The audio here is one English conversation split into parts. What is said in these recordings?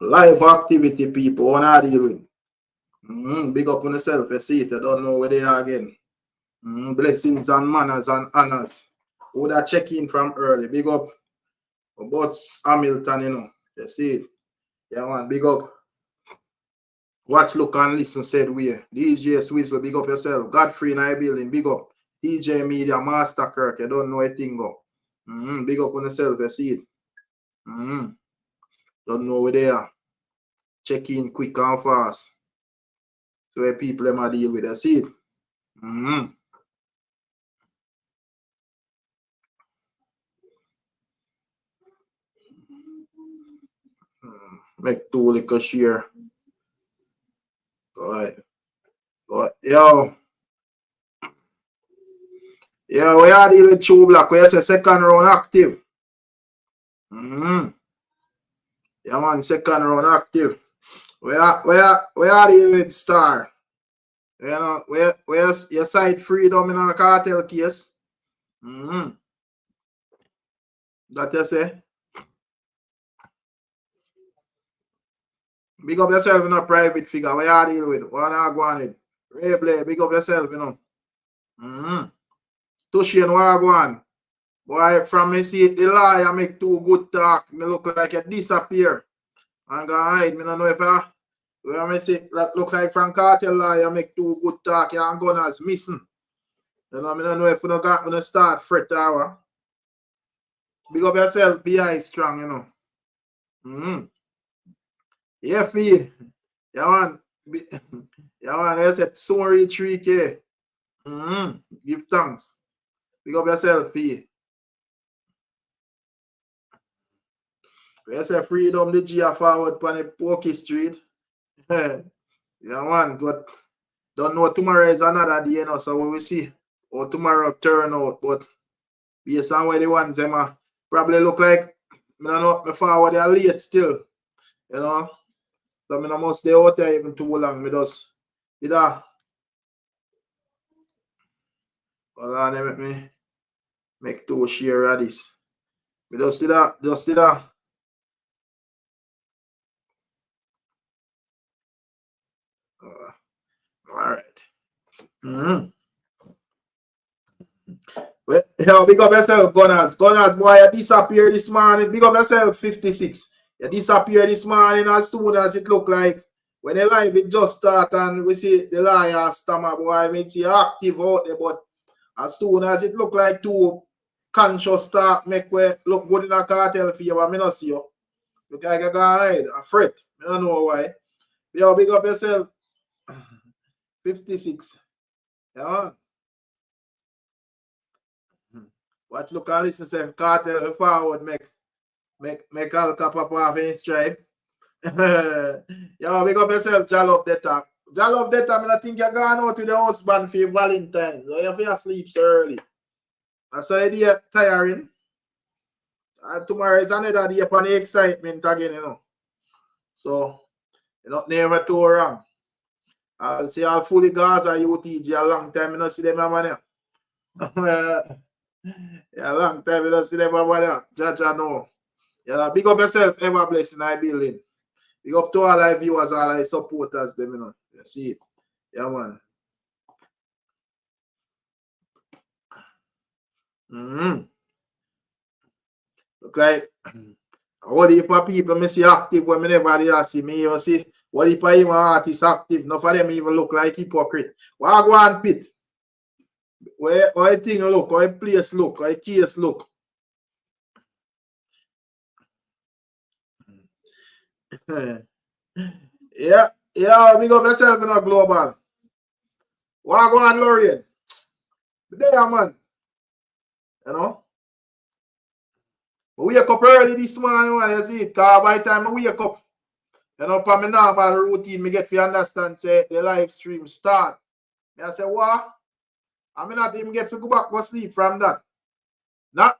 Live activity, people. What are you doing? Big up on yourself. You see it. I don't know where they are again. Blessings and manners and honors. Who that check in from early? Big up. About Hamilton, you know. You see it. Yeah, man. Big up. Watch, look, and listen, said we. DJ Swizzle, big up yourself. Godfrey in our building, big up. DJ Media, Master Kirk, you don't know a thing go. Big up on yourself, you see it. Don't know where they are. Check in quick and fast. So where people them deal with, you see it. Make 2 little share. Alright. Yo. Yo, we are dealing with True Black. We say second round active. Yeah, man, second round active. We are dealing with Star. You know, where's your side freedom in a cartel case? That you say? Big up yourself in a private figure. What you deal with? What are you going with? Replay, big up yourself, you know. Tushin, what you going? Boy, from me see the lie, I make 2 good talk. Me look like you disappear. And go hide. Me don't know if I see look like from Kartel lie, I make 2 good talk. You and gunners missing. You know, me don't know if you don't got when you start fret hour. Big up yourself, be strong, you know. Yeah, fee. Yeah, man. Yeah, man. I said, sorry, 3K. Give thanks. Big up yourself, fee. I say, freedom, the G forward on the Pokey Street. Yeah, man. But don't know tomorrow is another day, you know, so we will see how tomorrow turn out. But based on where the ones them probably look like, I don't know, my forward they are late still, you know. So I must stay out there even too long. Me just did that. Hold on, let me make 2 share of this. Me just did that. All right. Yo, big up yourself, Gunners. Gunners, boy, you disappear this morning. Big up yourself, 56. You disappear this morning as soon as it look like when the live it just start and we see the liar stammer, boy, I mean, see active out there, but as soon as it look like 2 conscious start make we look good in a cartel for you, but I not see you. Look like you gonna hide, a fret. I don't know why. Yo, big up yourself, 56. Yeah. Watch, look and listen, say Kartel forward make Alka pop off in stripe. Yo, big up yourself, Jalop Data. Jalop Data, I think you're going out with the husband for Valentines. So you have to sleep so early. That's why you're tiring. And tomorrow is another day upon the excitement again, you know. So, you're not never too wrong. I'll see I'll fully Gaza UTG a long time, you know, see them man. Yeah, a long time, you don't see them man. Jaja no. Yeah, big up yourself, ever blessing I building. Big up to all our viewers, all our supporters, them, you know. You see it. Yeah, man. Look like what if people me see active when me never see me, you see? What if I even artist active? None of them even look like hypocrite. Why go on pit? Where I think look, how a place look, how a case look. Yeah, big up yourself in a global. Why go on, Lorraine? There, man. You know? We wake up early this morning, man, you see it. Because by the time I wake up, you know, for my normal routine, me get to understand, say, the live stream start. I say, what? I mean, not even get to go back to sleep from that. Not.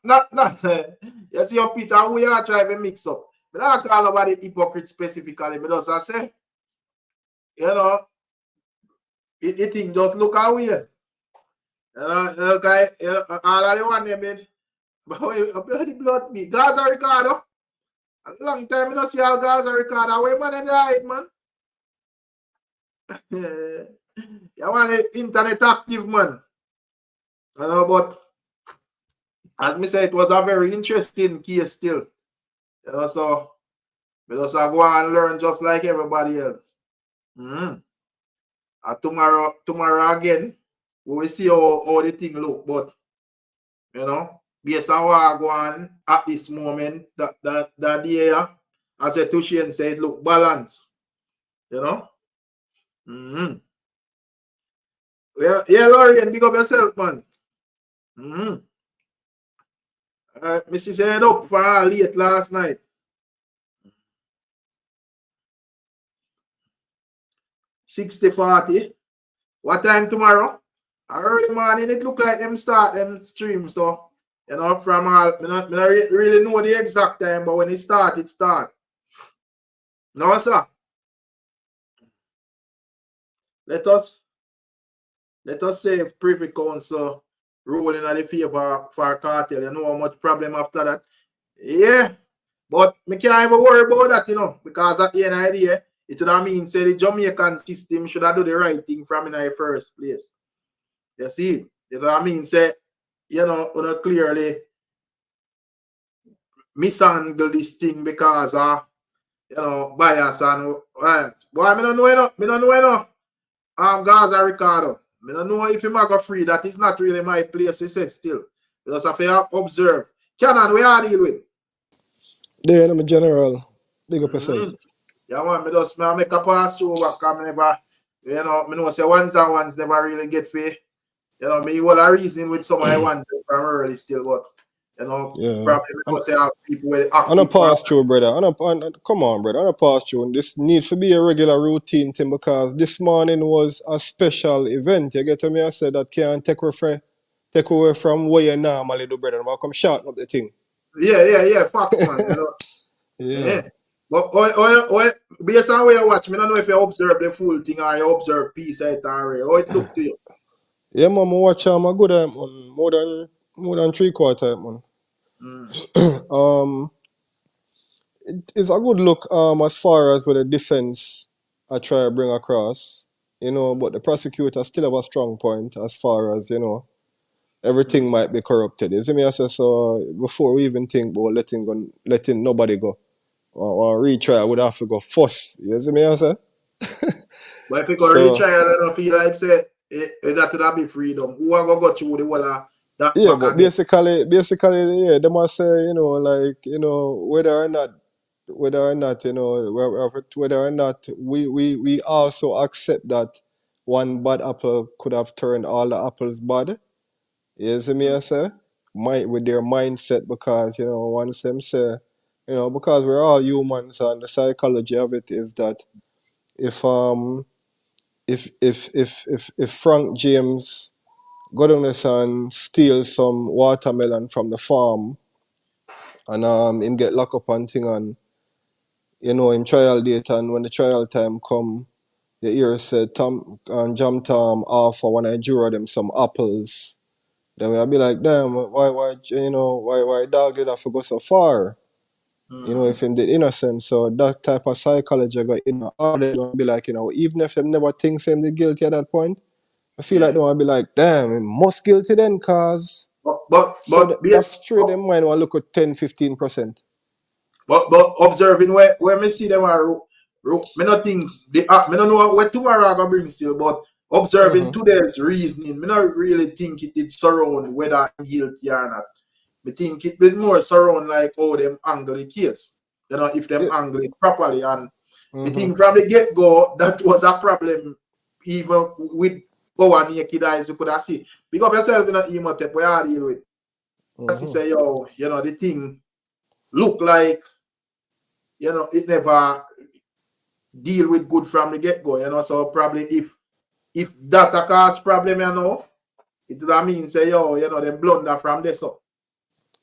You see, Peter, we are trying to mix up. But I don't call nobody hypocrite specifically, because I say, you know, it thing just look away. You know, okay, all of the one they made. But the blood me. Gaza Ricardo. A long time I don't see all guys record away, man, in the hide, man. You want the internet active, man. But as me say, it was a very interesting case still. So we just go and learn just like everybody else. Tomorrow again, we will see how the thing look. But based on what I go on at this moment, that day, as a Tushian said, look balanced. Yeah, Lorian, big up yourself, man. Mrs. Head up for late last night. 60-40. What time tomorrow? Early morning, it look like them start them streams. So, from all, I don't really know the exact time, but when it start, it start. No, sir. Let us say if Privy Council ruling in the favor for Kartel. You know how much problem after that? Yeah. But me can't even worry about that, because at the end of the day, it would mean say the Jamaican system should have do the right thing from in the first place. You see? It would mean say, clearly mishandle this thing because of bias and boy, I don't know. Gaza Ricardo. I don't know if you go free. That is not really my place, he says still. Because if you observe. Canon, we are deal with. There, I'm a general. Big up yourself. Yeah, man, I make a pass through what come never, me know say ones and ones never really get fair. Me will a reason with some I want from early still, but probably because I have people with I'm a pass through, brother. Come on, brother. I'm a pass through. And this needs to be a regular routine thing because this morning was a special event. You get me? I said that can't take away from what you normally do, brother. I'll come shorten up the thing. Yeah, facts, man. Yeah. But based on where you watch, I don't know if you observe the full thing or you observe piece at already. How it look to you? Yeah, man, I watch a good more than 3/4, man. It's a good look as far as what the defense I try to bring across, but the prosecutor still have a strong point as far as, everything might be corrupted. You see me? I say, so before we even think about letting nobody go or retrial, would have to go first. You see me? I say? But if you go retrial, I don't feel like say that would be freedom. Who are going to go through the whole of that? Yeah, but basically, yeah, they must say, whether or not, whether or not we also accept that one bad apple could have turned all the apples bad. You see me, I say? With their mindset, because, once them say, because we're all humans and the psychology of it is that if Frank James go down and steal some watermelon from the farm and him get locked up and thing and him trial date, and when the trial time come, you hear say Tom and Jam Tom offer one of the juror them some apples. Then we'll be like, damn, why dog did have to go so far? If him did innocent. So that type of psychology got all they don't be like, even if them never think him did guilty at that point, I feel like they want to be like, damn, him most guilty then, cause that's true. They might want to look at 10-15%. But observing where me see them are, me not think me don't know what tomorrow I gonna bring still, but observing today's reasoning, me not really think it surround whether I'm guilty or not. Me think it will more surround like how them angle the case. If them angle it properly, and me think from the get go that was a problem, even with our naked eyes we could have seen. Pick up yourself in an email tape where I deal with. As he say, the thing look like it never deal with good from the get-go, so probably if that a cause problem, it would mean say, them blunder from this up.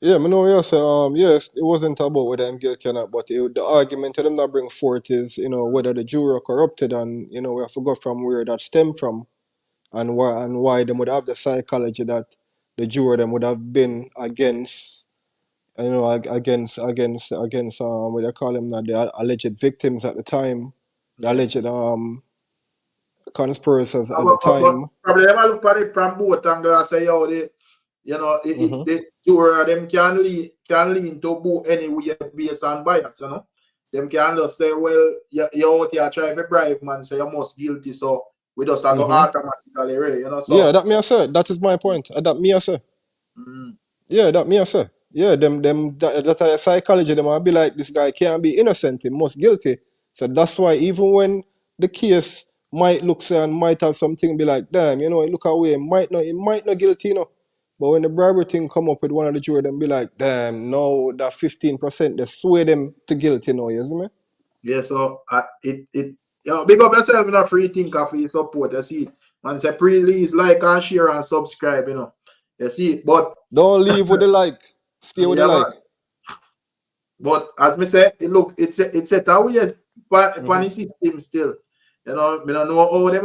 Yeah, I know, yes, yes, it wasn't about whether I'm guilty or not, but the argument that them not bring forth is, whether the juror corrupted, and, we have to go from where that stem from, and why them would have the psychology that the juror them would have been against, you know, against what they call them now, the alleged victims at the time, the Yeah. alleged conspirators at the But time. probably them a look at it from both angles and say, yo, the juror them can lean to both anyway based on bias, you know. Them can just say, well, you out here trying to bribe man, so you must guilty, so we just go automatically, right? You know, so Yeah, that me I say. That is my point. That me I say. Yeah, that me I say. Yeah, that's a psychology. Them will be like, this guy can't be innocent. He must guilty. So that's why even when the case might look say and might have something, be like, damn, you know, look away. It might not guilty, you know. But when the bribery thing come up with one of the jury, them be like, damn, no, that 15%, they sway them to guilty now, you see me? yeah, so big up yourself, you know, free thinker for your support, you see it. Man say please like and share and subscribe, you know. You see it. But Don't leave with the like. Stay with the yeah, man. like. But as me say, it's set away pan the system still. You know, me don't know how them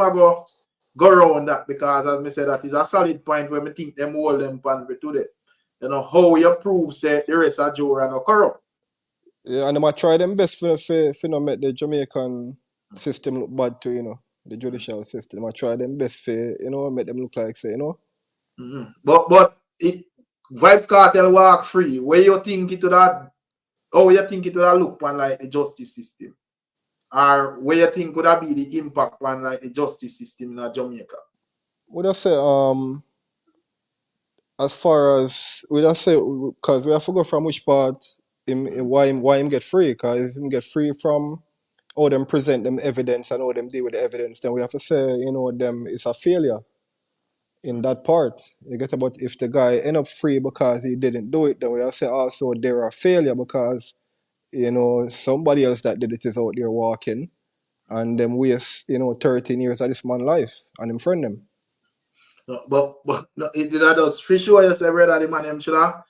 go around that, because as me say, that is a solid point where me think them hold them pan to today. You know, how you prove say the rest of juror no corrupt. Yeah, and they might try them best for not make the Jamaican system look bad too, you know, the judicial system. They might try them best for, you know, make them look like say, you know. But it Vybz Kartel walk free. Where you think it to that? How you think it would have look on like the justice system? Or where you think would have be the impact on like the justice system in Jamaica? Would I say as far as would I say, because we have to go from which part why him get free, because him get free from how them present them evidence and how them deal with the evidence, then we have to say, you know, them it's a failure in that part. You get about if the guy end up free because he didn't do it, then we have to say also they're a failure because, you know, somebody else that did it is out there walking and them waste, you know, 13 years of this man's life and him friend them. No, but no, it did not just for sure you say brother the man them should have,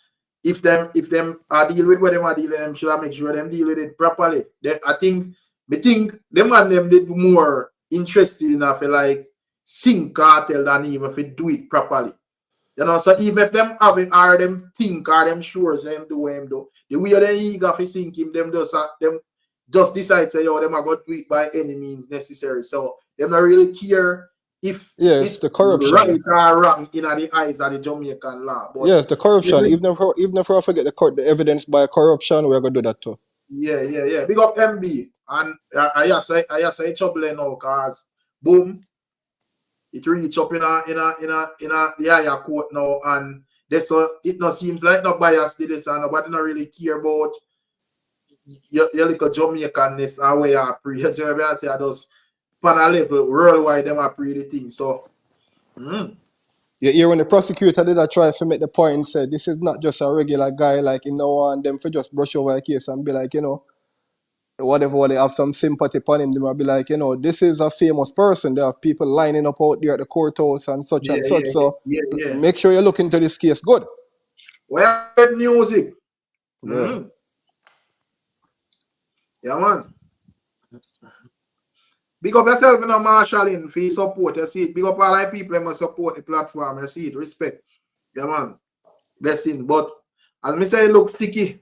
if them are deal with what them are dealing, them should have make sure them deal with it properly. I think them and them did more interested in a like sing cartel than even if it do it properly. You know, so even if them having or them think or them sure them do them do, the way they eager for sink him, them just decide say yo, them are going to do it by any means necessary. So them not really care if Yes, it's the corruption. right or wrong in the eyes of the Jamaican law. But yes, the corruption. Even if I forget the evidence by corruption, we're gonna do that too. Yeah. Big up MB. And I say trouble now, cause boom, it reach up in the higher court now, and this it not seems like no bias to this, and nobody not really care about your little Jamaicanness and where you pre. So I say just pan a level worldwide them are pre the thing. So You hear when the prosecutor did a try to make the point, said this is not just a regular guy, like him no want them for just brush over a case and be like, you know, whatever they have some sympathy upon him, they might be like, you know, this is a famous person. They have people lining up out there at the courthouse and such and such. So make sure you look into this case good. Well, music. Yeah, man. Big up yourself, you know, Marshalling, for your support. You see it. Big up all the people that must support the platform. You see it. Respect. Yeah, man. Blessing. But as me say, it looks sticky.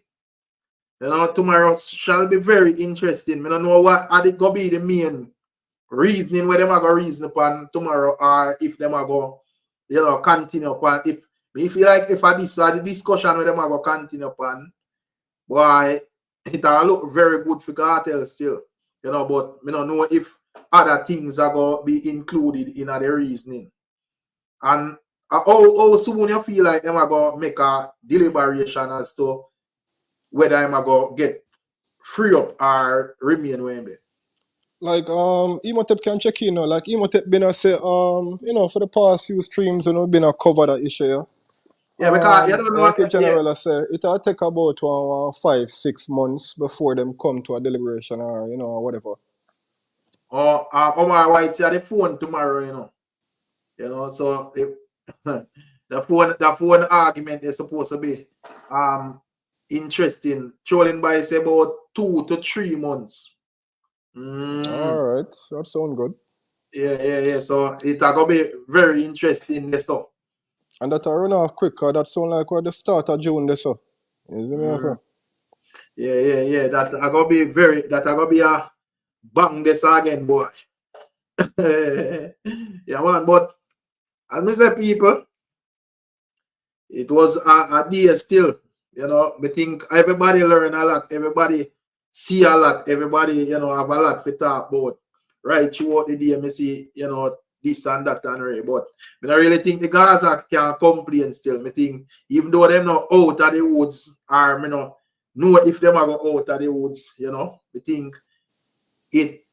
You know, tomorrow shall be very interesting. I don't know what are it gonna be the main reasoning where them are gonna reason upon tomorrow, or if them are gonna, you know, continue upon. If me feel like if I this the discussion where them are gonna continue upon, why it all look very good for Kartel still. You know, but I don't know if other things are gonna be included in the reasoning. And how soon you feel like them are gonna make a deliberation as to whether I'm gonna get free up or remain where I'm there. Like Emotep can check in, you know, like Emotep been a say you know, for the past few streams, you know, been a cover that issue. Yeah? Yeah, because you don't know like in general, I say it'll take about 5-6 months before them come to a deliberation or you know or whatever. Or Omar White say the phone tomorrow, you know. You know, so the phone argument is supposed to be interesting. Trolling by say about 2 to 3 months. All right, that sounds good. Yeah. So it's gonna be very interesting this stuff. And that run off quick, cause that sound like we're the start of June this so. You see me, sir? Yeah. That I gonna be a bang this again, boy. Yeah, man. But as me say, people, it was a day still. You know, I think everybody learn a lot, everybody see a lot, everybody, you know, have a lot to talk about. Right throughout the day, I see, you know, this and that and right. But I don't really think the Gaza can complain still. I think even though they're not out of the woods, or you know if them are go out of the woods, you know, I think it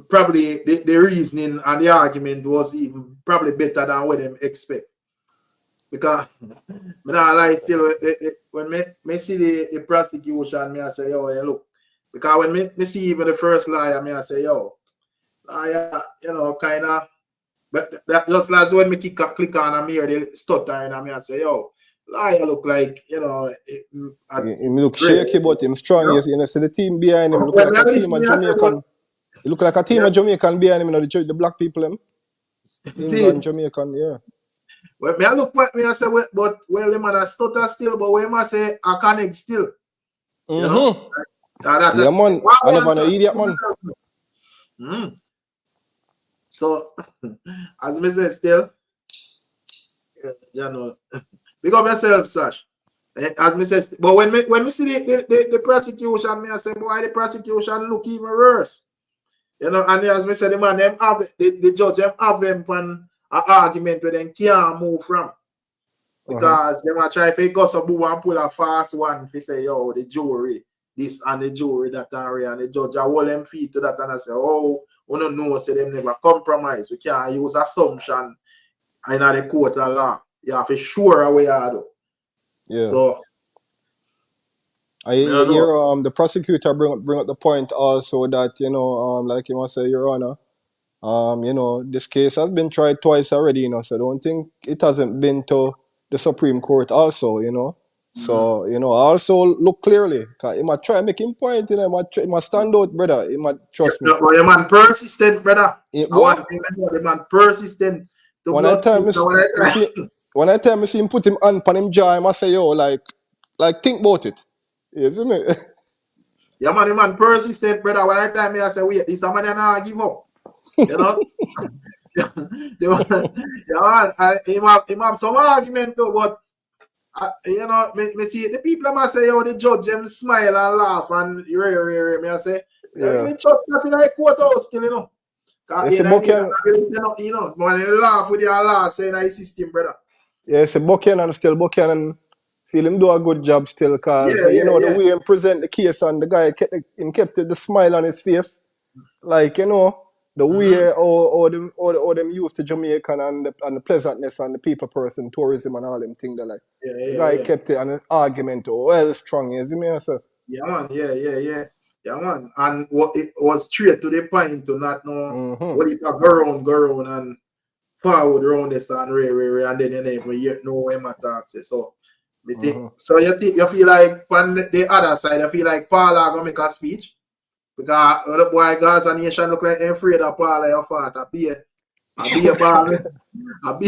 probably the reasoning and the argument was even probably better than what them expect. Because I don't like still when me see the prosecution, me I say, yo, yeah, look. Because when me see even the first liar, me I say, yo, liar, you know, kind of, but that just as when me click on and me hear the stuttering, and me I say, yo, liar look like, you know, Him look shaky, but him strong. you know? You know, see the team behind him look When like I a team listen, of me I say, Jamaican. He look like a team of Jamaican behind him, you know, the black people, them. England, Jamaican, yeah. Well, me I look what me I say, but well, the man a stutter still, but when I say I connect still, you know. Yeah, man. I never know idiot, man. So, as me say, still, you know, big up yourself, Sash. As me say, but when me see the prosecution, me I say, boy, the prosecution look even worse. You know, and as me say, the man, them have the judge, them have them on an argument where them can't move from. Because they might try to go some move and pull a fast one. They say, yo, the jury, this and the jury, that and the judge, I hold them feet to that and I say, oh, we don't know, say them never compromise. We can't use assumption in the court of law. You have to sure away do. Yeah. So the prosecutor bring up the point also that, you know, like you must say, Your Honor, you know, this case has been tried twice already, you know, so I don't think it hasn't been to the Supreme Court also, you know. So, you know, also look clearly. Cause he might try make him point, you know, he might stand out, brother. He might trust me. But the man persistent, brother. What? The man persistent. When I tell me see him put him hand on him jaw, I must say, yo, like think about it. You see me? Yeah, man, the man persistent, brother. When I tell me, I say, wait, this man not give up. You know? He have some argument though, but you know, me see the people must say, oh, the judge them smile and laugh and me I say, you really trust that in the courthouse still, you know. Because you know, when you laugh with your law saying I system, brother. Yeah, see Buchanan feel him do a good job still, cause you know the way he present the case and the guy kept the smile on his face. Like, you know, the way or them used to Jamaican and the pleasantness and the people person, tourism and all them things that like. The guy kept it on an argument well strong, you see me yourself? Yeah, man, yeah, man. And it was straight to the point to not know what it go around and forward around this and and then you know him attacks it. So so you feel like on the other side, I feel like Paula gonna make a speech. Because the boy God's a nation look like afraid of Paula your father. I be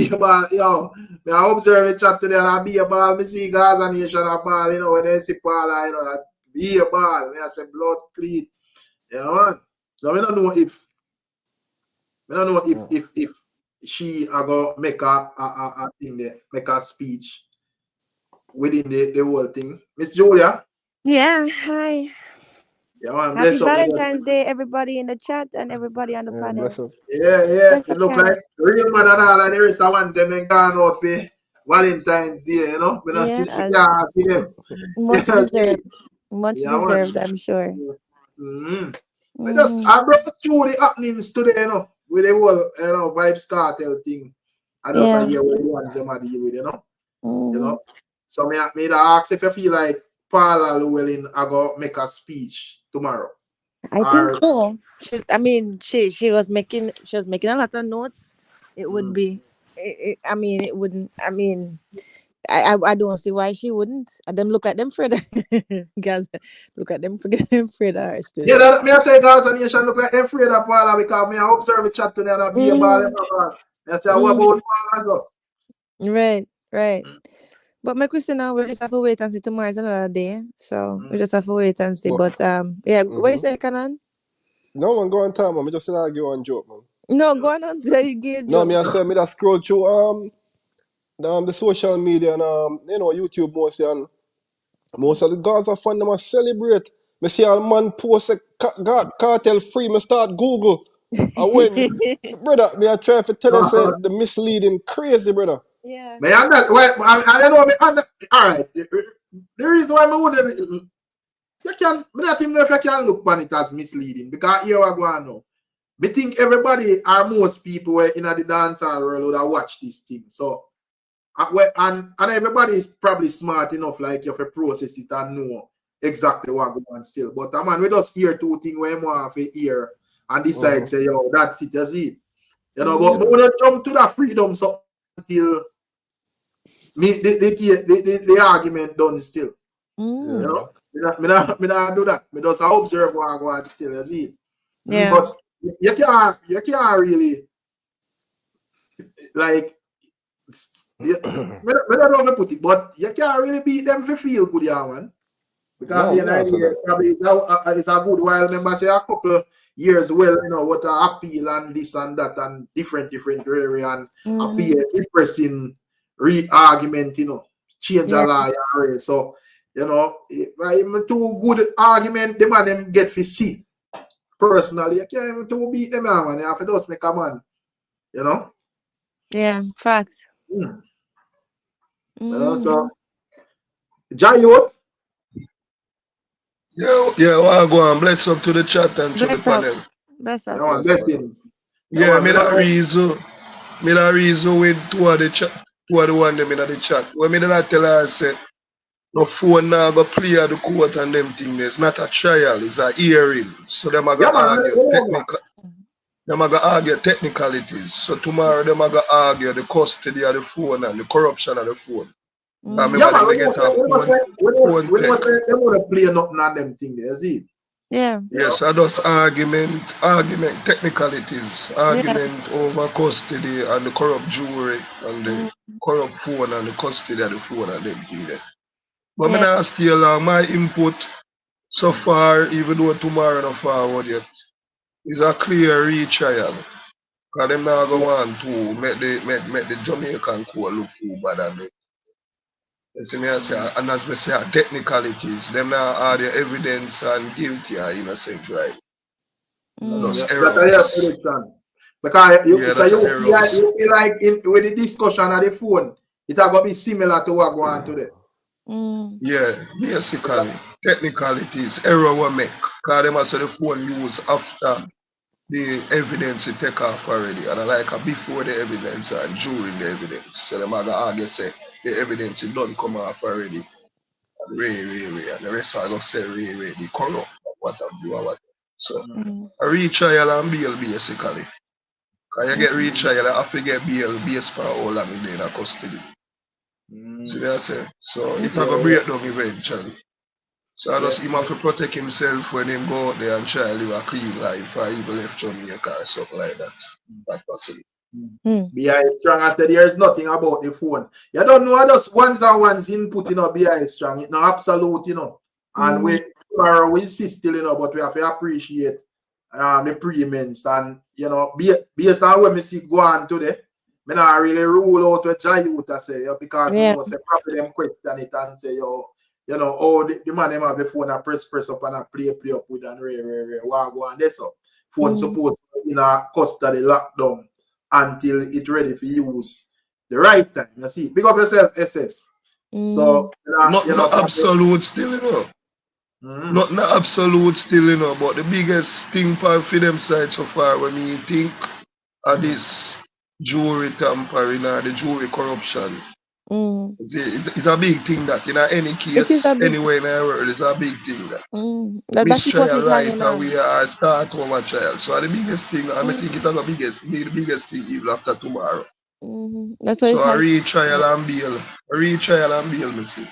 a ball, yo. I observe the chat today and I be a ball. Me see Gaza Nation a ball, you know, when they see Paula, you know, I be a ball. Me I say blood clean. You know, man. So we don't know if she are gonna make a thing there, make a speech within the whole thing. Miss Julia. Yeah, hi. Yeah, man, Happy Valentine's Day, everybody in the chat and everybody on the panel. Bless up. Yeah. It look like real man and all, and there is someone them gone out for Valentine's Day, you know. We don't see them. Much deserved. Much deserved, I'm sure. I brought through the happenings today, you know, with the whole, you know, Vybz Kartel thing. I just hear what the ones them are dealing with, you know. You know. So me ask if you feel like Paula Llewellyn I go make a speech tomorrow. I think so. She was making a lot of notes. It would be. It wouldn't. I don't see why she wouldn't. Them look at them further. Guys, look at them further. Still. Yeah, that me I say Gaza Nation look like afraid of Paula because me I observe the chat today and I be a ball. I say what about Paula? Right. But my question now, we just have to wait and see. Tomorrow is another day, so we just have to wait and see. But yeah, what you say, Canon? No man, go on time, man. I just argue one joke, man. No, go on and tell you give No, joke. me I say me that scroll through the social media and YouTube mostly, and most of the Gaza fund them a celebrate. Me see a man post a cartel free, me start Google. I went, brother, me I try to tell you say the misleading crazy, brother. Yeah. Me I'm not. Well, I know me. All right. The reason why me wouldn't, you can. Me not even know if you can look on it as misleading, because here I go on now. Me think everybody or most people were in the dancehall world would have watched this thing. So, and everybody is probably smart enough, like you have to process it and know exactly what going on still. But man, we just hear two things where you have to hear and decide say, yo, that's it, that's it. You know, but we don't jump to that freedom so until the argument done still. You know, me not do that. Me just observe what go on still, you see. Yeah. But you can't really like me don't know how to put it, but you can't really beat them for feel good, yeah, man. Because probably it's a good while. Remember, say a couple years, well, you know, what a appeal and this and that and different area and appeal, depressing argument, you know, change a law. So, you know, if too good argument, the man them get to see. Personally, you can't even to beat them, man. You have to just make a man, you know. Yeah, facts. So, Jayot. Yeah, well, go on. Bless up to the chat and to the panel. Bless up. Yeah, blessings. Yeah, me that reason with two of the one them in the chat. When me that tell her, I said, no phone now go play at the court and them things. It's not a trial, it's a hearing. So them are gonna argue technical. Them are gonna argue technicalities. So tomorrow them are gonna argue the custody of the phone and the corruption of the phone. Yeah, man, we want to play nothing on them things there, see? Yeah. Yes, I just argument, technicalities, argument over custody and the corrupt jury and the corrupt phone and the custody of the phone and them things there. But me not still along my input so far, even though tomorrow not forward yet, is a clear retrial. Because them now go on to make the Jamaican court look too bad and them. You see me I say, and as me say, technicalities, them now are the evidence and guilty are innocent, right? Those errors. Because you feel like with the discussion on the phone, it are going to be similar to what go on today. Yeah, basically, technicalities, error we make. Because them also the phone use after the evidence it take off already. And I like before the evidence and during the evidence. So them are going to argue say, the evidence it don't come off already. And and the rest are going to say, the corrupt, what have you, what. So, a retrial and bail basically. Because you get retrial, you have to get bail based for how long you in custody. See what I say? So, it will break down eventually. So, I just him have to protect himself when him go out there and try to live a clean life or even left Jamaica or something like that. That possible. BI strong. I said there is nothing about the phone. You don't know just ones and ones input, you know, BI strong. It's not absolute, you know. And we insist still, you know, but we have to appreciate the premiums and, you know, based on when we see it go on today, I not really rule out what Jayut I say, because you know, say probably them question it and say, yo, you know, oh, the man them have the phone and press up and play up with and what go on this up. Phone supposed to be in a custody lockdown until it's ready for use the right time. You see, pick up yourself, SS. So not absolute still, you know. Not absolute still, you know, but the biggest thing for them side so far when you think of this jury tampering or the jury corruption. It's a big thing that in any case, anywhere in the world, it's a big thing that. Mistrial right now we are start over trial. So the biggest thing, I think it's the biggest thing even after tomorrow. That's why so a retrial and bail, me see.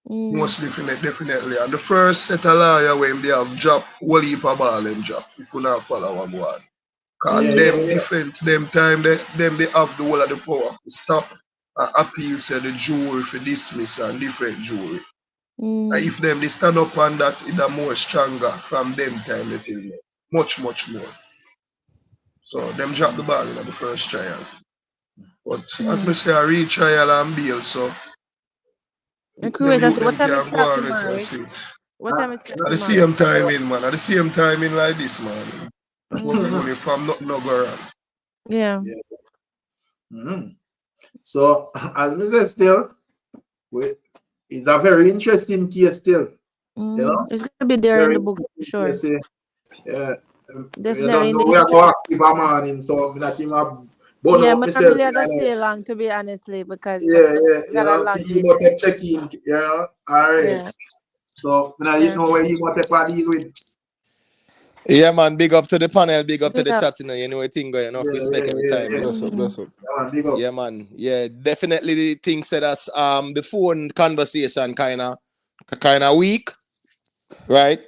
Most definitely. And the first set of lawyer when they have dropped, whole heap of ball them drop. If you not follow one word. Because them defense, them time, they have the whole of the power to stop appeal say the jury for dismiss and different jury. And Mm. if them they stand up on that, it's a more stronger from them time until now. Much more. So them drop the ball in the first trial. But as me say, a retrial and bail, so And them Kuwait, youth what them time it can go start on with tomorrow? and Rick? sit. What time it start At the tomorrow? same timing, man. At the same timing like this, man. Only from nothing no go wrong. Yeah. So, as I said, still, it's a very interesting case still. You know? It's gonna be there in the book for sure. Yes, you Definitely don't in know the we are history. going active a man in so that him have burn Yeah, out but I myself. really had to stay long to be honestly because Yeah, we you got a know, long see he day. got to check in, you know. All right. Yeah. So now you know where he got to deal with. Yeah, man, big up to the panel, big up to Big the up. chat, you know, thing going, enough respect every time, you know. Bless up, bless up. Yeah, man. Yeah, definitely the thing said as the phone conversation kinda weak, right?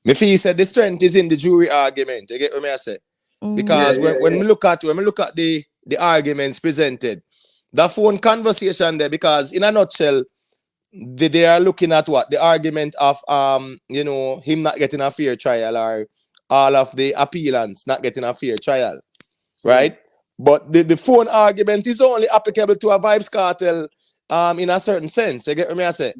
Me feel said the strength is in the jury argument. You get what I say? Because when we look at the arguments presented, the phone conversation there, because in a nutshell, they are looking at what? The argument of you know, him not getting a fair trial, or all of the appealants not getting a fair trial. Right? But the phone argument is only applicable to a Vybz Kartel in a certain sense. You get what I say?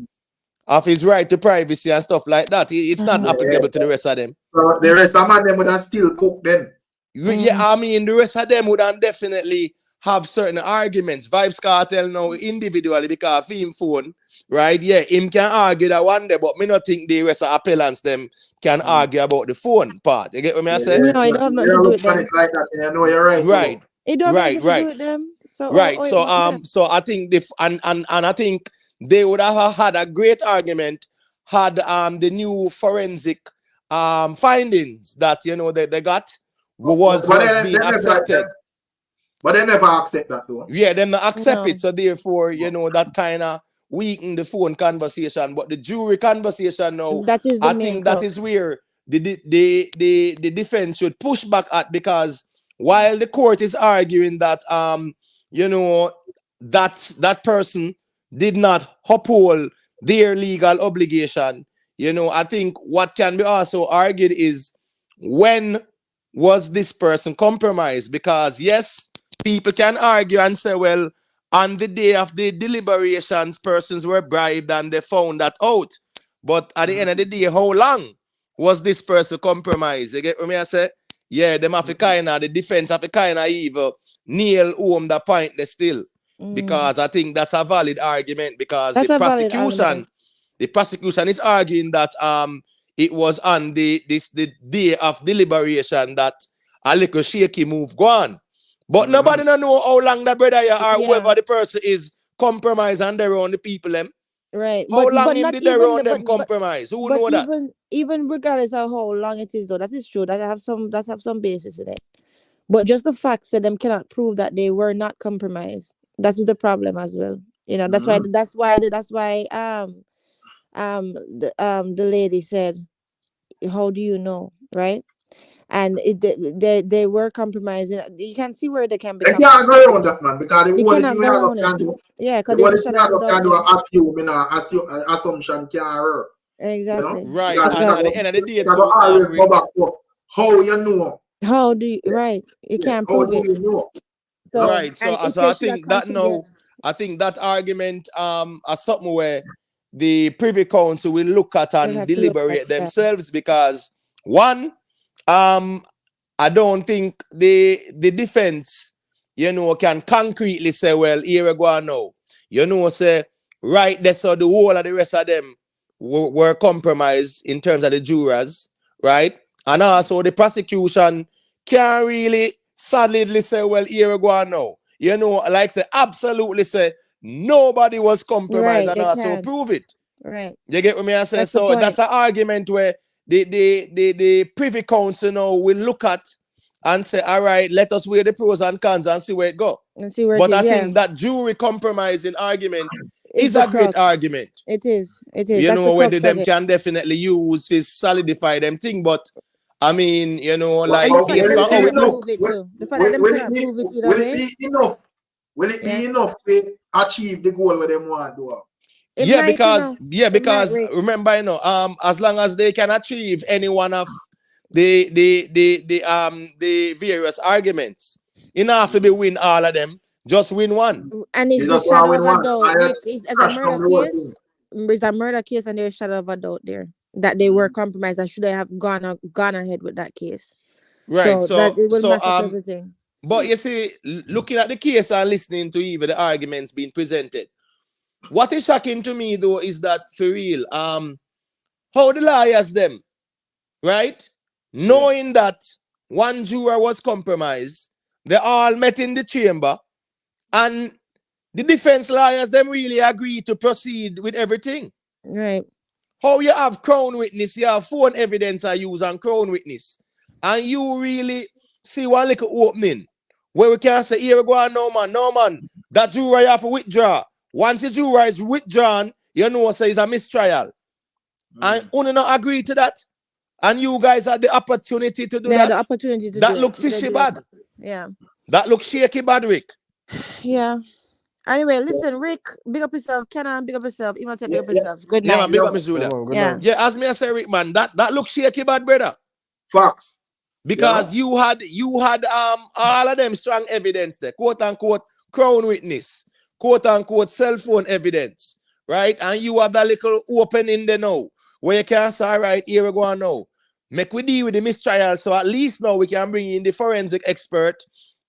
Of his right to privacy and stuff like that. It's not applicable to the rest of them. So the rest of them would have still cook then. Yeah, I mean, the rest of them would definitely have certain arguments. Vybz Kartel now individually because of him phone, right? Yeah, him can argue that one day, but me not think the rest of appellants them can argue about the phone part. You get what I say? No, it don't have nothing to do with them. Like that, you know you're right. Right. It don't have nothing to do with them. So Right. So I think and I think they would have had a great argument had the new forensic findings that, you know, they got was being accepted. But they never accept that though. Yeah, them not accept it. So therefore, you know, that kind of weaken the phone conversation. But the jury conversation now, that is the I main think that is where the defense should push back at, because while the court is arguing that you know, that person did not uphold their legal obligation, you know, I think what can be also argued is when was this person compromised? Because yes, people can argue and say, well, on the day of the deliberations, persons were bribed and they found that out. But at the end of the day, how long was this person compromised? You get what I say? Yeah, them have to kind of, the defense have to kind of even nail home the point they still. Because I think that's a valid argument, because that's the prosecution is arguing that it was on the day of deliberation that a little shaky move go on. But nobody know how long the brother or whoever the person is compromised on their own, the people them. Right. How long did their own them compromise? Who know that? Even regardless of how long it is though, that is true. That have some basis in it. But just the facts that them cannot prove that they were not compromised. That is the problem as well. You know, that's why the lady said, how do you know, right? And they were compromising. You can see where they can be. They can't go around that, man, because the only thing we can do. Yeah, because the only thing we can do assumption can't work. Exactly. You know? Right. And at the end of the day, how you know? How do you You can't prove it. You know? So, right. So I think that now, I think that argument is something where the Privy Council will look at and deliberate themselves, because one, I don't think the defense, you know, can concretely say, well, here we go now. You know, say, right there, so the whole of the rest of them were compromised in terms of the jurors, right? And also the prosecution can't really solidly say, well, here we go now. You know, like say, absolutely say, nobody was compromised, and also prove it. Right. You get what me I say? So that's an argument where the Privy Council now will look at and say, all right, let us weigh the pros and cons and see where it go. But I think that jury compromising argument is a great argument. It is. You know, whether them can definitely use to solidify them thing, but I mean, you know, like based on how it look. The fact that them cannot prove it either way. Will it be enough? will it be enough to achieve the goal where they want to do? It Yeah, might, because it might, Rick. remember, as long as they can achieve any one of the various arguments, enough to be win all of them, just win one. And it's You the just want to shadow win of a one. doubt. I Rick, it's as a crash murder down the whole case. thing. It's a murder case, and there's shadow of a doubt there that they were compromised and should have gone ahead with that case. Right. So that it will mash up everything. But you see, looking at the case and listening to even the arguments being presented, what is shocking to me though is that for real, how the lawyers them, right? Knowing that one juror was compromised, they all met in the chamber, and the defense lawyers them really agree to proceed with everything. Right. How you have crown witness, you have phone evidence I use on crown witness, and you really see one little opening where we can say, here we go on, no man, that juror you have to withdraw. Once the juror is withdrawn, you know, so it's a mistrial. And only not agree to that. And you guys had the opportunity to do They that. had the opportunity to that do look it. fishy bad. Yeah. That look shaky bad, Rick. Yeah. Anyway, listen, Rick, big up yourself. Kenan, big up yourself. Imhotep, big up yourself. Good Yeah, night. man, big up Miss Julia. Yeah. Yeah, as me I say, Rick, man, that look shaky bad, brother. Facts. Because you had all of them strong evidence there, quote unquote crown witness, quote unquote cell phone evidence, right? And you have that little opening there now where you can say, all right, here we go now. Make we deal with the mistrial, so at least now we can bring in the forensic expert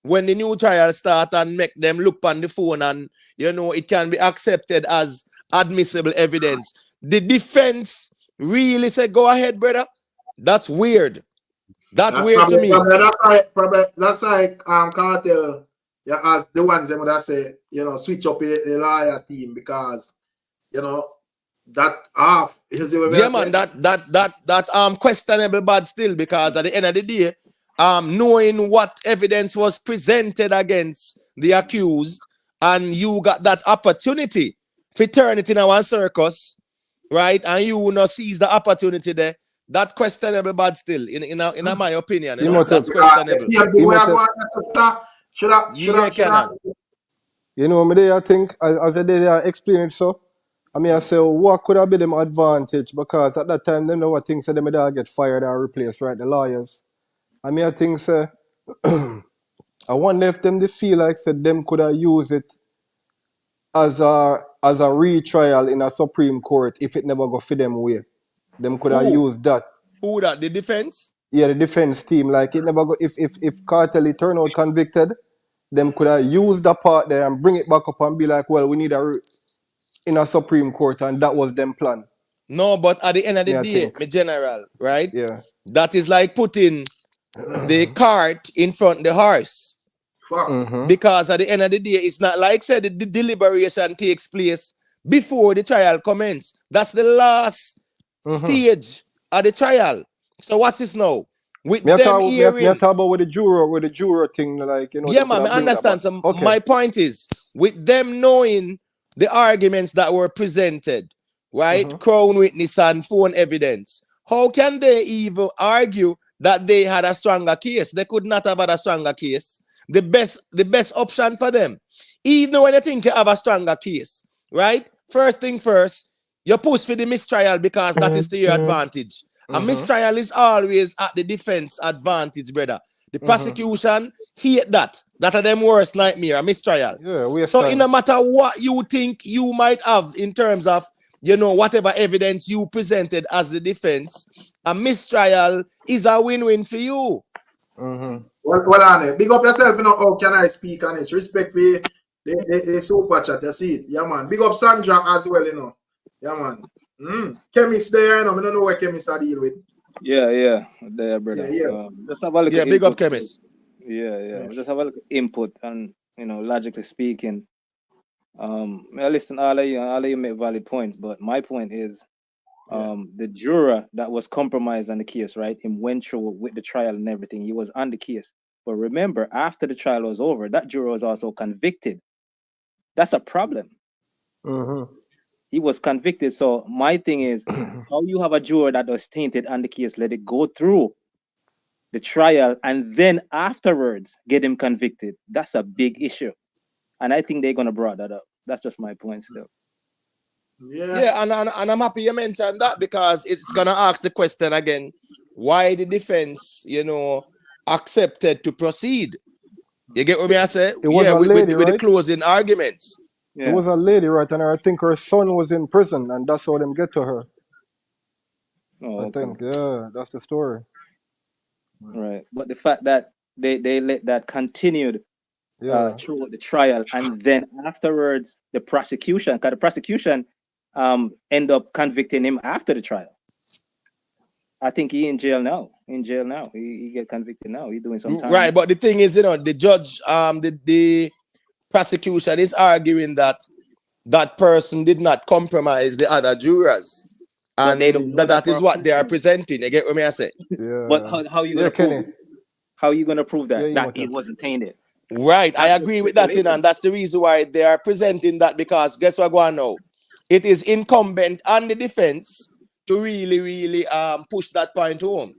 when the new trial start and make them look on the phone, and you know it can be accepted as admissible evidence. The defense really said, go ahead, brother. That's weird. That's weird to me. That's like Kartel. Yeah, as the ones that would say, you know, switch up the lawyer team because you know that half is the yeah, man, that questionable bad still, because at the end of the day, knowing what evidence was presented against the accused, and you got that opportunity, fraternity in our circus, right? And you will not seize the opportunity there. That questionable bad still, in my opinion, you know, that's questionable. You know, I think as I did explain it, so I mean, I say, what could have been them advantage? Because at that time, they know what things, so they may get fired or replaced, right? The lawyers. I mean, I think, say, I wonder if them they feel like said them could have used it as a retrial in a Supreme Court if it never go for them way. Them could have used that. Who that? The defense? Yeah, the defense team. Like it never go if Kartel turn out convicted, them could have used that part there and bring it back up and be like, well, we need in a Supreme Court, and that was them plan. No, but at the end of the day, my general, right? Yeah. That is like putting the cart in front of the horse. Because at the end of the day, it's not like said the deliberation takes place before the trial commences. That's the last stage of the trial. So what's this now? With them hearing, me talk about with the juror thing, like, you know. Yeah, man, I understand. So my point is, with them knowing the arguments that were presented, right? Crown witness and phone evidence, how can they even argue that they had a stronger case? They could not have had a stronger case. The best option for them, even when you think you have a stronger case, right? First thing first, you push for the mistrial because that is to your advantage. A mistrial is always at the defense advantage, brother. The prosecution hate that. That are them worst nightmare, a mistrial. Yeah, so in no matter what you think you might have in terms of, you know, whatever evidence you presented as the defense, a mistrial is a win-win for you. Well, Anne, big up yourself, you know, how can I speak on this? Respect me, the super chat, you see it. Yeah, man. Big up Sandra as well, you know. Yeah, man. Chemist there, you know, I don't know what chemists I deal with. Yeah, there, brother. Just have a look. Yeah, big up chemist. Yeah. Just have a look at input and, you know, logically speaking. I listen, all of you make valid points, but my point is, the juror that was compromised on the case, right? Him went through with the trial and everything. He was on the case. But remember, after the trial was over, that juror was also convicted. That's a problem. He was convicted. So my thing is, how you have a juror that was tainted on the case, let it go through the trial, and then afterwards get him convicted. That's a big issue. And I think they're gonna bring that up. That's just my point still. Yeah. And I'm happy you mentioned that because it's gonna ask the question again, why the defense, accepted to proceed. You get what I say? It was a lady, with the right? closing arguments. It was a lady, right? And I think her son was in prison, and that's how them get to her. Oh, I think, yeah, that's the story. Right. But the fact that they let that continued throughout the trial, and then afterwards the prosecution, because the prosecution end up convicting him after the trial. I think he in jail now. He get convicted now. He's doing some time. Right, but the thing is, the judge, the prosecution is arguing that that person did not compromise the other jurors. And that is what they are presenting. You get what I say? Yeah. But how you gonna prove Kenny. How are you gonna prove that Yeah, it wasn't tainted? Right, I agree with that, and that's the reason why they are presenting that, because guess what going now? It is incumbent on the defense to really push that point home.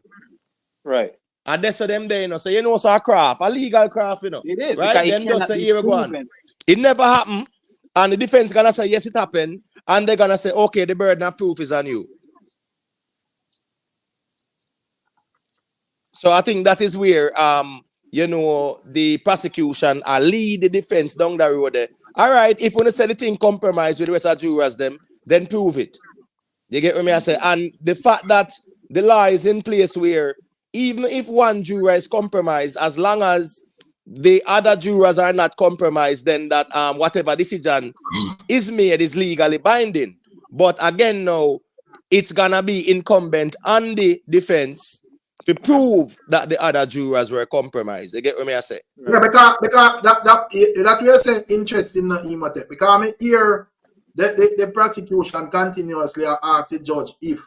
Right. And that's them there, so it's a craft, a legal craft, It is, right? Them just say here we go on. It never happened, and the defense gonna say yes, it happened, and they're gonna say okay, the burden of proof is on you. So I think that is where the prosecution lead the defense down the road there. All right, if you say the thing compromise with the rest of jurors then prove it. You get what I say? And the fact that the law is in place where even if one juror is compromised, as long as the other jurors are not compromised, then that whatever decision is made is legally binding. But again, now it's gonna be incumbent on the defense to prove that the other jurors were compromised. You get what I say? Yeah, because that we are saying interesting, because I mean here the prosecution continuously asks the judge if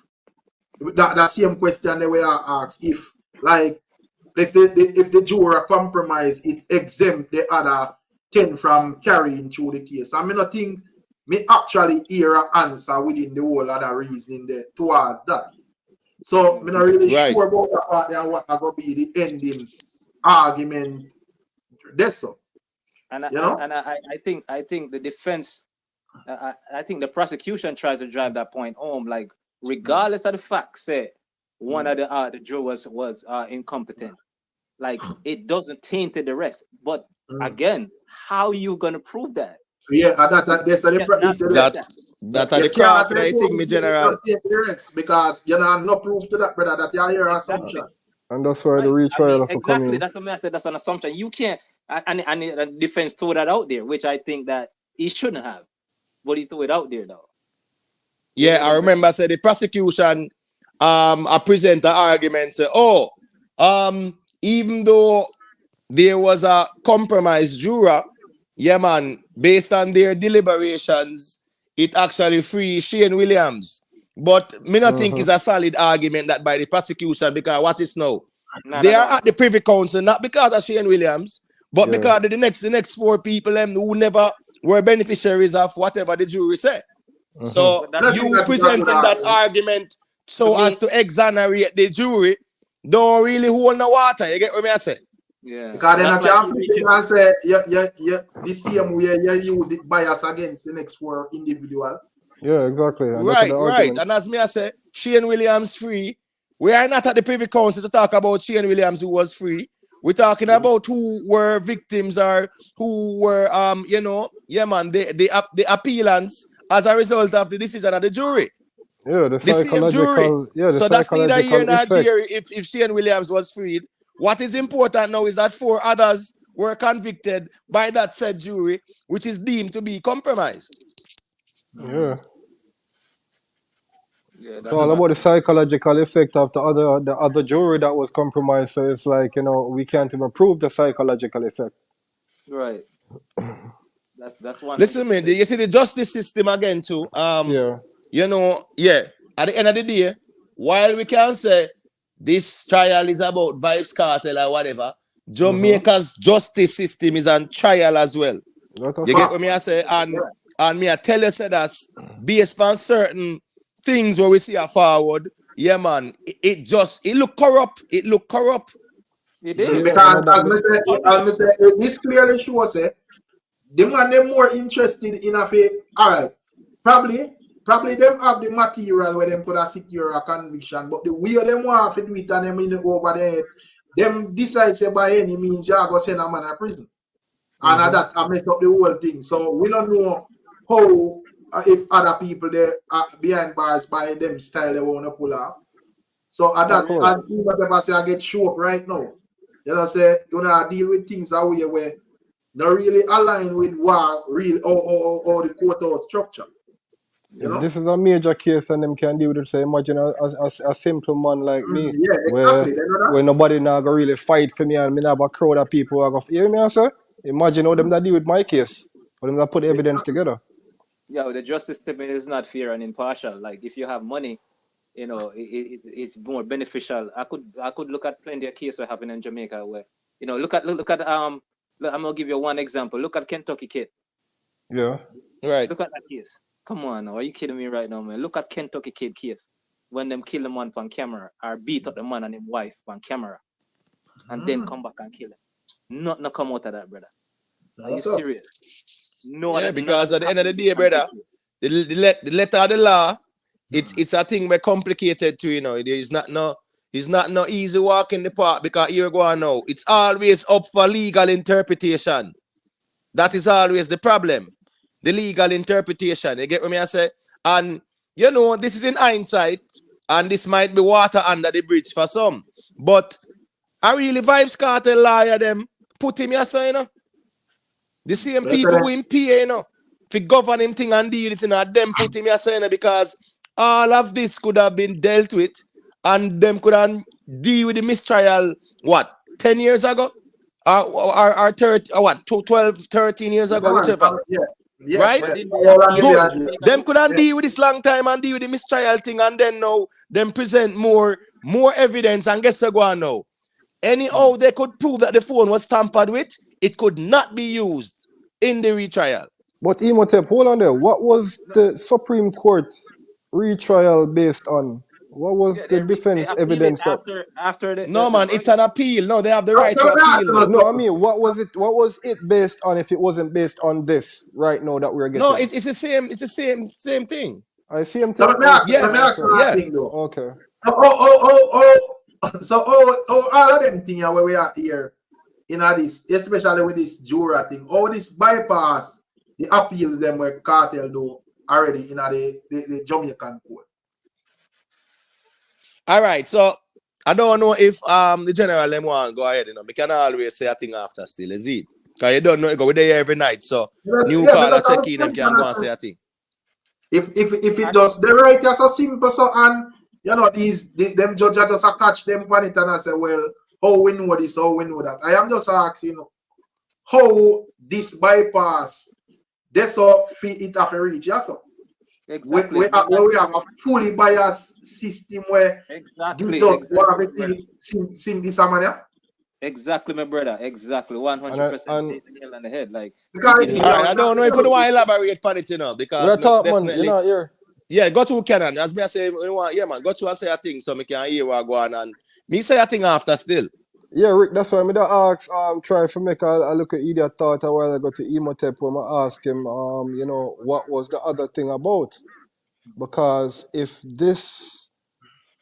that same question they were asked if the juror compromise, it exempt the other 10 from carrying through the case. I mean, I think me actually hear an answer within the whole other reasoning there towards that. So I'm not really sure about that part there and what are going to be the ending argument. That's so. And I think the defense, I think the prosecution tried to drive that point home, like regardless of the fact, say one of the jurors was incompetent, like it doesn't taint the rest. But again, how are you gonna prove that? Yeah, that's the craft, I think, me general. Because you know no proof to that, brother. That your assumption. And that's why the retrial for coming. That's what I said. That's an assumption. You can't, and the defense threw that out there, which I think that he shouldn't have, but he threw it out there though. Yeah, I remember. Said the prosecution, I present the argument. Say, even though there was a compromised juror, yeah, man, based on their deliberations, it actually free Shane Williams. But me not think it's a solid argument that by the prosecution, because what is now? They are at the Privy Council, not because of Shane Williams, but because of the next 4 people who never were beneficiaries of whatever the jury said. So you presenting that argument so as to exonerate the jury don't really hold no water. You get what I say? Yeah. Because then I can't and say the same way you use it bias against the next 4 individual. Yeah, exactly. And right. And as me I say, Shane Williams free. We are not at the Privy Council to talk about Shane Williams who was free. We're talking about who were victims or who were the appealants as a result of the decision of the jury. Yeah, the psychological. Yeah, the so that's neither here nor there if Shane Williams was freed. What is important now is that 4 others were convicted by that said jury, which is deemed to be compromised. Yeah. It's all about the psychological effect of the other jury that was compromised. So it's like, we can't even prove the psychological effect. Right. That's one. Listen, man, you see the justice system again too. At the end of the day, while we can say this trial is about Vybz Kartel or whatever, Jamaica's justice system is on trial as well. You get what me I say? And me I tell you say that's based on certain things where we see a forward, yeah man, it look corrupt. It look corrupt. It is. Because as I say, this clearly shows the man them more interested in a fair. All right, probably them have the material where them could have secure a conviction, but the way them want to do it and them in over there, them decide say by any means you go send a man to prison, and that I mess up the whole thing. So we don't know how if other people there are behind bars by them style they want to pull off. So at that, as whatever say I get show up right now, you know say you know deal with things that way where not really align with what real or the courthouse structure. You know? This is a major case and them can deal with it. So imagine a simple man like me, Yeah, exactly. where nobody now go really fight for me and me have a crowd of people who are going to hear me, sir. Imagine how them that deal with my case. How them that put the evidence together. Yeah, the justice system is not fair and impartial. Like if you have money, you know, it's more beneficial. I could look at plenty of cases that happen in Jamaica where, you know, look at I'm gonna give you one example. Look at Kentucky Kid. Yeah. Right. Look at that case. Come on now, are you kidding me right now, man? Look at Kentucky Kid case. When them kill the man on camera or beat up the man and his wife on camera and then come back and kill him. Nothing come out of that, brother. Are you serious? No. Yeah, because at the end of the day, brother, the letter of the law, it's a thing very complicated too, you know. It's not no easy walk in the park because here we go now. It's always up for legal interpretation. That is always the problem. The legal interpretation. You get what I say? And you know, this is in hindsight, and this might be water under the bridge for some. But I really Vybz Kartel lawyer them put him here, so, you know. The same people who in PA, you know, to govern him thing and deal with it, and them put him here, so, you know, because all of this could have been dealt with, and them could have deal with the mistrial, what, 10 years ago? Or 30, or what, 12, 13 years ago, whichever. Yeah, right? Good. Them couldn't deal with this long time and deal with the mistrial thing, and then now them present more evidence, and guess what go on now? Anyhow, they could prove that the phone was tampered with, it could not be used in the retrial. But Imhotep, hold on there. What was the Supreme Court retrial based on? What was the defense evidence that? After no, man, it's an appeal. No, they have the right to appeal. No, I mean, what was it based on if it wasn't based on this right now that we're getting? No, it's the same. It's the same thing. I see him. Yes. Okay. So all of them things where we are here in this, especially with this juror thing, all this bypass the appeal them where Kartel do already in the Jamaican court. All right, so I don't know if the general them want to go ahead, you know. We can always say a thing after still, is it? Because you don't know, you go there every night, so new caller check in and can go and say a thing. If it does the right is so simple, so and you know them judges just catch them on it and I say, well, how we know this, how we know that. I am just asking how this bypass this so fit it have reach, yes, sir. Exactly. We have a fully biased system where exactly. Sing this manner. Exactly, my brother. Exactly, 100%. Nail on the head, like. I don't know if you want to elaborate on it, you know, because we're talking, man. You're not here. Yeah, go to Canon. As me I say, yeah, man, go to and say a thing so me can hear what go on, and me say a thing after still. Yeah, Rick, that's why I'm ask try to make a look at idiot thought a while ago to Imhotep when I ask him you know, what was the other thing about? Because if this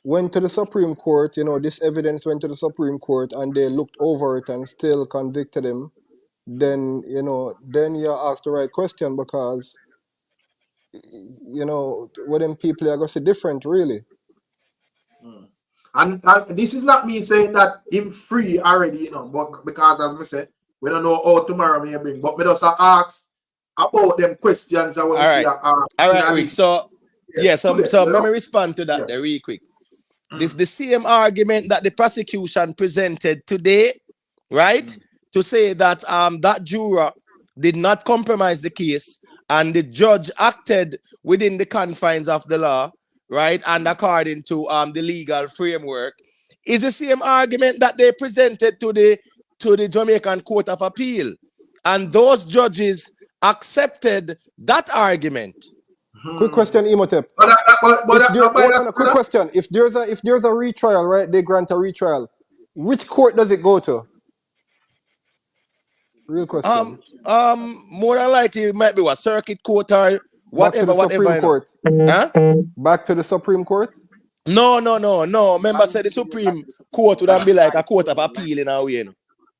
went to the Supreme Court, you know, this evidence went to the Supreme Court and they looked over it and still convicted him, then, you know, then you ask the right question because, you know, what them people are going to say different, really. And this is not me saying that him free already, you know, but because as I said, we don't know how tomorrow may bring, but we just ask about them questions. I want to see. All right, Rick. So, so let me respond to that there really quick. This the same argument that the prosecution presented today, right? To say that that juror did not compromise the case and the judge acted within the confines of the law, right? And according to the legal framework, is the same argument that they presented to the Jamaican Court of Appeal. And those judges accepted that argument. Quick question, Imhotep. Quick question. If there's a retrial, right? They grant a retrial. Which court does it go to? Real question. More than likely it might be what circuit court or Back to the whatever, Supreme you know. Court. Huh? Back to the Supreme Court. No. Remember, said the think it goes back Supreme to the Supreme Court would be like a High court of in appeal in a way, you know.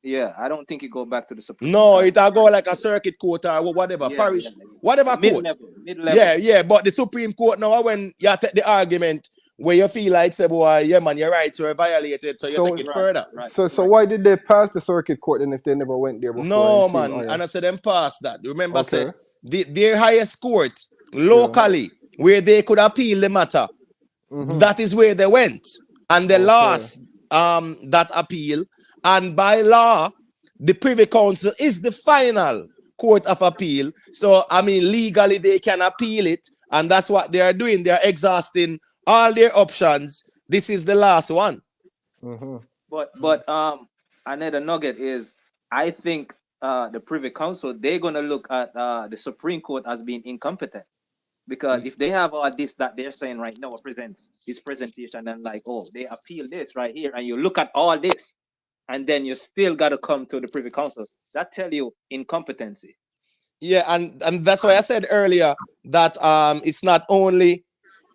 Yeah, I don't think it go back to the Supreme. No, it'll go like a circuit court or whatever, Yeah, parish, yeah. whatever court. Mid level. Yeah, but the Supreme Court now, when you take the argument where you feel like, say, boy, yeah, man, your rights were violated, so you take it further. So why did they pass the circuit court then if they never went there before? No, man, and I said them past that. Remember, Okay. say, their highest court locally, where they could appeal the matter, that is where they went. And they lost that appeal. And by law, the Privy Council is the final court of appeal. So, I mean, legally, they can appeal it. And that's what they are doing. They are exhausting all their options. This is the last one. But another nugget is, I think the Privy Council, they're going to look at the Supreme Court as being incompetent. Because if they have all this that they're saying right now, present this presentation and like, oh, they appeal this right here, and you look at all this, and then you still got to come to the Privy Council. That tell you incompetency. Yeah, and that's why I said earlier that it's not only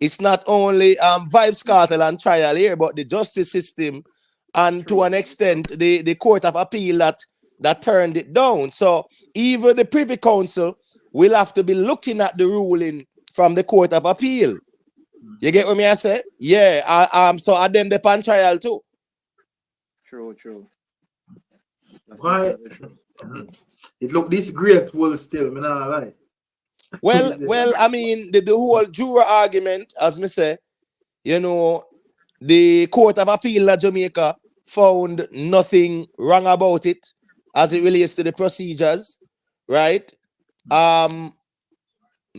Vybz, Kartel and Trial here, but the justice system, and to an extent the Court of Appeal that turned it down. So even the Privy Council will have to be looking at the ruling from the Court of Appeal. You get what me I say? Yeah. So are them the pan trial too? True. Why? It look this great will still, me not lie. Well, I mean, the whole juror argument, as me say, you know, the Court of Appeal in Jamaica found nothing wrong about it as it relates to the procedures, right?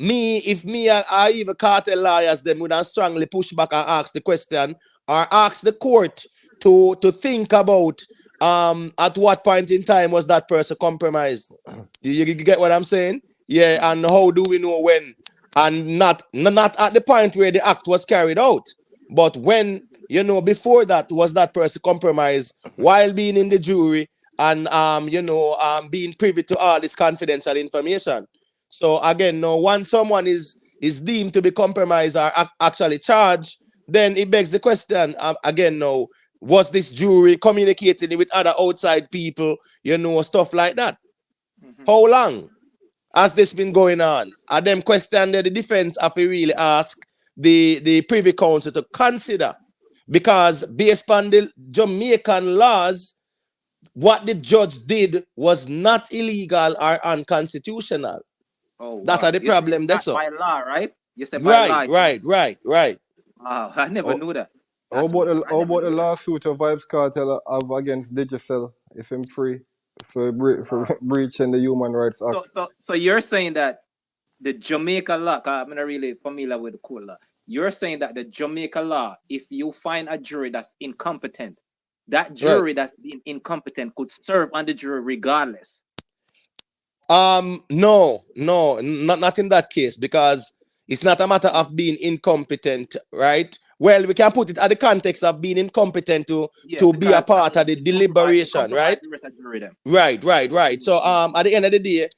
If me and even cartel lawyers, them would have strongly push back and ask the question or ask the court to think about at what point in time was that person compromised. You get what I'm saying? Yeah, and how do we know when? And not at the point where the act was carried out, but when, you know, before that, was that person compromised while being in the jury and being privy to all this confidential information. So again, no, once someone is deemed to be compromised or actually charged, then it begs the question again. No, was this jury communicating with other outside people? You know, stuff like that. How long has this been going on? And them question that the defense have to really ask the Privy Council to consider, because based on the Jamaican laws, what the judge did was not illegal or unconstitutional. Oh, wow. That are the problem. That's all. By law, right? You said by law. Right. Wow, I never knew that. How about the lawsuit of Vybz Kartel have against Judicial if I'm free for breaching the Human Rights Act? So you're saying that the Jamaica law, I'm not really familiar with the cool law. You're saying that the Jamaica law, if you find a jury that's incompetent, that jury that's being incompetent could serve on the jury regardless. No, not in that case, because it's not a matter of being incompetent, right? Well, we can put it at the context of being incompetent to be a part of the deliberation, right? Right. So at the end of the day,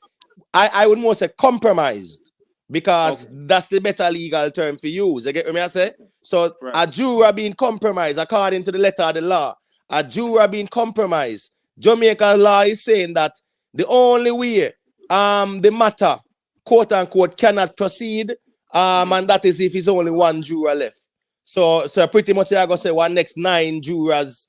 I would more say compromised, because that's the better legal term for use. You get what I say? So a juror being compromised according to the letter of the law, a juror being compromised. Jamaica law is saying that the only way the matter, quote unquote, cannot proceed, and that is if it's only one juror left. So pretty much I go say one next 9 jurors,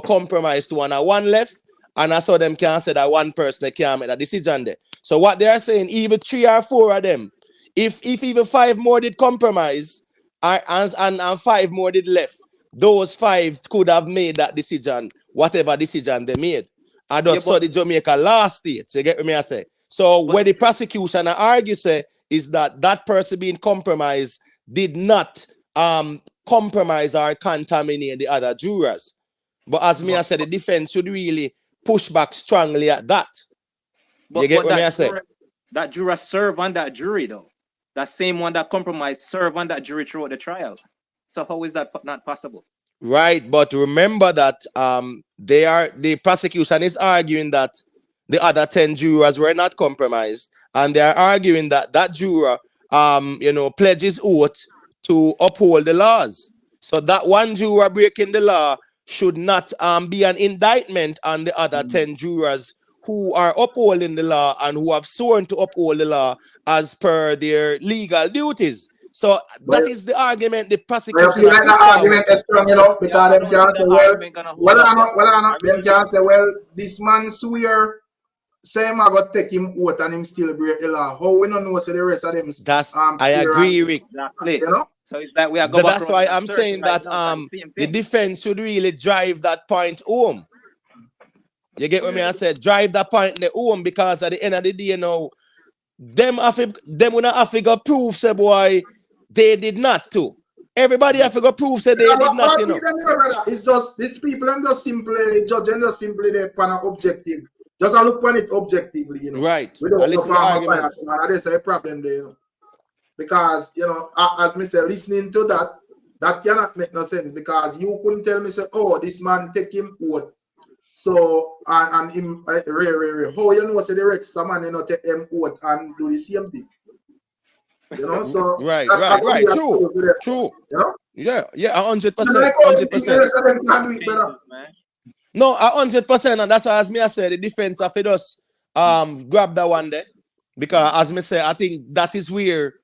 compromised to one left, and I saw them can say that one person they can't make a decision there. So what they are saying, even 3 or 4 of them, if even 5 more did compromise, and 5 more did left, those 5 could have made that decision, whatever decision they made. I just saw the Jamaica law states. You get what I say? So what the prosecution argue say is that person being compromised did not compromise or contaminate the other jurors. But as me I said, the defense should really push back strongly at that. You get what I say? That juror serve on that jury though. That same one that compromised serve on that jury throughout the trial. So how is that not possible? Right, but remember that the prosecution is arguing that the other 10 jurors were not compromised, and they are arguing that that juror, pledges oath to uphold the laws. So that one juror breaking the law should not be an indictment on the other 10 jurors who are upholding the law and who have sworn to uphold the law as per their legal duties. So that is the argument the prosecution. I feel like that argument is strong, because them can't say, them can't say, well, this man swear, say him I got take him out and him still break the law. How we don't know say the rest of them? That's I agree, Rick. Exactly. So it's like we are going. That's why I'm saying that the defense should really drive that point home. You get what I said? Drive that point the home, because at the end of the day, them will not have to go prove, say boy, they did not too. Everybody have to go prove, say they did not, It's just these people, them just simply judge and just simply they pan objective. Just look on it objectively, Right. We don't listen to arguments. That's a problem there, Because, as me say, listening to that cannot make no sense, because you couldn't tell me, say, oh, this man take him out. So, and him, how you know, say the rest, someone, take him out and do the same thing. So. Right. True. Yeah, 100%. 100%. No, 100%, and that's why, as me I said, the defense of it us grab that one there, because as me say, I think that is where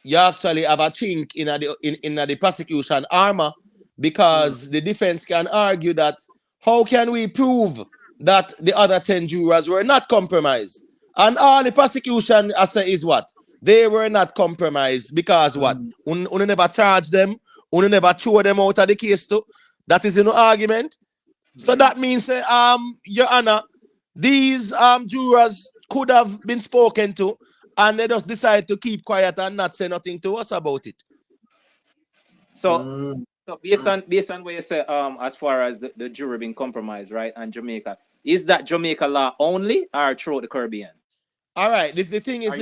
you actually have a chink in the prosecution armor, because the defense can argue that how can we prove that the other 10 jurors were not compromised, and all the prosecution I say is what they were not compromised because what un never charge them, un never throw them out of the case too. That is no argument. So that means, Your Honor, these jurors could have been spoken to, and they just decide to keep quiet and not say nothing to us about it. So based on what you say, as far as the jury being compromised, right, and Jamaica, is that Jamaica law only or throughout the Caribbean? All right. The thing is,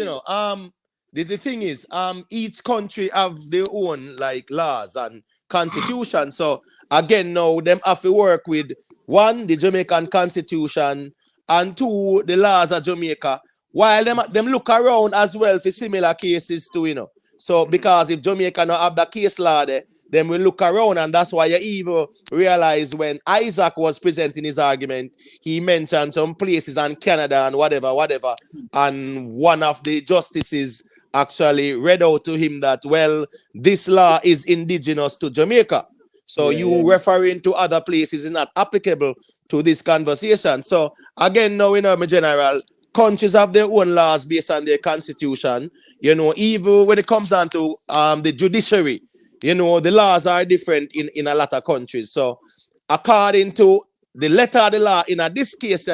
the thing is, each country have their own like laws and constitution. So again, now them have to work with one, the Jamaican constitution, and two, the laws of Jamaica, while them look around as well for similar cases too, So because if Jamaica not have the case law there, then we look around, and that's why you even realize when Isaac was presenting his argument, he mentioned some places in Canada and whatever, and one of the justices actually read out to him that, well, this law is indigenous to Jamaica. So you referring to other places is not applicable to this conversation. So again, now my general, countries have their own laws based on their constitution. Even when it comes down to the judiciary, the laws are different in a lot of countries. So according to the letter of the law in this case,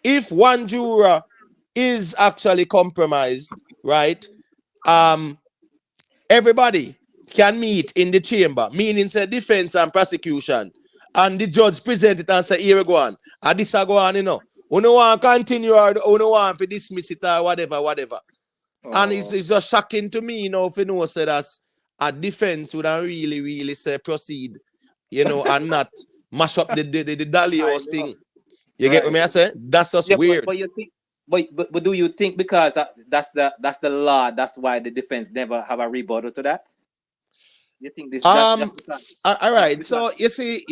if one juror is actually compromised, right? Everybody can meet in the chamber, meaning say defense and prosecution, and the judge present it and say, here we go on, and this go on, you no want to continue or no want to dismiss it or whatever. And it's just shocking to me, if you know, say that's a defense would really say proceed, and not mash up the Dalios thing. You get what I say? That's just weird. But you think, but do you think because that's the law, that's why the defense never have a rebuttal to that? You think this? All right. So you see,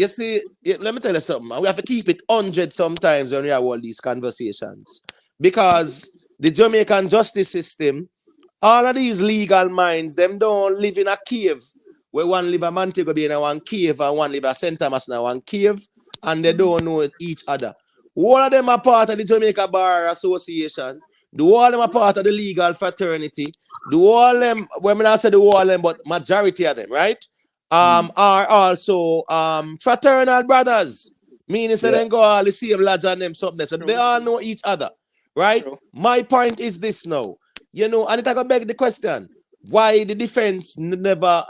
let me tell you something. We have to keep it 100 sometimes when we have all these conversations, because the Jamaican justice system, all of these legal minds, them don't live in a cave where one live a Montego Bay in one cave and one live a St. Thomas in one cave, and they don't know each other. All of them are part of the Jamaica Bar Association. All of them are part of the legal fraternity. All of them, when I say all of them, but majority of them, right, are also fraternal brothers. Meaning, so they go all the same lodge and them something. So they all know each other, right? My point is this now. And it I go beg the question: why the defense never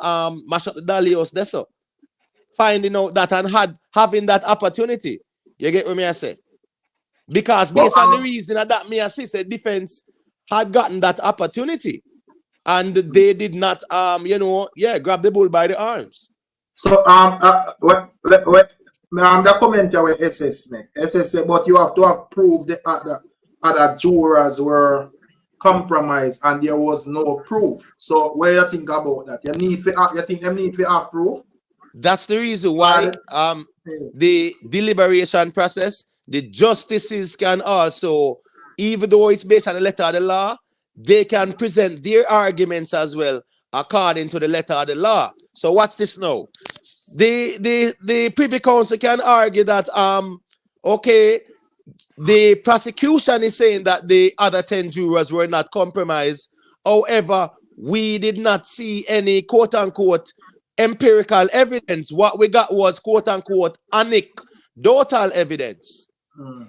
mash up the Dalios there, so finding out that and having that opportunity? You get what me I say? Because based on the reason that me assist the defense had gotten that opportunity, and they did not grab the bull by the arms. So The comment here with SS make. SS say, but you have to have proved the other jurors were compromised and there was no proof. So what do you think about that? You think them need to have proof? That's the reason why the deliberation process, the justices can also, even though it's based on the letter of the law, they can present their arguments as well according to the letter of the law. So what's this now? The Privy Council can argue that okay, the prosecution is saying that the other 10 jurors were not compromised. However, we did not see any quote-unquote empirical evidence. What we got was quote-unquote anecdotal evidence.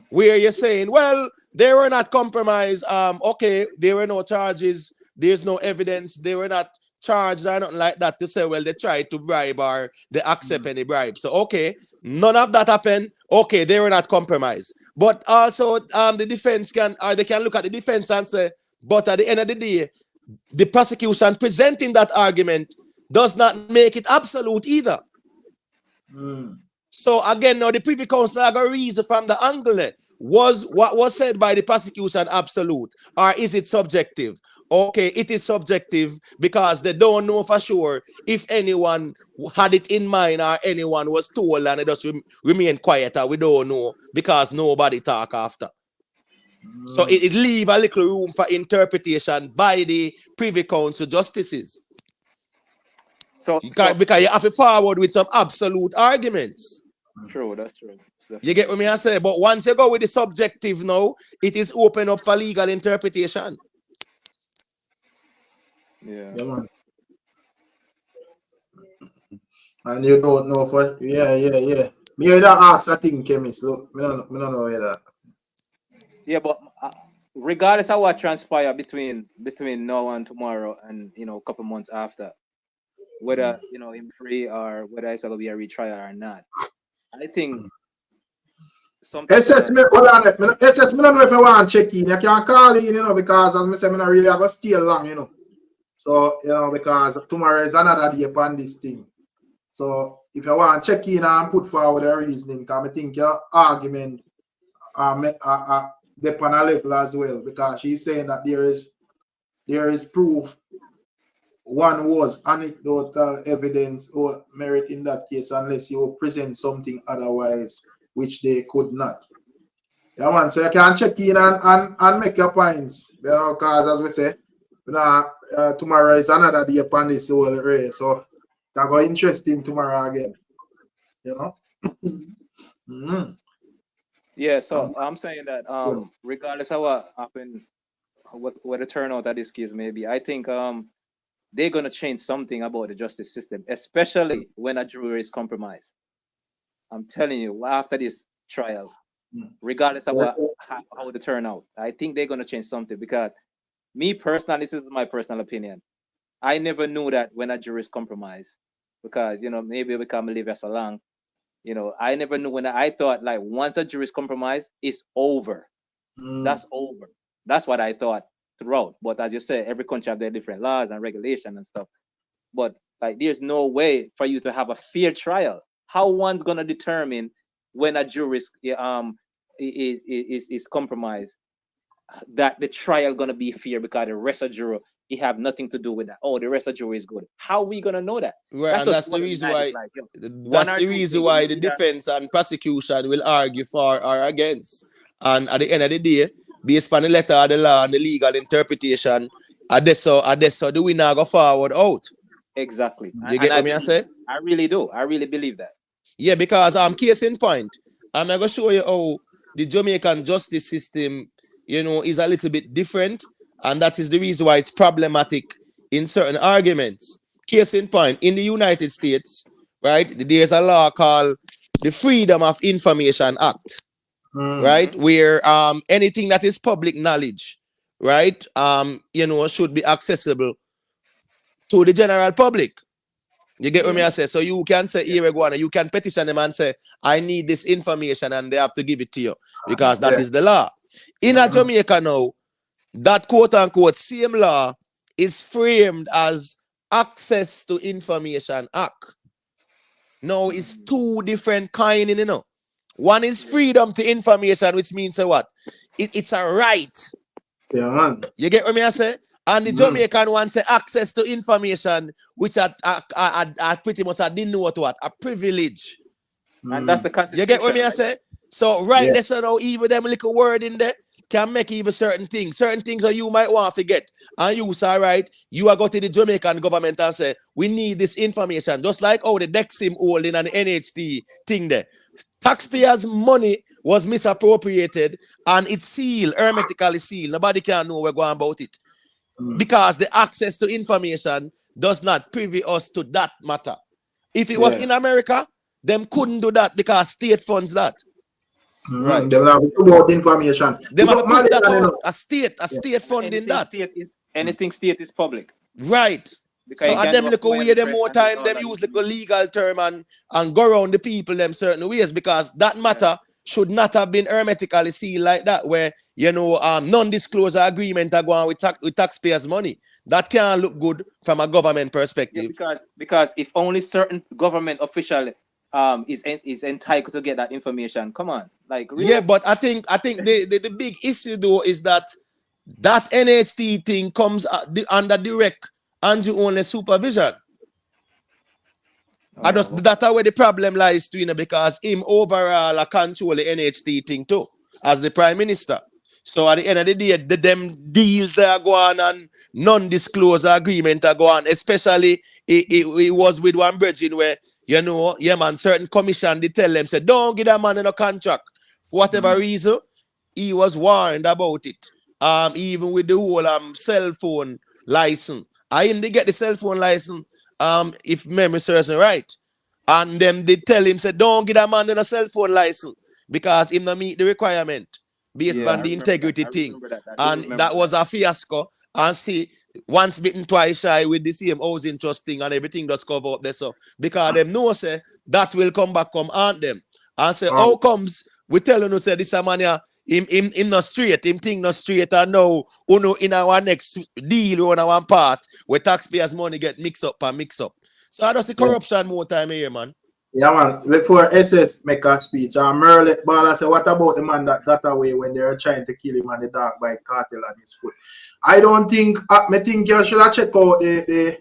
Where you're saying, well, they were not compromised. Okay, there were no charges. There's no evidence. They were not charged or nothing like that to say, well, they tried to bribe or they accept any bribe. So, okay, none of that happened. Okay, they were not compromised. But also, the defense can, or they can look at the defense and say, but at the end of the day, the prosecution presenting that argument does not make it absolute either. So again, now the Privy Council have a reason from the angle. Was what was said by the prosecution absolute, or is it subjective? Okay, it is subjective because they don't know for sure if anyone had it in mind or anyone was told and they just remain quiet, or we don't know because nobody talk after. So it leave a little room for interpretation by the Privy Council justices. Because you have to forward with some absolute arguments. True, that's true. You get what me I say? But once you go with the subjective now, it is open up for legal interpretation. Yeah. And you don't know for Me hear that ask a thing, chemist. Look, me don't know where that. Yeah, but regardless of what transpire between now and tomorrow, and a couple months after, whether him free or whether it's gonna be a retrial or not, I think something. SS, hold on. SS, me don't know if you want to check in. You can call in, because as I say, me not really gonna stay long, So, because tomorrow is another day upon this thing. So, if you want to check in and put forward a reasoning, because I think your argument depend on a level as well, because she's saying that there is proof one was anecdotal evidence or merit in that case unless you present something otherwise which they could not. Yeah, man, so you can check in and make your points, because as we say, tomorrow is another day upon this whole race, so that go interesting tomorrow again, Yeah, so I'm saying that regardless of what happened, what the turnout of this case may be, I think they're gonna change something about the justice system, especially when a juror is compromised. I'm telling you, after this trial, regardless of how the turnout, I think they're gonna change something, because me personally, this is my personal opinion, I never knew that when a juror is compromised, because maybe because I live here so long, I never knew. When I thought, like, once a jury is compromised, it's over. That's over. That's what I thought throughout. But as you said, every country have their different laws and regulation and stuff. But like, there's no way for you to have a fair trial. How one's gonna determine when a jury is compromised that the trial gonna be fair, because the rest of the jury, it have nothing to do with that. Oh, the rest of the jury is good. How are we gonna know that? Right, and that's the reason why. That's the reason why the defense and prosecution will argue for or against. And at the end of the day, based on the letter of the law and the legal interpretation, so the winner go forward out. Exactly. You get what I say? I really do. I really believe that. Yeah, because case in point, I'm gonna show you how the Jamaican justice system, is a little bit different, and that is the reason why it's problematic in certain arguments. Case in point, in the United States, right, there's a law called the Freedom of Information Act, right, where anything that is public knowledge, right, should be accessible to the general public. You get what I say? So you can say, you can petition them and say, I need this information, and they have to give it to you, because that is the law. In Jamaica now, that quote-unquote same law is framed as Access to Information Act. No, it's two different kind, you know. One is freedom to information, which means what? It's a right. Yeah, man. You get what me I say? And the Jamaican one say access to information, which are pretty much I didn't know what a privilege. And that's the Constitution. You get what me I say? So Yeah. there, so now even them little word in there can make even certain things that you might want to forget. And you say, right, you are go to the Jamaican government and say, we need this information. Just like the Dexim holding and the NHT thing there. Taxpayers' money was misappropriated and it's sealed, hermetically sealed. Nobody can know we're going about it. Because the access to information does not privy us to that matter. If it was in America, them couldn't do that because state funds that. Right. They will have to about information. They have to put that out, a state funding that. Anything state is public. Right. Because so at them look away them more time, them use the legal term and go around the people them certain ways because that matter should not have been hermetically sealed like that, where non-disclosure agreement are going with taxpayers' money. That can't look good from a government perspective. Yeah, because if only certain government official is entitled to get that information, come on, like really? Yeah, but I think the big issue though is that NHT thing comes under direct Andrew only supervision. That's where the problem lies to, because him overall control the NHT thing too, as the Prime Minister. So at the end of the day, them deals that are going on, non-disclosure agreement are going on, especially it was with one bridging where, certain commission, they tell them, say, don't give that man in a contract. For whatever reason, he was warned about it. Even with the whole cell phone license. I him they get the cell phone license, if memory serves me right. And them they tell him, say, don't give that man a cell phone license because him not meet the requirement based on the integrity thing. That was a fiasco. And see, once bitten, twice shy with the same housing trust thing and everything just cover up there. So because them know say that will come back, come aunt them. And say, how comes we tell you say this man here, him not straight, him think not straight, and now in our next deal on our part where taxpayers' money get mixed up. So I just see corruption more time here, man. Yeah, man. Before SS make a speech, Merle Bala say, what about the man that got away when they were trying to kill him on the dark by Kartel and his foot? I don't think, I think you should have check out the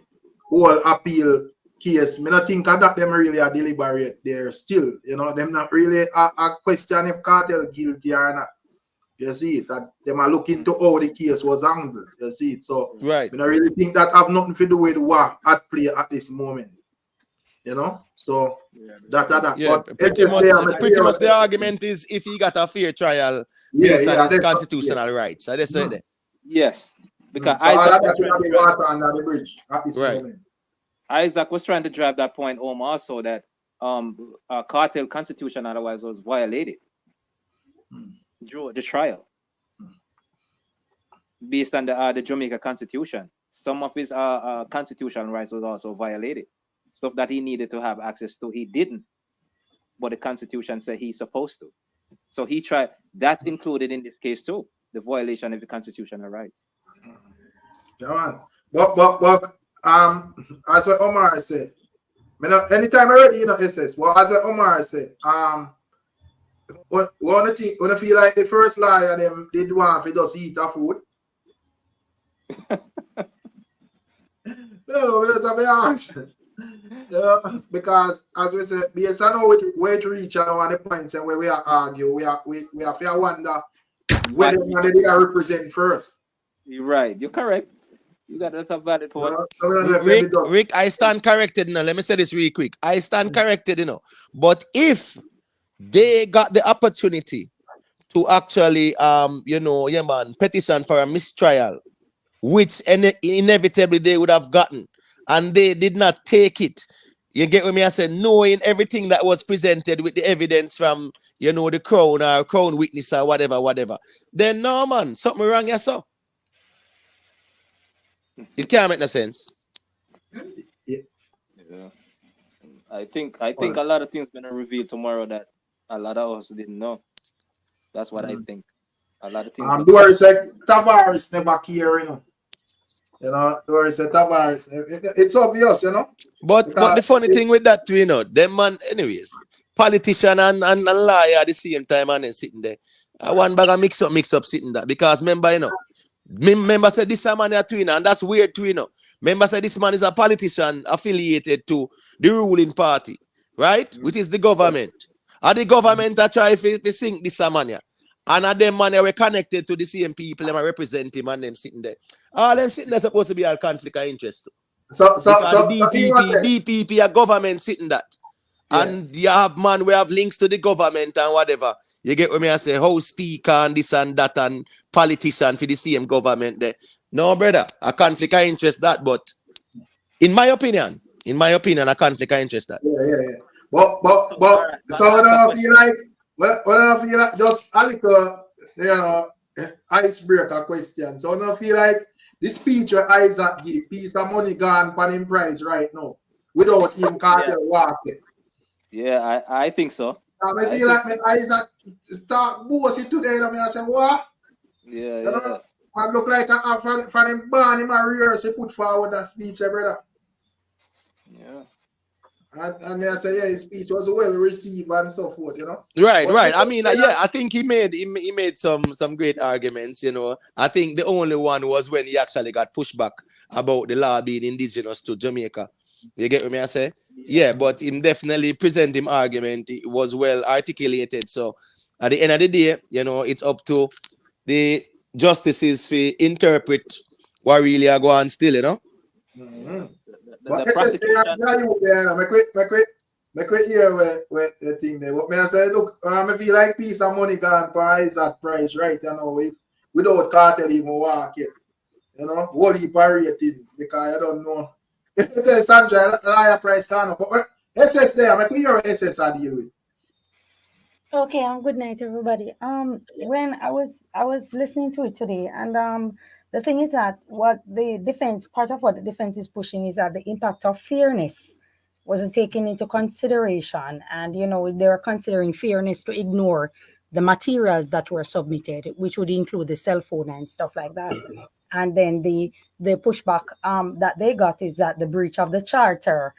whole appeal case. I don't think that them really are deliberate there still. Them not really a question if Kartel guilty or not. You see it, that them are looking to how the case was handled. You see it. So right. I don't really think that have nothing to do with what at play at this moment. So that. Yeah, but pretty much the argument is if he got a fair trial based on his constitutional rights. So they say that. Yes, because Isaac was trying to drive that point home also that Kartel constitution otherwise was violated. The trial based on the Jamaica constitution, some of his constitutional rights was also violated. Stuff that he needed to have access to, he didn't, but the constitution said he's supposed to. So he tried. That's included in this case too, the violation of the constitutional rights. Yeah, but as what Omar said, anytime I read SS, well, as what Omar said, when I feel like the first lie of them did want to just eat a food. Because as we said, based on how we reach on the points and where we are argue, we have to wonder whether they are represent first. You're right. You're correct. You got that's a valid point. Rick, I stand corrected now. Let me say this really quick. I stand corrected, But if they got the opportunity to actually petition for a mistrial, which inevitably they would have gotten, and they did not take it. You get what me I said, knowing everything that was presented with the evidence from the crown or crown witness or whatever. Then no, man, something wrong here, so. It can't make no sense. Yeah. I think a lot of things gonna reveal tomorrow that a lot of us didn't know. That's what I think. A lot of things. Doris said Tavares never care, Doris said Tavares. It's obvious, But the funny thing with that too, you know, them man, anyways, politician and lawyer at the same time and then sitting there. One bag of mix up sitting there. Because remember, you know, member said this man is a twin, and that's weird too, you know. Member said this man is a politician affiliated to the ruling party, right? Which is the government. And the government that try to sink this man here. And of them man were connected to the same people, them represent him and them sitting there. All them sitting there supposed to be a conflict of interest. DPP a government sitting that. Yeah. And you have man, we have links to the government and whatever. You get what me I say, House Speaker and this and that and politician for the same government there. No, brother, a conflict of interest that, but in my opinion, a conflict of interest that. Yeah. But so what I feel like, just a little, you know, icebreaker question. So I feel like this speech where Isaac give piece of money gone on him price right now without him Kartel walking. Yeah, I think so. I feel like Isaac start bossy today and I say, what? Yeah, you know, I look like for him born him a rehearse he put forward that speech, brother. Yeah. And I say, yeah, his speech was well received and so forth, you know. Right. I mean, yeah, I think he made some great arguments, you know. I think the only one was when he actually got pushback about the law being indigenous to Jamaica. You get what me I say? Yeah, but him definitely present him argument. It was well articulated. So at the end of the day, you know, it's up to the justices to interpret what really are going still, you know. Mm-hmm. But make it hear where the thing there. What may I say? Look, I feel like piece of money gone by that price, right? You know, without Kartel even walk it. You know, what he rating because I don't know. If it says Sandra, higher price gone up. But SS there, make it hear SS I deal with. Okay, good night, everybody. When I was listening to it today, and the thing is that what the defense, part of what the defense is pushing is that the impact of fairness wasn't taken into consideration. And, you know, they were considering fairness to ignore the materials that were submitted, which would include the cell phone and stuff like that. And then the pushback that they got is that the breach of charter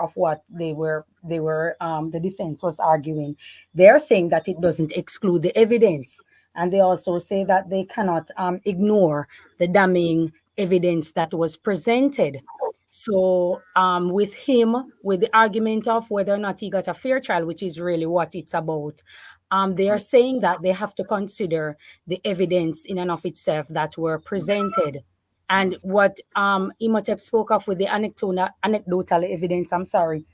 of what the defense was arguing. They're saying that it doesn't exclude the evidence. And they also say that they cannot ignore the damning evidence that was presented. So with the argument of whether or not he got a fair trial, which is really what it's about, they are saying that they have to consider the evidence in and of itself that were presented. And what Imhotep spoke of with the anecdotal evidence, I'm sorry.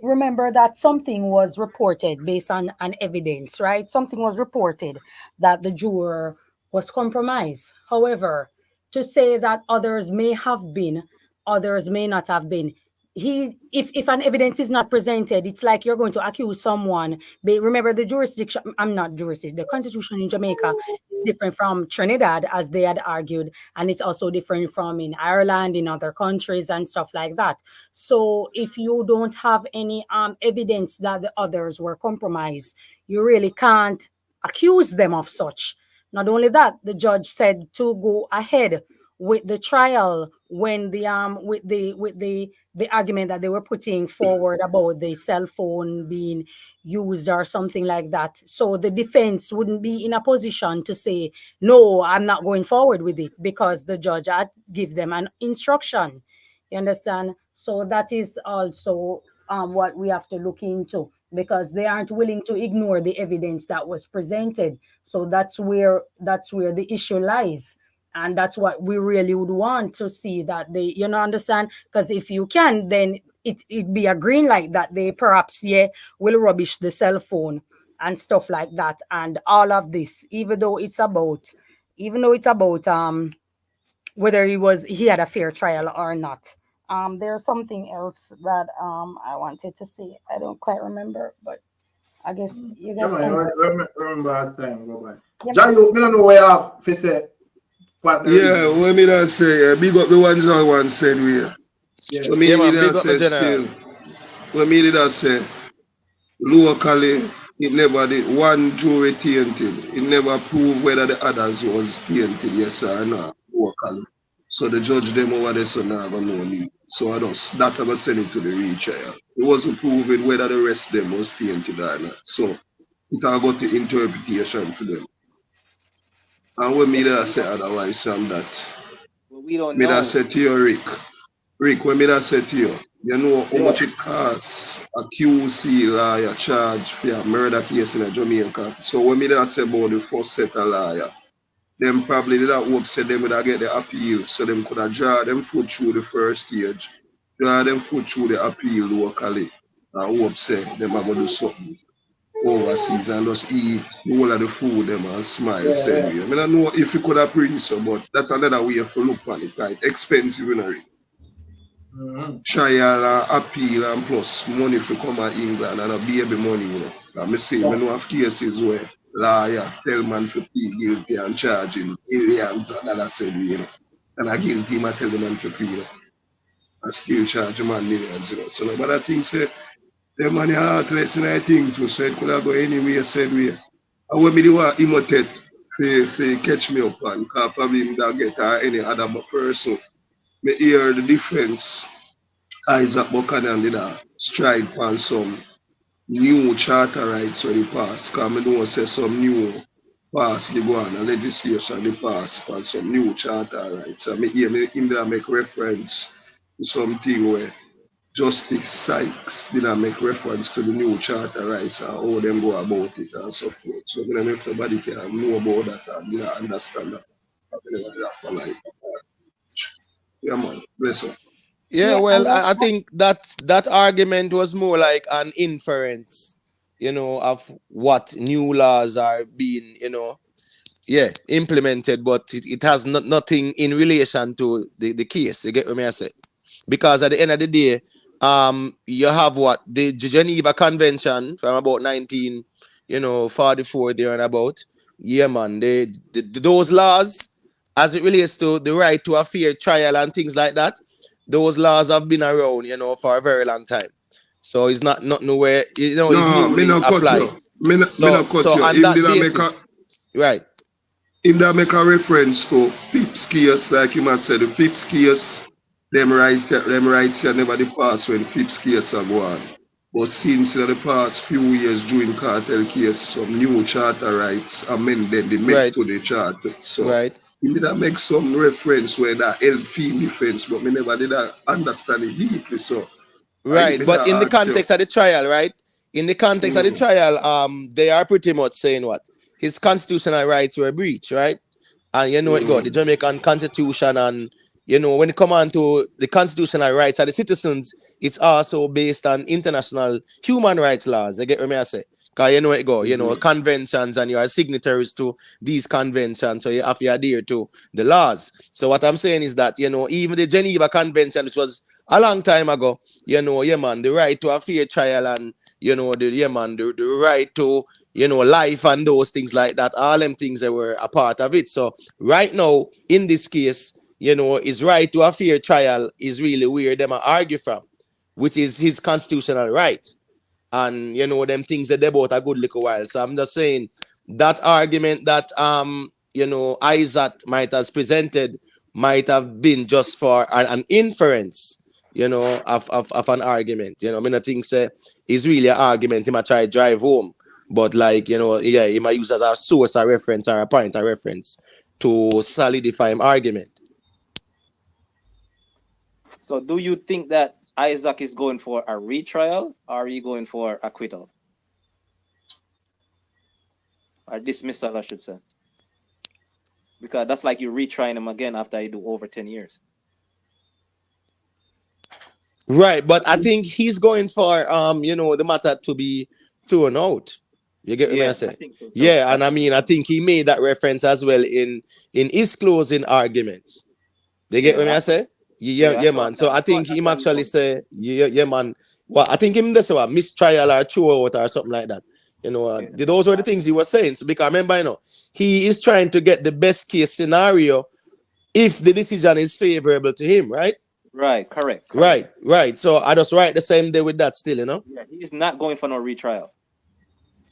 Remember that something was reported based on an evidence, right? Something was reported that the juror was compromised. However, to say that others may have been, others may not have been, if an evidence is not presented, it's like you're going to accuse someone. Remember the the Constitution in Jamaica is different from Trinidad, as they had argued, and it's also different from in Ireland, in other countries and stuff like that. So if you don't have any evidence that the others were compromised, you really can't accuse them of such. Not only that, the judge said to go ahead with the trial when the argument that they were putting forward about the cell phone being used or something like that. So the defense wouldn't be in a position to say, no, I'm not going forward with it, because the judge had give them an instruction. You understand? So that is also what we have to look into, because they aren't willing to ignore the evidence that was presented. So that's where the issue lies. And that's what we really would want to see, that they, you know, understand? Because if you can, then it'd be a green light that they perhaps, will rubbish the cell phone and stuff like that. And all of this, even though it's about whether he had a fair trial or not. There's something else that I wanted to say. I don't quite remember, but I guess you guys remember that time, go back. John, you don't know where you have to say. What me that say? Big up the ones I once said we. What me did that say? Locally, it never did. One jury tainted. It never proved whether the others was tainted, yes or no. Locally. So the judge them over there so now gonna know me. So I just that I gonna send it to the retrial. It wasn't proven whether the rest of them was tainted or not. So it I got the interpretation for them. And when me that say otherwise I'm that. Well, we don't Me that know. say to you, Rick. Rick, when me that say to you, you know how much it costs a QC lawyer charge for a murder case in a Jamaica. So when me that say about the first set of lawyer, them probably did that hope say them would have get the appeal, so them could have draw them foot through the first stage, draw them foot through the appeal locally, and hope say them are gonna do something overseas and just eat the whole of the food them and smile same way. I don't know if you could have pretty so, but that's another way to look at it, right? Expensive, you know. Trial and appeal and plus money for come to England and a baby money, you know. And I say, I know have cases where lawyer tell man to plead guilty and charging millions of dollars, you know. And I guilty man tell the man to plead, you know. And still charge the man millions, you know. So nobody think say the money heartless and I think too, so it could have go anywhere, said way. And when me do want imitate for catch me up and because probably me don't get any other person. Me hear the difference. Isaac Buchanan did a strike on some new charter rights when he passed. Because I don't say some new pass the go on, legislation they pass on some new charter rights. I hear him did make reference to something where Justice Sykes did make reference to the new charter rights and how them go about it and so forth. So when everybody can know about that and understand that. Yeah man, bless you. Yeah, Yeah, well, and I think that argument was more like an inference, of what new laws are being, implemented, but it has nothing in relation to the case. You get what I say? Because at the end of the day, you have what the Geneva Convention from about 1944 there and about. Yeah, man. Those laws, as it relates to the right to a fair trial and things like that, those laws have been around, for a very long time. So it's not nowhere, it's No, me newly no cut applied. you. Me no cut So you. on that basis, right? Him that make a reference to Phipps case, like you might say, the Phipps case, them rights here never the past when Phipps case are go on. But since in the past few years during Kartel case, some new charter rights amended they make Right. to the charter. So Right. he did make some reference where that help field defense, but me never did understand it deeply. So right, but in the context of the trial, right? In the context of the trial, they are pretty much saying what? His constitutional rights were breached, right? And it got the Jamaican Constitution, and when it come on to the constitutional rights of the citizens, it's also based on international human rights laws. You get what I say? Because it go, conventions, and you are signatories to these conventions, so you have to adhere to the laws. So what I'm saying is that, even the Geneva Convention, which was a long time ago, the right to a fair trial and, the right to, life and those things like that, all them things that were a part of it. So right now, in this case, his right to a fair trial is really where them argue from, which is his constitutional right. And, them things that they bought a good little while. So I'm just saying that argument that, Isaac might have presented might have been just for an inference, of an argument. I mean, I think it's really an argument. He might try to drive home, but he might use as a source of reference or a point of reference to solidify his argument. So do you think that Isaac is going for a retrial, or are you going for acquittal? Or dismissal, I should say. Because that's like you retrying him again after you do over 10 years. Right, but I think he's going for the matter to be thrown out. You get what I say? So. Yeah, and I think he made that reference as well in his closing arguments. You get what I say? Yeah, man. So I think him actually say, yeah, man. Well, I think him this a mistrial or true out or something like that. Those were the things he was saying. So because remember, he is trying to get the best case scenario if the decision is favorable to him, right? Right, correct. Right. So I just write the same day with that still, Yeah, he's not going for no retrial.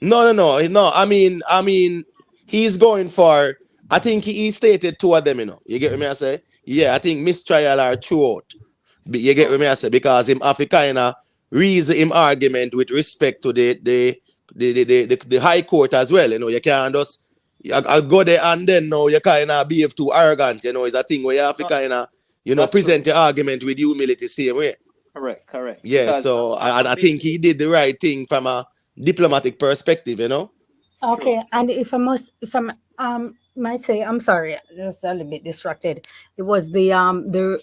No. I mean, he's going for I think he stated two of them, you know. You get what me I say? Yeah, I think mistrial are throughout. You get what me I say? Because him have to kind of reason him argument with respect to the high court as well. You know, you can't just I'll go there and then now you kind of behave too arrogant. You know, it's a thing where you have to kind of present your argument with humility same way. Correct. Yeah, Because so I think he did the right thing from a diplomatic perspective. You know. Okay, and if I'm might say, I'm sorry, just a little bit distracted. It was the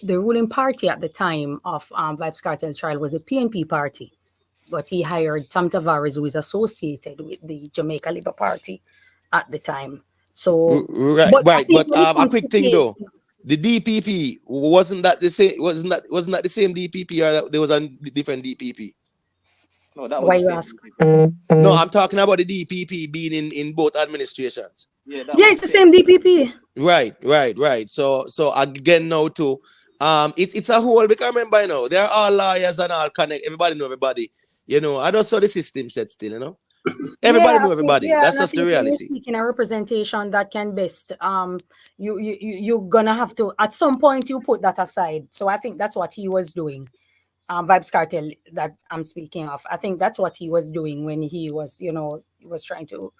ruling party at the time of Vybz Kartel trial was a PNP party, but he hired Tom Tavares, who is associated with the Jamaica Labour Party at the time. So Right, but I right. think But when it a comes quick to thing though, cases, the DPP wasn't that the same? Wasn't that the same DPP, or there was a different DPP? no, that was why the you same. ask? No, I'm talking about the DPP being in both administrations. Yeah, Yeah, it's the same DPP. Right. So again now too, it's a whole, because remember, you know, they're all lawyers and all connect. Everybody know everybody. You know, I just saw the system set still. You know, everybody know everybody. That's And I just the think when you're reality. speaking a representation that can best you're gonna have to at some point you put that aside. So I think that's what he was doing. Vybz Kartel that I'm speaking of. I think that's what he was doing when he was, he was trying to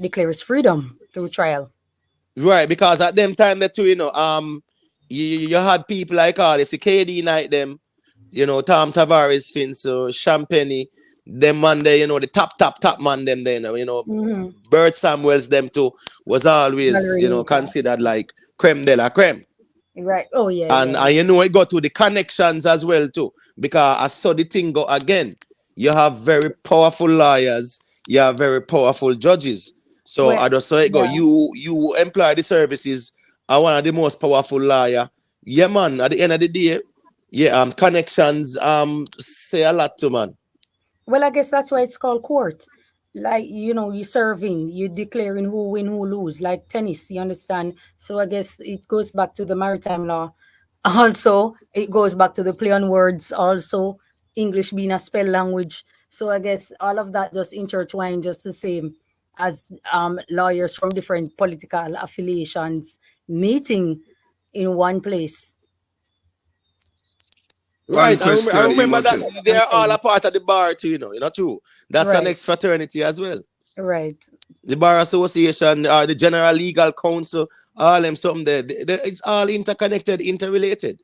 declare his freedom through trial. Right, because at them time that too, you know, you had people like all this KD night them, you know, Tom Tavares, Finso, Champagne, them man there, you know, the top man them there, you know, Bert Samuels them too was always, you know, considered like creme de la creme. Right. Oh yeah. And you know, it got to the connections as well too, because I saw the thing go again. You have very powerful lawyers, you have very powerful judges. So I just saw it go. You employ the services are one of the most powerful lawyer. Yeah, man. At the end of the day, yeah, connections say a lot to man. Well, I guess that's why it's called court. Like, you're serving, you're declaring who win, who lose, like tennis, you understand? So I guess it goes back to the maritime law. Also, it goes back to the play on words, also, English being a spell language. So I guess all of that just intertwined just the same as lawyers from different political affiliations meeting in one place. Right, I remember that they're all a part of the bar too, you know too. That's an ex fraternity as well. Right. The Bar Association or the General Legal Council, all them something there. It's all interconnected, interrelated.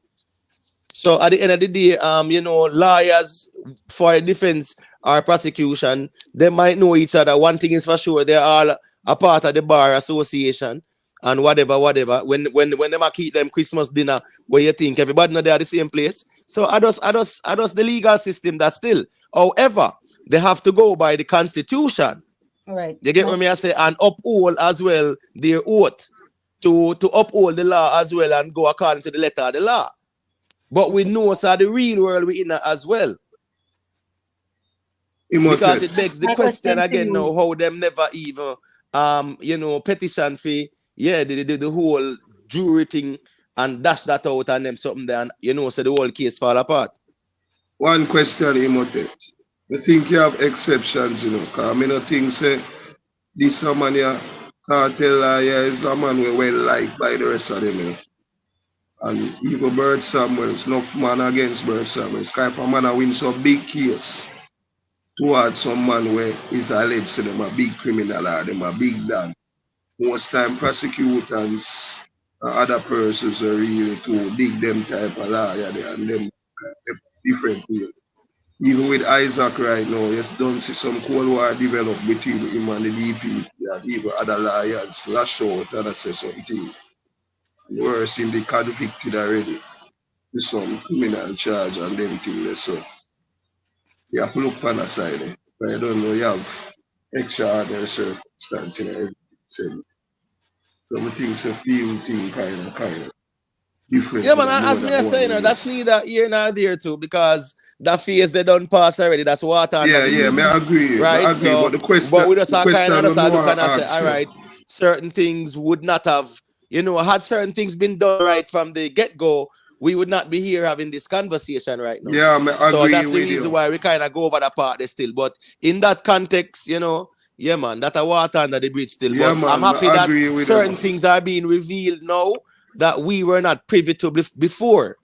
So at the end of the day, you know, lawyers for defense or prosecution, they might know each other. One thing is for sure, they're all a part of the Bar Association and whatever. When they might keep them Christmas dinner, where you think everybody know they're at the same place. So I just the legal system that still. However, they have to go by the Constitution. Right. You get what I say, and uphold as well their oath to uphold the law as well and go according to the letter of the law. But we know so the real world we in as well. Because it begs the question again now, how them never even you know, petition fee, the whole jury thing and dash that out and them something there, and you know, so the whole case fall apart. One question, Imotet. I think you have exceptions, you know, because I don't think say this man here, Kartel lawyer, is a man we well liked by the rest of them, you know. And even Bert Samuels, enough man against Bert Samuels. Because if a man wins a big case towards some man where is alleged to them a big criminal or them a big dan, most time prosecutors and other persons are really to dig them type of lawyer there and them different way. Even with Isaac right now, you don't see some Cold War develop between him and the DP and even other lawyers lash out and say something. Worse, him they convicted already with some criminal charge and them things. So you have to look on the side. But I don't know, you have extraordinary circumstances in everything. Some things a few things kind of different. Yeah, man, as me saying, that's neither here nor there too, because that phase they don't pass already. That's water. Yeah, I agree. Right, I agree, so but the question, but we just kind of look and ask, say, all right, certain things would not have, you know, had certain things been done right from the get-go, we would not be here having this conversation right now. Yeah, I agree. So that's the reason why we kind of go over that part there still. But in that context, you know, Yeah, man, that a water under the bridge still. Yeah, But man, I'm happy I that agree with certain them. things are being revealed now that we were not privy to before.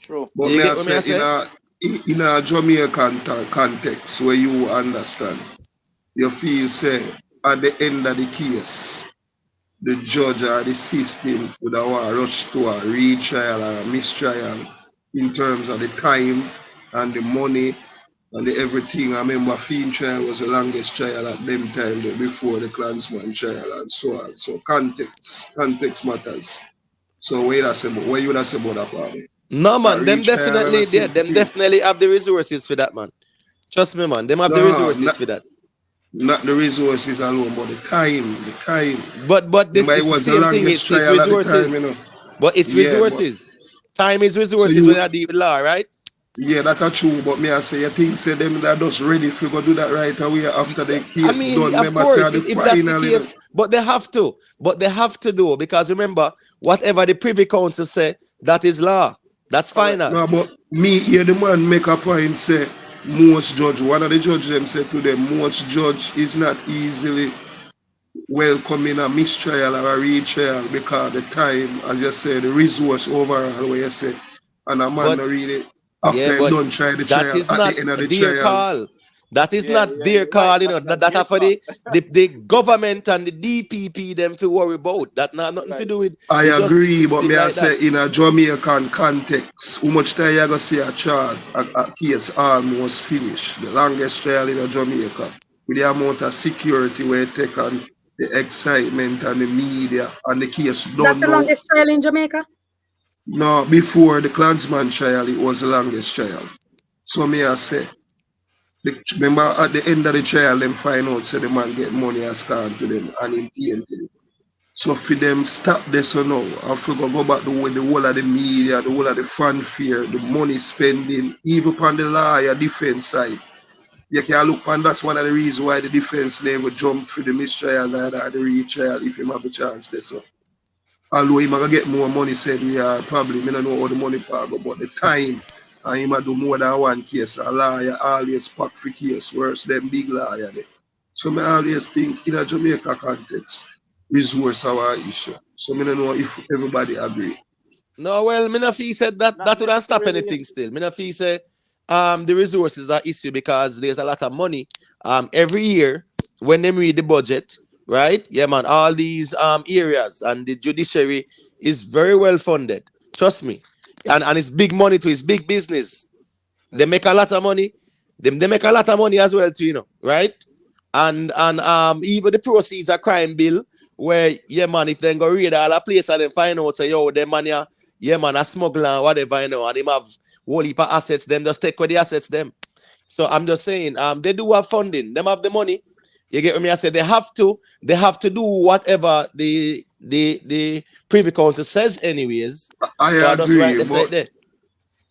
True. But You may I get what I say, say? in a Jamaican context where you understand, you feel say at the end of the case, the judge or the system would have want to rush to a retrial or a mistrial in terms of the time and the money and the everything. I remember Fiend trial was the longest trial at them time before the Klansman trial and so on. So context matters. So what you would say about that part? No, A man, them retrial and a definitely, simple them thing. definitely have the resources for that, man. Trust me, man. Them have the No, resources for that. not the resources alone, but the time. But this Remember, it it's the was the same thing. longest It's trial at the time, resources. But it's Yeah, but resources. Time is so resources when you I deal with law, right? yeah, that's true. But me I say you think say them that just ready if you go do that right away after the I case mean, done. of Remember say course, at the if that's the final, case, but they have to. But they have to do, because remember, whatever the Privy Council say, that is law. That's final. No, but me hear the man make a point say most judge, one of the judges them say to them, most judge is not easily welcome in a mistrial or a retrial because the time, as you say, the resource overall, where you say, and a man But not really, yeah, after him but done try the that trial, is at the not end of the their trial, call. That is Yeah, not yeah, their you're right. call, you know. That's That are their for call. the government and the DPP them to worry about. That not nothing to Right. do with I the justice agree, but system me I like that. say in a Jamaican context, how much time you gonna see a trial, a case almost finished. The longest trial in a Jamaica. With the amount of security we take on the excitement and the media and the case That's done the now. longest trial in Jamaica. No, before the Klansman trial, it was the longest trial. So me I say, remember at the end of the trial, them find out say the man get money as scanned to them and him tainted. So for them stop this or now, and for go back to the whole of the media, the whole of the fanfare, the money spending, even on the lawyer defense side. You can look and that's one of the reasons why the defense never jump for the mistrial or the retrial if him have a chance there. So although he might get more money said we are probably, I don't know how the money part go, but the time and he might do more than one case. A lawyer always pack for case worse than big lawyer there. So I always think in a Jamaica context, resource our issue. So I don't know if everybody agree. No, well, me not feel said that Not wouldn't stop necessarily. anything still. Me not feel say the resources are issue because there's a lot of money every year when they read the budget, right? Yeah, man, all these areas and the judiciary is very well funded. Trust me. And it's big money too, it's big business. They make a lot of money. They make a lot of money as well too, you know, right? And even the proceeds of crime bill, where yeah man, if they go read all a place and then find out say yo, them man yeah man, a smuggler and whatever, you know, and him have whole heap of assets, them just take with the assets them. So I'm just saying, they do have funding, them have the money. You get me? I say they have to do whatever the Privy Council says anyways. So I just write this right there.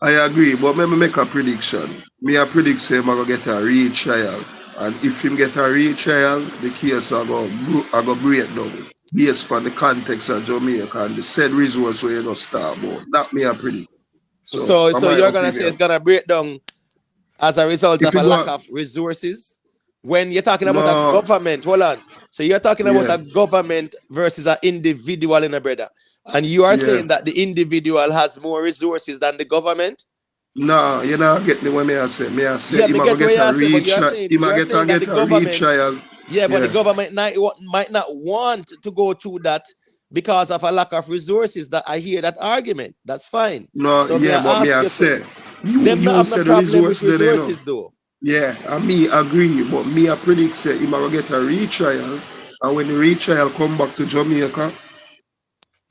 I agree, but let me make a prediction. Me a predict say I'm gonna get a retrial. And if him get a retrial, the case I go break down based on the context of Jamaica and the said resource where you go start about. That me a predict. So my you're gonna say opinion. it's gonna break down as a result If of you a go lack of resources? When you're talking about a no, government, hold on. So you're talking about yeah, a government versus an individual in a brother. And you are yeah. saying that the individual has more resources than the government? No, you know get me what me I say. Me I say Yeah, him me a go get what get a you say, but retrial. Him a you're saying that the get a government, retrial. yeah, but the Yeah. government might not want to go through that because of a lack of resources. That I hear that argument. That's fine. No, So may yeah, but I me ask I you, say, say you them not have no say the problem with resource there, you know. resources though. Yeah, and me agree, but me I predict say him a get a retrial, and when the retrial come back to Jamaica,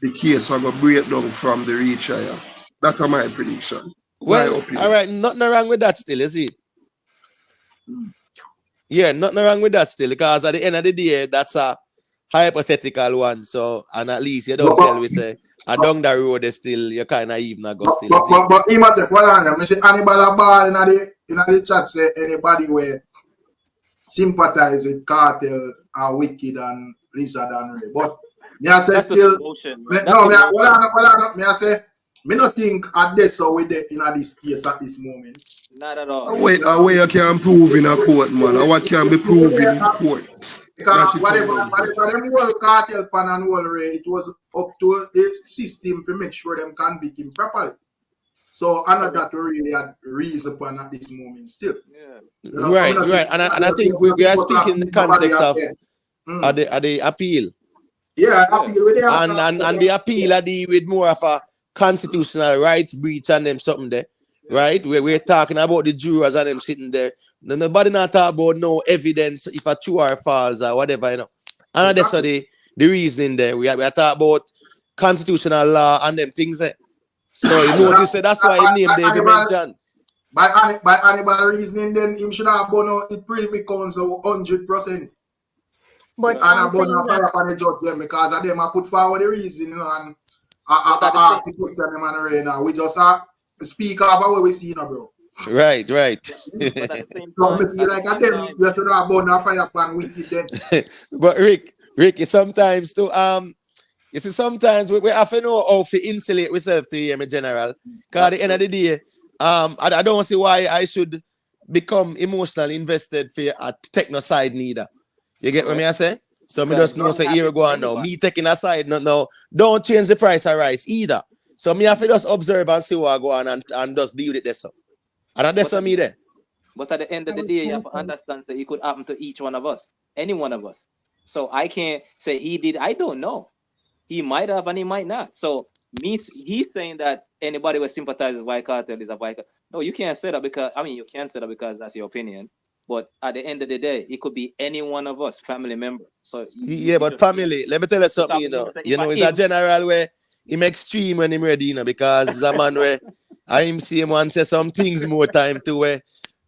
the case will go break down from the retrial. That's my prediction. My Well, all opinion. right, nothing wrong with that still, is it? Yeah, nothing wrong with that still, because at the end of the day, that's a hypothetical one. So, and at least you don't But, tell me say, down the road is still, you kind of even go still, is it? but him at the well, I say anybody ball in the chat say anybody where sympathize with Kartel and Wicked and Lizard and Ray. But me I say That's still emotion, me, man. no, That's me I say Me not think at this so with it in this case at this moment. Not at all. Away you can prove in a court, man. Or what can be proven in court. Because whatever them whole cartel pan and whole Ray, it was up to the system to make sure them convict him properly. So I know that really had reason upon at this moment still. Yeah. You know, Right. And I think we are speaking in the context of the appeal. Yeah, appeal with the and the appeal are deal with more of a constitutional rights breach and them something there. Right? We're talking about the jurors and them sitting there. Nobody not talk about no evidence if a true or false or whatever, you know. And that's the reasoning there. We are talking about constitutional law and them things there. So you notice that that's why he named David mentioned. By animal reasoning, then him should have been out the Privy Council 100%. But I'm saying that on the judge them because of them I put forward the reason, you know, and I the question them and right now. We just speak of what we see, you know, bro. Right. But at the same So time, me feel like at them you should have been a fire pan with it then. But Rick, sometimes too you see, sometimes we have to know how to insulate ourselves to him in general. Because at the end of the day, I don't see why I should become emotionally invested for a techno side neither. You get what me I say? So me just know say here we go on now. Me taking a side no, don't change the price of rice either. So me have to just observe and see what I go on and just deal with this. And that's me there. But at the end of the day, you have to understand that it could happen to each one of us, any one of us. So I can't say he did. I don't know. He might have and he might not. So he's saying that anybody who sympathizes with Kartel is a Kartel. No, you can't say that because you can say that because that's your opinion. But at the end of the day, it could be any one of us, family member. So but family, let me tell you something, you know. It's a general way him extreme when him ready, you know, because it's a man where I see him and say some things more time to where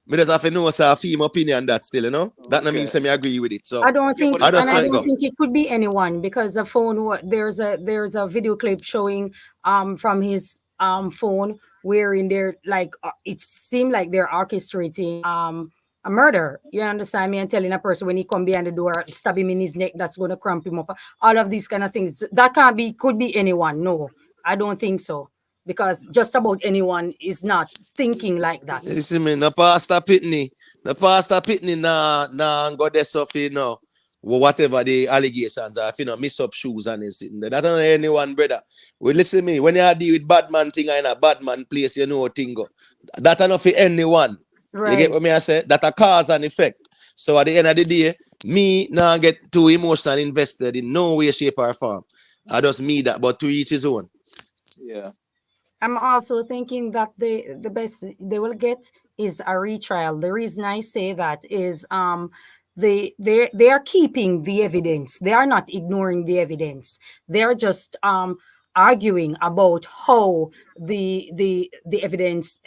me just have to know a female opinion that still, you know. That no means me agree with it. So I don't think I don't think it could be anyone because the phone there's a video clip showing from his phone where in there like it seemed like they're orchestrating a murder. You understand me? And telling a person when he come behind the door, stab him in his neck, that's gonna cramp him up. All of these kind of things. That could be anyone. No, I don't think so. Because just about anyone is not thinking like that. You see me, the pastor Pitney nah go there stuff, you know, whatever the allegations are, if you know, miss up shoes and it's sitting there. That don't anyone, brother. Well, listen me, when you deal with bad man thing in a bad man place, you know thing go. That not for anyone. Right. You get what me I say? That a cause and effect. So at the end of the day, me now get too emotionally invested in no way, shape, or form. I just me that, but to each his own. Yeah. I'm also thinking that the best they will get is a retrial. The reason I say that is they are keeping the evidence. They are not ignoring the evidence. They're just arguing about how the evidence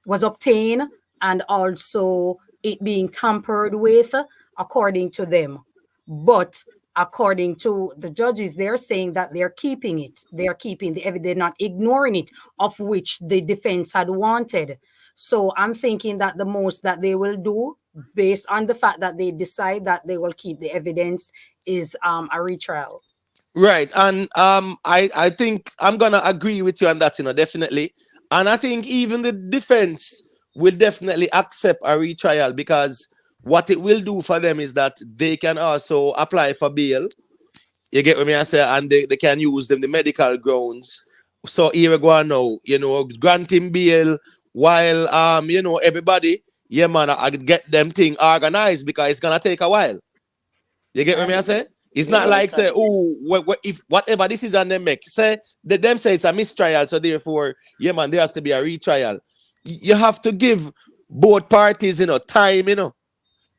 was obtained and also it being tampered with according to them. But according to the judges, they're saying that they're keeping it. They're keeping the evidence, they're not ignoring it, of which the defense had wanted. So I'm thinking that the most that they will do, based on the fact that they decide that they will keep the evidence, is a retrial. Right. And I think I'm gonna agree with you on that, you know, definitely. And I think even the defense will definitely accept a retrial because what it will do for them is that they can also apply for bail. You get what me I say? And they can use them the medical grounds. So here we go now, you know, granting bail while you know, everybody, yeah man, I get them thing organized because it's gonna take a while. You get what me I say? It's not like say, if whatever decision they make, say them say it's a mistrial, so therefore, yeah man, there has to be a retrial. You have to give both parties, you know, time, you know,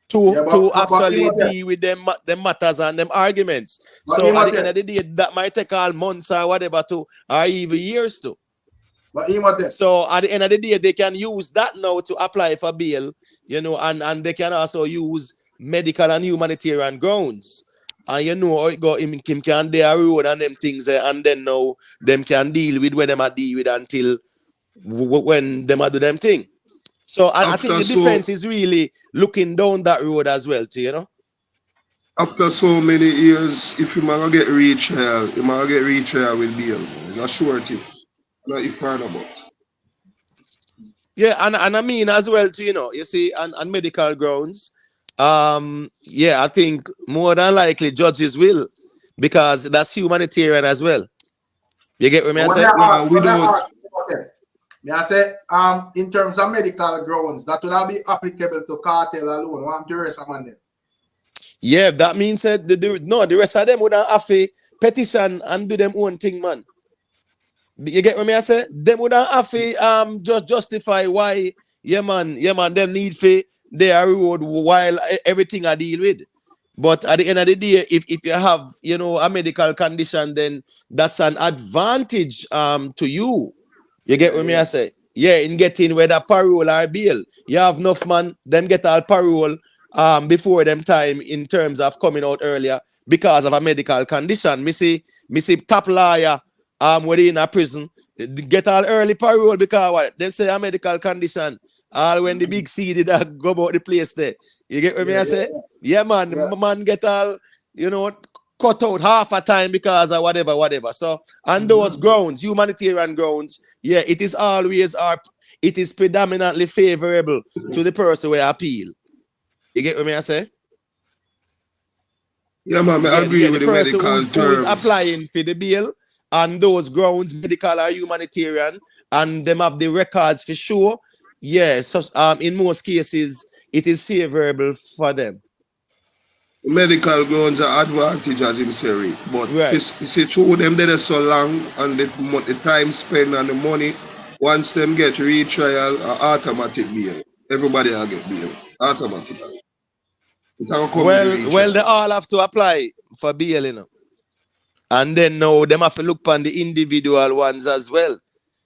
to actually deal with them matters and them arguments. So at the end of the day, that might take all months or whatever to, or even years to. So at the end of the day, they can use that now to apply for bail, you know, and they can also use medical and humanitarian grounds. And you know how it go, him can do a road and them things, and then now them can deal with where them are deal with until when them are do them thing. So I think the defense is really looking down that road as well, too, you know. After so many years, if you might get retrial, you might get retrial with bail. It's a surety. Not if I'm about. Yeah, and I mean as well too, you see, on medical grounds, yeah, I think more than likely judges will, because that's humanitarian as well. You get what I say? Yeah, we don't. May I say, in terms of medical grounds, that would not be applicable to cartel alone. What the rest of them? Yeah, that means that the rest of them would have to petition and do them own thing, man. You get what I say? Them would have to just justify why, yeah man, them need for their reward while everything I deal with. But at the end of the day, if you have, a medical condition, then that's an advantage to you. You get what I say? Yeah, in getting whether parole or bail. You have enough man, them get all parole before them time in terms of coming out earlier because of a medical condition. Me see top lawyer when in a prison get all early parole because what? They say a medical condition. All when the big CD that go about the place there. You get what I say? Yeah, man. Yeah. Man get all, cut out half a time because of whatever. So on those grounds, humanitarian grounds, yeah, it is always it is predominantly favorable to the person who appeal. You get what I say? Yeah, man, I agree with the person who is applying for the bail on those grounds, medical or humanitarian, and them have the records for sure. Yeah, so in most cases, it is favorable for them. Medical grounds are advantage, as him say, but right. You see, through them they're so long and the time spent and the money, once them get retrial or automatic bail, everybody will get bail automatically. Well, they all have to apply for bail, and then now them have to look on the individual ones as well.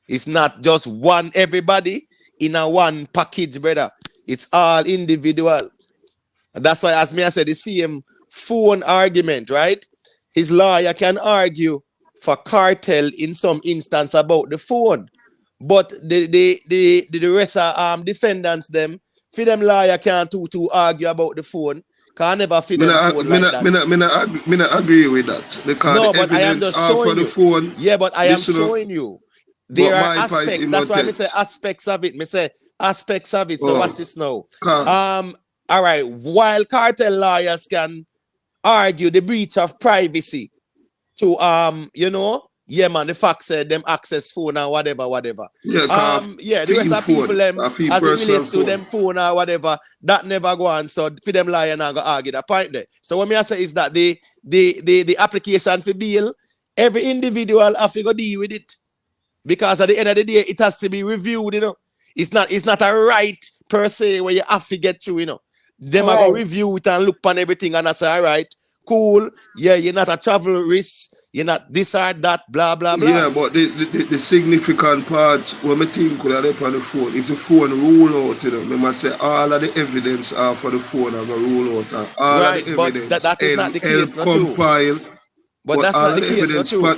It's not just everybody in a one package, brother. It's all individual. And that's why, as me I said, the same phone argument, right? His lawyer can argue for cartel in some instance about the phone. But the rest of defendants, them, for them lawyer can't to argue about the phone. Can never fit them phone like that. Me not agree with that. Because no, but I am just showing you. Phone, yeah, but I am showing you. There are aspects. That's why I say aspects of it. Me say aspects of it. So what's this now? All right. While cartel lawyers can argue the breach of privacy to yeah, man, the fact said them access phone or whatever. Yeah, the rest of people them as it relates to them phone or whatever, that never go on. So for them lawyer now go argue that point there. So what me I say is that the application for bail, every individual have to go deal with it. Because at the end of the day, it has to be reviewed, It's not a right per se where you have to get through, Them are going to review it and look on everything and I say, all right, cool. Yeah, you're not a travel risk. You're not this or that, blah, blah, blah. Yeah, but the significant part, when I think could have on the phone, if the phone rule out, I must say all of the evidence are for the phone are going to rule out. All right, of the evidence. But that is not the case, not compile, true. But that's not the case, not true.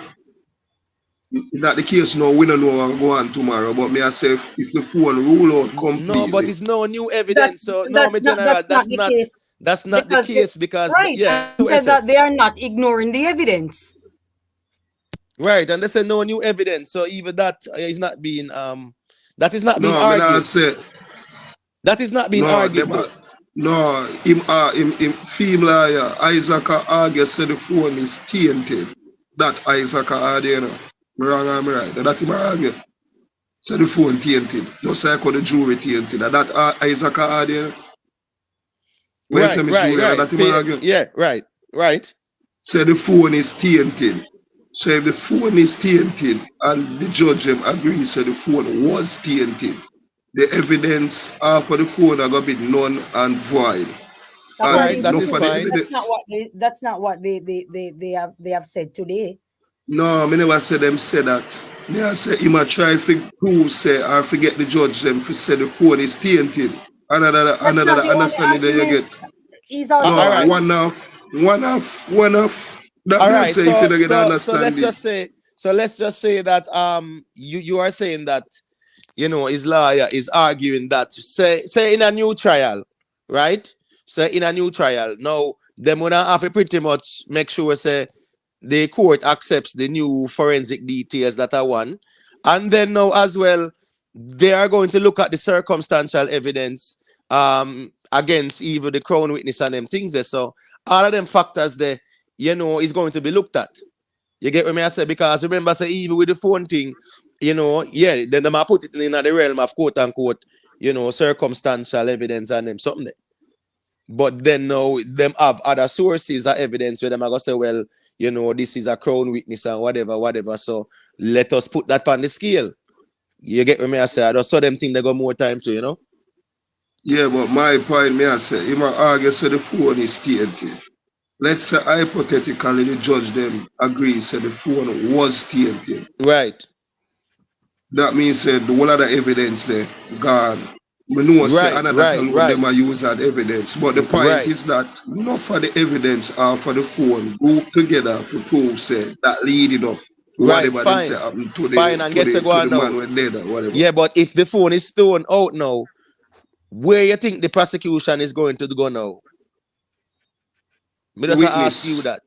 Not the case now, we don't know what's going on tomorrow, but me I say if the phone rule out completely. No, but it's no new evidence, that's not the case because right, yeah, that they are not ignoring the evidence. Right, and they say no new evidence, so even that is not being that is not being argued. That is not being argued. No, him female lawyer Isaac argue said the phone is tainted. That Isaac argue, wrong or right? That him argue. So the phone tainted. Just like how the jury tainted. That Isaac argue. Right. Yeah, right. So the phone is tainted. So if the phone is tainted and the judge agrees that the phone was tainted, the evidence for the phone are going to be none and void. That is fine. That's not what they have said today. No, I never said them say that. They say he might try to prove say or forget the judge them to say the phone is tainted. Another understanding that you get. He's also right. One off. That all right, so let's just say that you are saying that his lawyer is arguing that say in a new trial, right? Say in a new trial. Now them gonna have to pretty much make sure say the court accepts the new forensic details that are one, And then now as well, they are going to look at the circumstantial evidence against even the crown witness and them things there. So all of them factors there, is going to be looked at. You get what I say? Because remember, say even with the phone thing, then they might put it in the realm of quote unquote, circumstantial evidence and them something there. But then now them have other sources of evidence where them are gonna say, well, this is a crown witness and whatever. So let us put that on the scale. You get what I say? I just saw them think they got more time to, Yeah, but my point, I say, you might argue so the phone is tainted. Let's say hypothetically the judge them agree so the phone was tainted. Right. That means the whole other evidence there gone. We know say another them are use that evidence. But the point is that not for the evidence or for the phone group together for prove say that leading up. Whatever they say happened to the, fine, and guess to the now. man when dead or whatever. Yeah, but if the phone is thrown out now, where you think the prosecution is going to go now? Me just ask you that.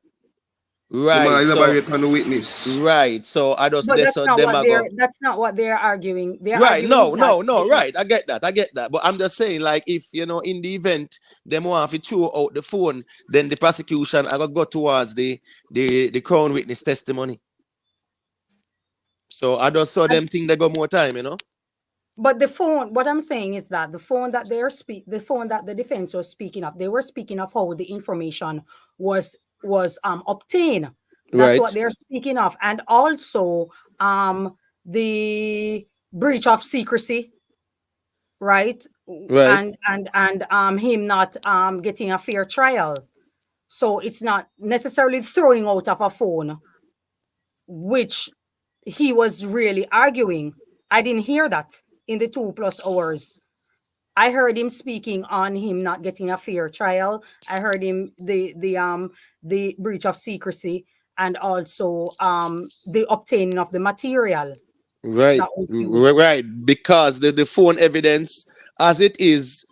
Right. Elaborate on the witness. Right. So I just that's not what they're arguing. They're right. Arguing no. Right. I get that. But I'm just saying, like, if in the event them want to throw out the phone, then the prosecution I gotta go towards the crown witness testimony. So I just saw them think they got more time, But the phone, what I'm saying is that the phone that the defense was speaking of, they were speaking of how the information was obtained. That's what they're speaking of. And also the breach of secrecy, right? And him not getting a fair trial. So it's not necessarily throwing out of a phone, which he was really arguing. I didn't hear that in the 2+ hours. I heard him speaking on him not getting a fair trial. I heard him the breach of secrecy and also the obtaining of the material. Right. Because the phone evidence as it is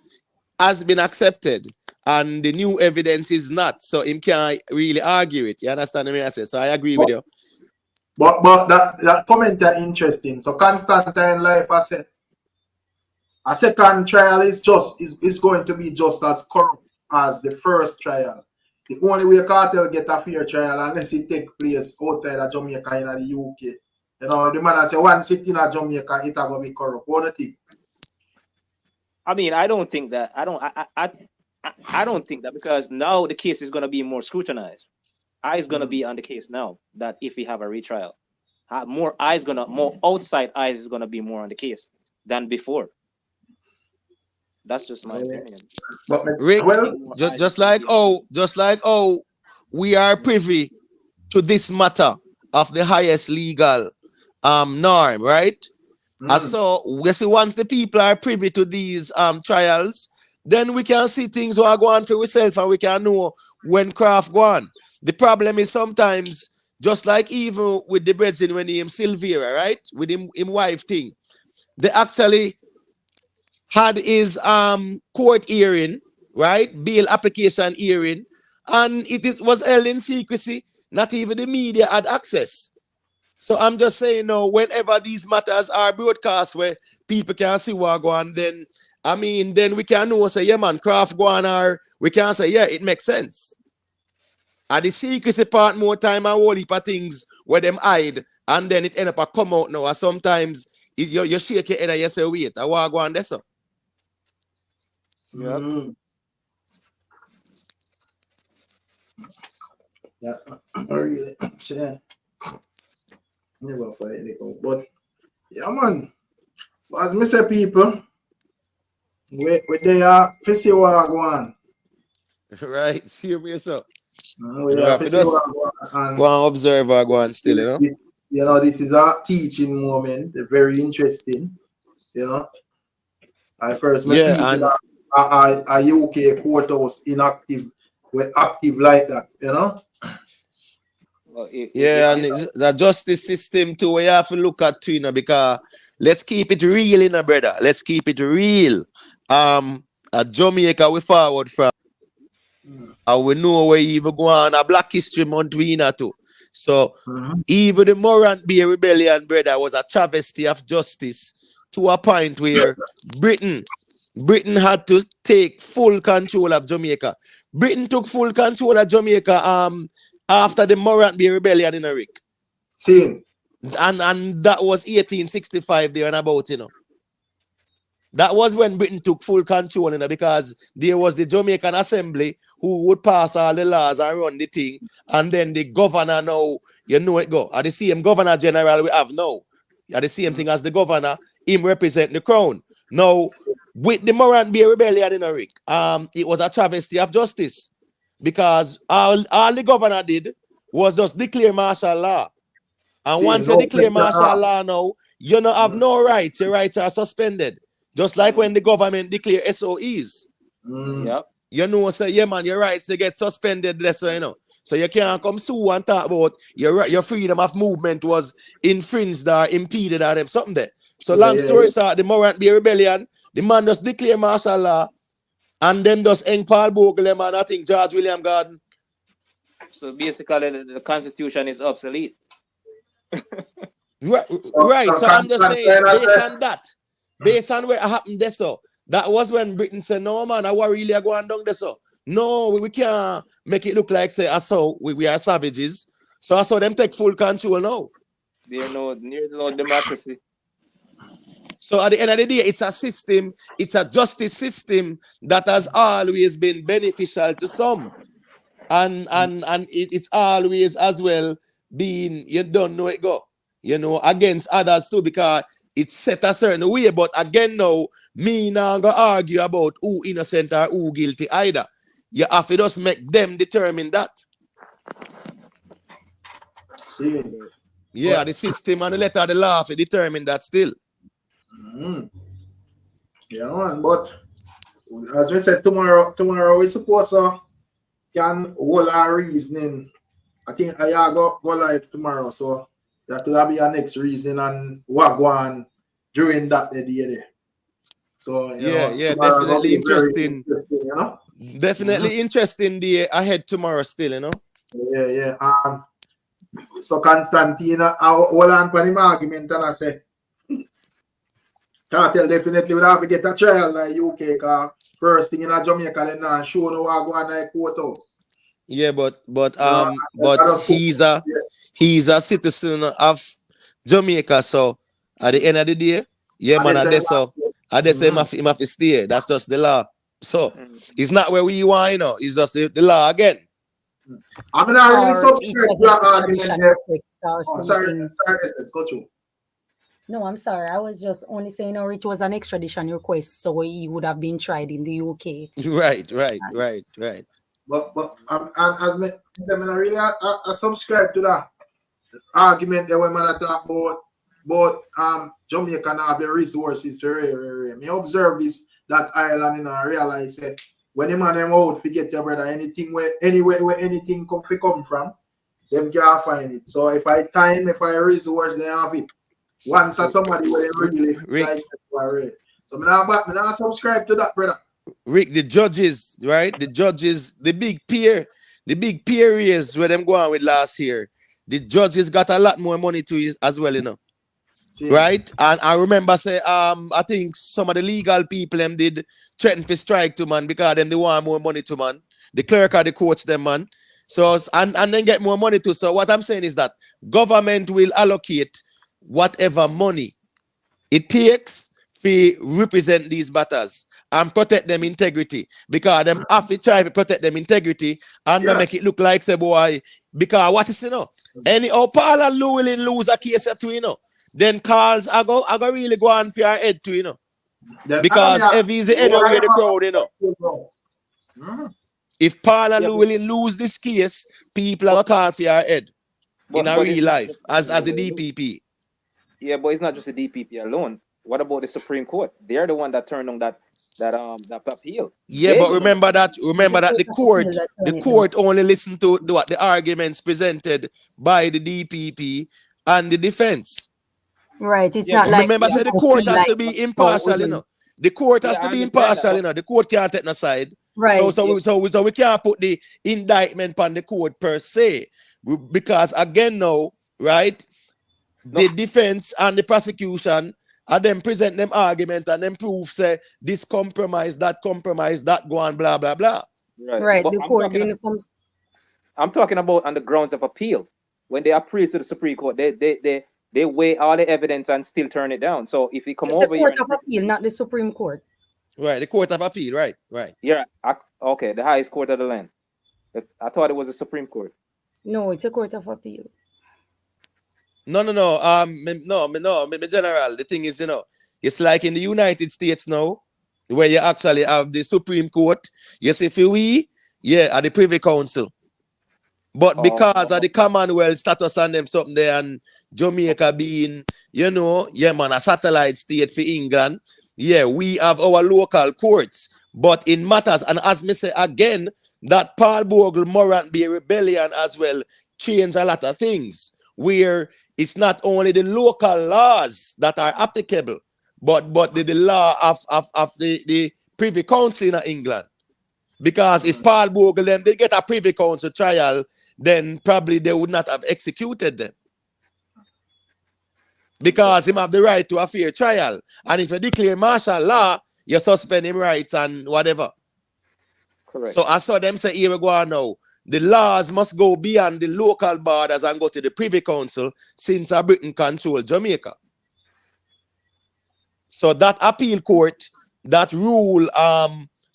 has been accepted and the new evidence is not. So him can't really argue it. You understand what I say? So I agree with you. But that comment is interesting. So Constantine life, I said, a second trial is going to be just as corrupt as the first trial. The only way Kartel get a fair trial unless it take place outside of Jamaica in the UK. The man say one city in Jamaica, it gonna be corrupt. What do you think? I mean, I don't think that. I don't think that, because now the case is gonna be more scrutinized. Eyes gonna be on the case now that if we have a retrial, more outside eyes is gonna be more on the case than before. That's just my opinion. But Rick, just like we are privy to this matter of the highest legal norm, right? And so we see once the people are privy to these trials, then we can see things that are going for ourselves and we can know when craft go on. The problem is sometimes, just like even with the brethren when he Silvera, right? With him wife thing, they actually had his court hearing, right? Bail application hearing, and it was held in secrecy. Not even the media had access. So I'm just saying now, whenever these matters are broadcast where people can see what go on, then we can know, say, yeah, man, craft go on, or we can say, yeah, it makes sense. And the secrecy part more time and whole heap of things where them hide, and then it end up a come out now. And sometimes you shake your head and you say, wait, I want to go on this. Yep. Yeah, really. Never fight it out. But yeah, man. But as I say, people, we they are to see what go on. Right, serious up. We are to see what go on. Go and observe what go on still, this is a teaching moment, very interesting. I first met people a UK courthouse inactive, we're active like that, Well, and the justice system too, we have to look at too, because let's keep it real, brother. Let's keep it real. At Jamaica we forward from. We know we even go on a Black History Month too. So even the Morant Bay Rebellion, brother, was a travesty of justice to a point where Britain had to take full control of Jamaica. Britain took full control of Jamaica after the Morant Bay Rebellion in Rick. See. And that was 1865 there and about, That was when Britain took full control, because there was the Jamaican Assembly who would pass all the laws and run the thing. And then the governor now, it go. Are the same governor general we have now. Are the same thing as the governor, him represent the crown. Now, with the Morant Bay Rebellion in Rick, it was a travesty of justice. Because all the governor did was just declare martial law. And once you declare martial law now, you don't have no rights. Your rights are suspended. Just like when the government declare SOEs. Yep. Say, yeah, man, your rights they get suspended. So you can't come sue and talk about your freedom of movement was infringed or impeded or something there. So long story short, the Morant Bay Rebellion, the man just declare martial law and then just hang Paul Bogle and I think George William Gordon. So basically the Constitution is obsolete. Right. So I'm just saying, based on what happened there, so that was when Britain said, no, man, I really are going down there, so. No, we can't make it look like, say, we are savages. So I saw them take full control now. There's no democracy. So at the end of the day, it's a system, it's a justice system that has always been beneficial to some. And it's always as well been, you don't know it go, against others too, because it's set a certain way. But again now, me now gonna argue about who innocent or who guilty either. You have to just make them determine that. See. Yeah, the system and the letter of the law have to determine that still. Yeah, man, but as we said, tomorrow we suppose can hold our reasoning. I think I go live tomorrow, so that will be our next reason and what go on during that day. So definitely interesting. Definitely interesting day ahead tomorrow still, Yeah. So Constantine, I hold on for him argument and I say Kartel definitely would have to get a trial in the UK because first thing in Jamaica then now show no what go on like court out. Yeah, but he's a citizen of Jamaica, so at the end of the day, man, I just say him have to stay. That's just the law. So it's not where we want, it's just the law again. I'm not really subscribe to that argument there. Sorry, go through. No, I'm sorry. I was just only saying, it was an extradition request, so he would have been tried in the UK. Right. But as me really I subscribe to that argument that when man talk about Jamaica now have the resources to me observe this that island I realize that when the man them out to get your brother anything where anything come from, them can't find it. So if I resource they have it. Once somebody will really like it. So I now subscribe to that, brother. Rick, the judges, right? The judges, the big peer raise where them going with last year. The judges got a lot more money to it as well, See. Right? And I remember say I think some of the legal people them did threaten to strike to man because then they want more money to man. The clerk of the courts them man. So and then get more money too. So what I'm saying is that government will allocate whatever money it takes to represent these matters and protect them integrity because them have to try to protect them integrity and not make it look like say boy because what is any Paul and Lou will lose a case too then calls I go really go on for your head too because if he's the head of the crowd if Paul and Lou will lose this case people are call for your head in a real life as a DPP. Yeah, but it's not just the DPP alone. What about the Supreme Court? They're the one that turned on that appeal. Yeah, but remember that the court only listened to the arguments presented by the DPP and the defense. Right. It's not like remember say the court has to be impartial, The court has to be impartial, The court can't take no side. Right. So we can't put the indictment on the court per se. Because again now, right, the defense and the prosecution and them present them argument and them prove say this compromise, that go on, blah blah blah. Right. But The court then comes. I'm talking about on the grounds of appeal. When they appeal to the Supreme Court, they weigh all the evidence and still turn it down. So if you come It's over the court here, of appeal, not the Supreme Court. Right, the court of appeal, right. Yeah, okay, the highest court of the land. I thought it was the Supreme Court. No, it's a court of appeal. No. General, the thing is, it's like in the United States now, where you actually have the Supreme Court. Yes, if we, at the Privy Council. But because of the Commonwealth status and them something there, and Jamaica being, a satellite state for England, we have our local courts. But in matters, and as me say again, that Paul Bogle Morant Bay rebellion as well change a lot of things, where it's not only the local laws that are applicable, but the law of the Privy Council in England. Because if Paul Bogle them, they get a Privy Council trial, then probably they would not have executed them. Because him have the right to a fair trial. And if you declare martial law, you suspend him rights and whatever. Correct. So I saw them say, here we go on now. The laws must go beyond the local borders and go to the Privy Council since Britain control Jamaica. So that appeal court, that rule,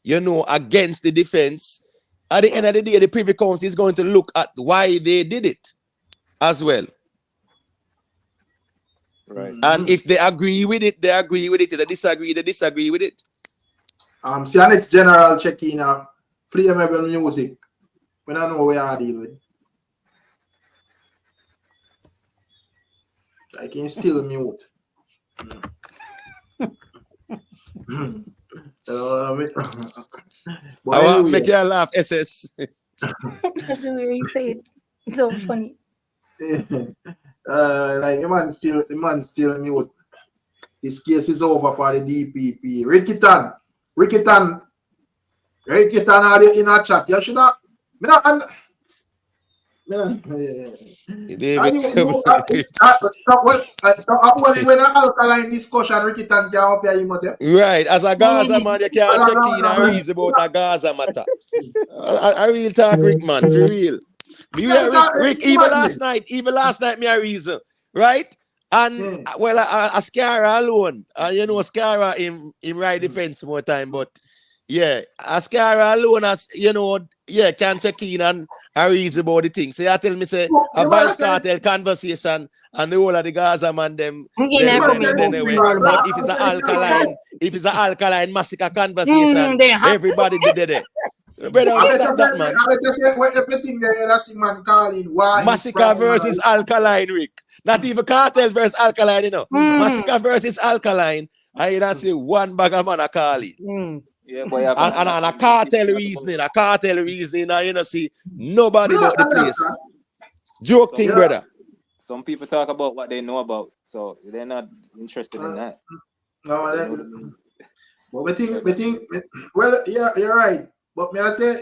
against the defense, at the end of the day, the Privy Council is going to look at why they did it as well. Right. And if they agree with it, they agree with it. If they disagree with it. See our next general check-in flammable music. When I know where I deal with. I can still mute. I want to make you laugh, SS. That's the way you say it. It's so funny. Like the man still mute. This case is over for the DPP. Rickyton, are you in a chat? You should have. When alkaline discussion, Rickyton can help you. Right, as a Gaza man, you can't check in and reason about a Gaza matter. I will talk, Rick, man, for real. Rick, even last night, me a reason, right? And well, Ascara alone, Ascara in right defense more time, but Ascara alone, as can check in and reason about the thing. So you tell me, say a Vybz Kartel conversation and the whole of the Gaza man them anyway. But if it's an alkaline massacre conversation, everybody did it. Brother, stop that, man. Massacre versus alkaline, Rick. Not even Kartel versus alkaline, Massacre versus alkaline. I don't see one bag of man a call it. Yeah, boy, and a cartel reasoning, and see nobody about the place. Joke thing, brother. Some people talk about what they know about, so they're not interested in that. No, but we think, well, you're right. But may I say,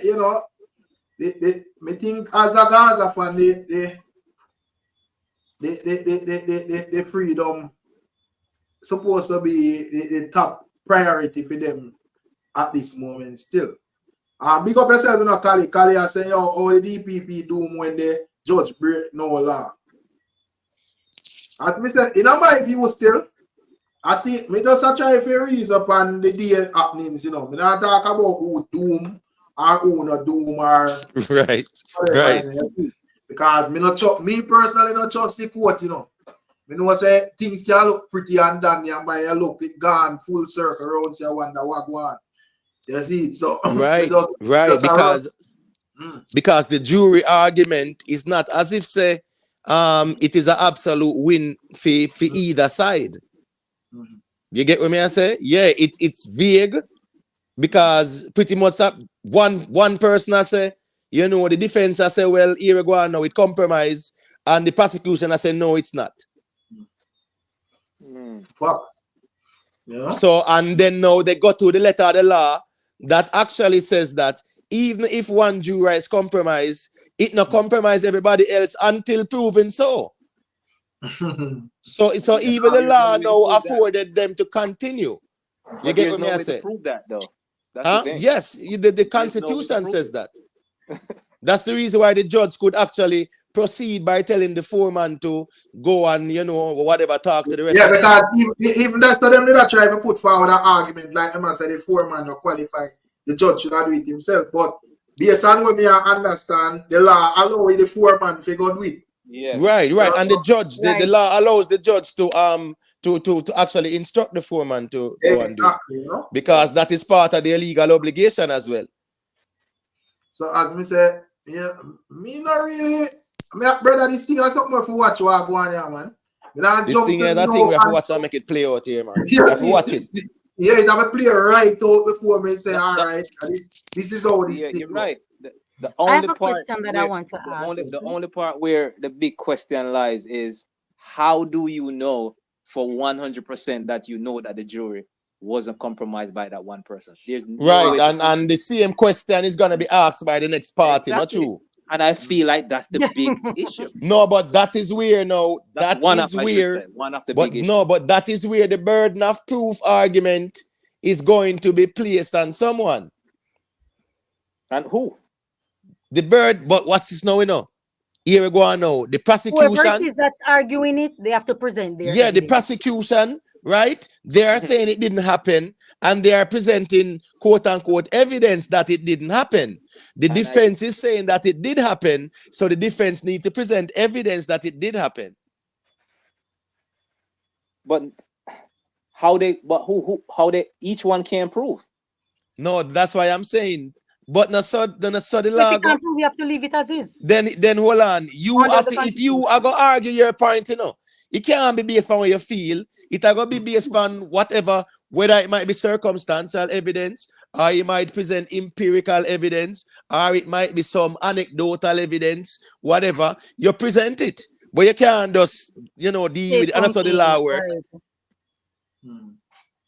me think as a Gaza fan, the freedom supposed to be the top priority for them at this moment still. Big up yourself, Kali, I say, all the DPP do when the judge break no law. As we said, in my view still, I think we just try to reason upon the day happenings, We don't talk about who doom or who not doom or right. Because me personally not trust the court, Me know say things can look pretty and done, and by a look it gone full circle around, so you wonder what go on. You see it, so right, because the jury argument is not as if say it is an absolute win for either side. You get what I say? Yeah, it's vague because pretty much one person I say, the defense I say, well, here we go on now, it compromise, and the prosecution I say, no, it's not. So, and then now they go to the letter of the law that actually says that even if one juror is compromised, it not compromise everybody else until proven so. So even the law now afforded them to continue. You get what me I say? To prove that though. That's the thing. Yes, the Constitution says that. That's the reason why the judge could actually proceed by telling the foreman to go and, you know, whatever, talk to the rest. Yeah, because even that's for them that try to put forward an argument like them and say the foreman not qualified. The judge should have do it himself. But based on what me understand, the law allow the foreman to go do it. Yeah. Right. And the judge, the law allows the judge to actually instruct the foreman to go and do it. You know? Because that is part of their legal obligation as well. So as me say, yeah, me not really. Brother, this thing is something for watch what go on here, man. This thing is that thing we have to watch and make it play out here, man. You have to watch it. Yeah, it have to play right out before me say, all right, this is how this thing. You're right. The I have only a part question that I want to ask. The only part where the big question lies is, how do you know for 100% that you know that the jury wasn't compromised by that one person? There's no and the same question is going to be asked by the next party, not true? And I feel like that's the big issue. No, but that is where now. That is where one of the big issues. No, but that is where the burden of proof argument is going to be placed on someone. And who? The bird, but what's this now, you know? Here we go on now. The prosecution. Whoever it is that's arguing it, they have to present their the evidence. prosecution, right? They are saying it didn't happen, and they are presenting quote unquote evidence that it didn't happen. The defense is saying that it did happen, so the defense need to present evidence that it did happen. But each one can prove. No, that's why I'm saying. But so the law. If you can't prove, you have to leave it as is. Then hold on. If you are gonna argue your point, you know, it can't be based on what you feel. It are gonna be based on whatever, whether it might be circumstantial evidence, or it might present empirical evidence, or it might be some anecdotal evidence, whatever. You present it, but you can't just, you know, deal with it. And that's how the law work.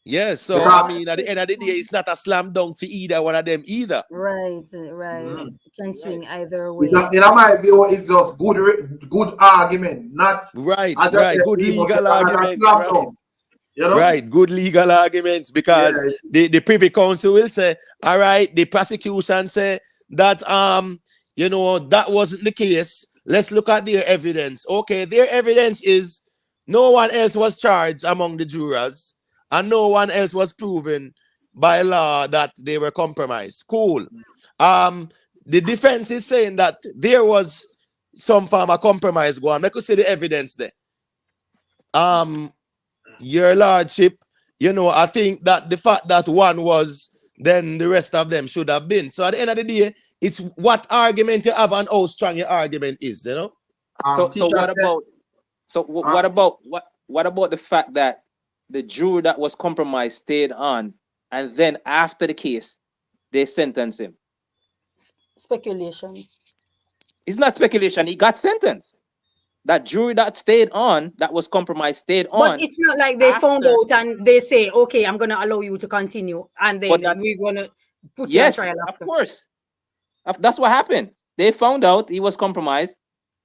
Yes, so I mean, at the end of the day, it's not a slam dunk for either one of them either. Right. It can swing either way. In my view, it's just good argument, not good legal arguments, right? You know? Right, good legal arguments, because the Privy Council will say, all right, the prosecution say that you know, that wasn't the case. Let's look at their evidence. Okay, their evidence is no one else was charged among the jurors, and no one else was proven by law that they were compromised. Cool. The defense is saying that there was some form of compromise going on. Let us see the evidence there. Your Lordship, you know, I think that the fact that one was, then the rest of them should have been. So at the end of the day, it's what argument you have and how strong your argument is, you know. What about the fact that the juror that was compromised stayed on, and then after the case, they sentenced him? Speculation. It's not speculation. He got sentenced. That jury that stayed on, that was compromised, stayed on. But it's not like they found out and they say, okay, I'm going to allow you to continue, and then we're going to put you on trial after. Of course. That's what happened. They found out he was compromised,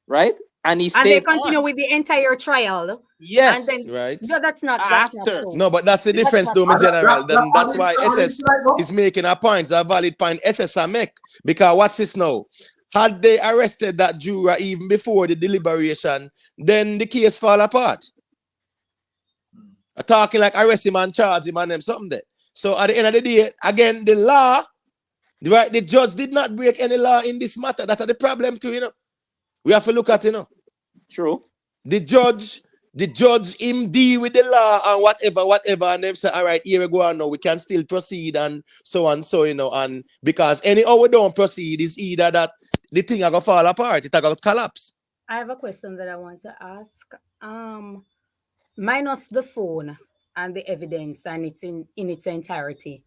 right? And he stayed on. And they continue with the entire trial. Yes. And then, right. No, that's not true. No, but that's the difference, though, my general. That's why SS is making a point, a valid point. SS make, because what's this now? Had they arrested that juror even before the deliberation, then the case fall apart. Talking like arrest him and charge him and them something there. So at the end of the day, again, the law, right? The judge did not break any law in this matter. That's the problem too, you know. We have to look at, you know. True. The judge him deal with the law and whatever, and them say, all right, here we go on now, we can still proceed and so, you know, and because anyhow we don't proceed, is either that the thing are gonna fall apart, it are gonna collapse. I have a question that I want to ask. Minus the phone and the evidence and it's in its entirety.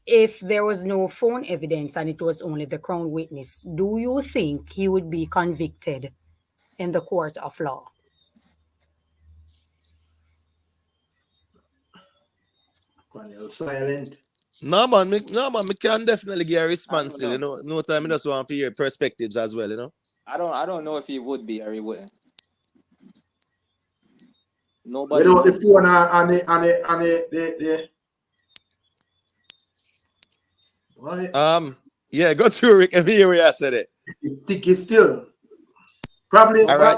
If there was no phone evidence and it was only the crown witness, do you think he would be convicted in the court of law? Silent. No man, we can definitely get a response still, you know. No time I just want to hear perspectives as well, you know. I don't know if he would be or he wouldn't. Nobody Without the knows. phone and the what? Yeah, go to Rick and hear where I said it. It's sticky still. Probably. All right.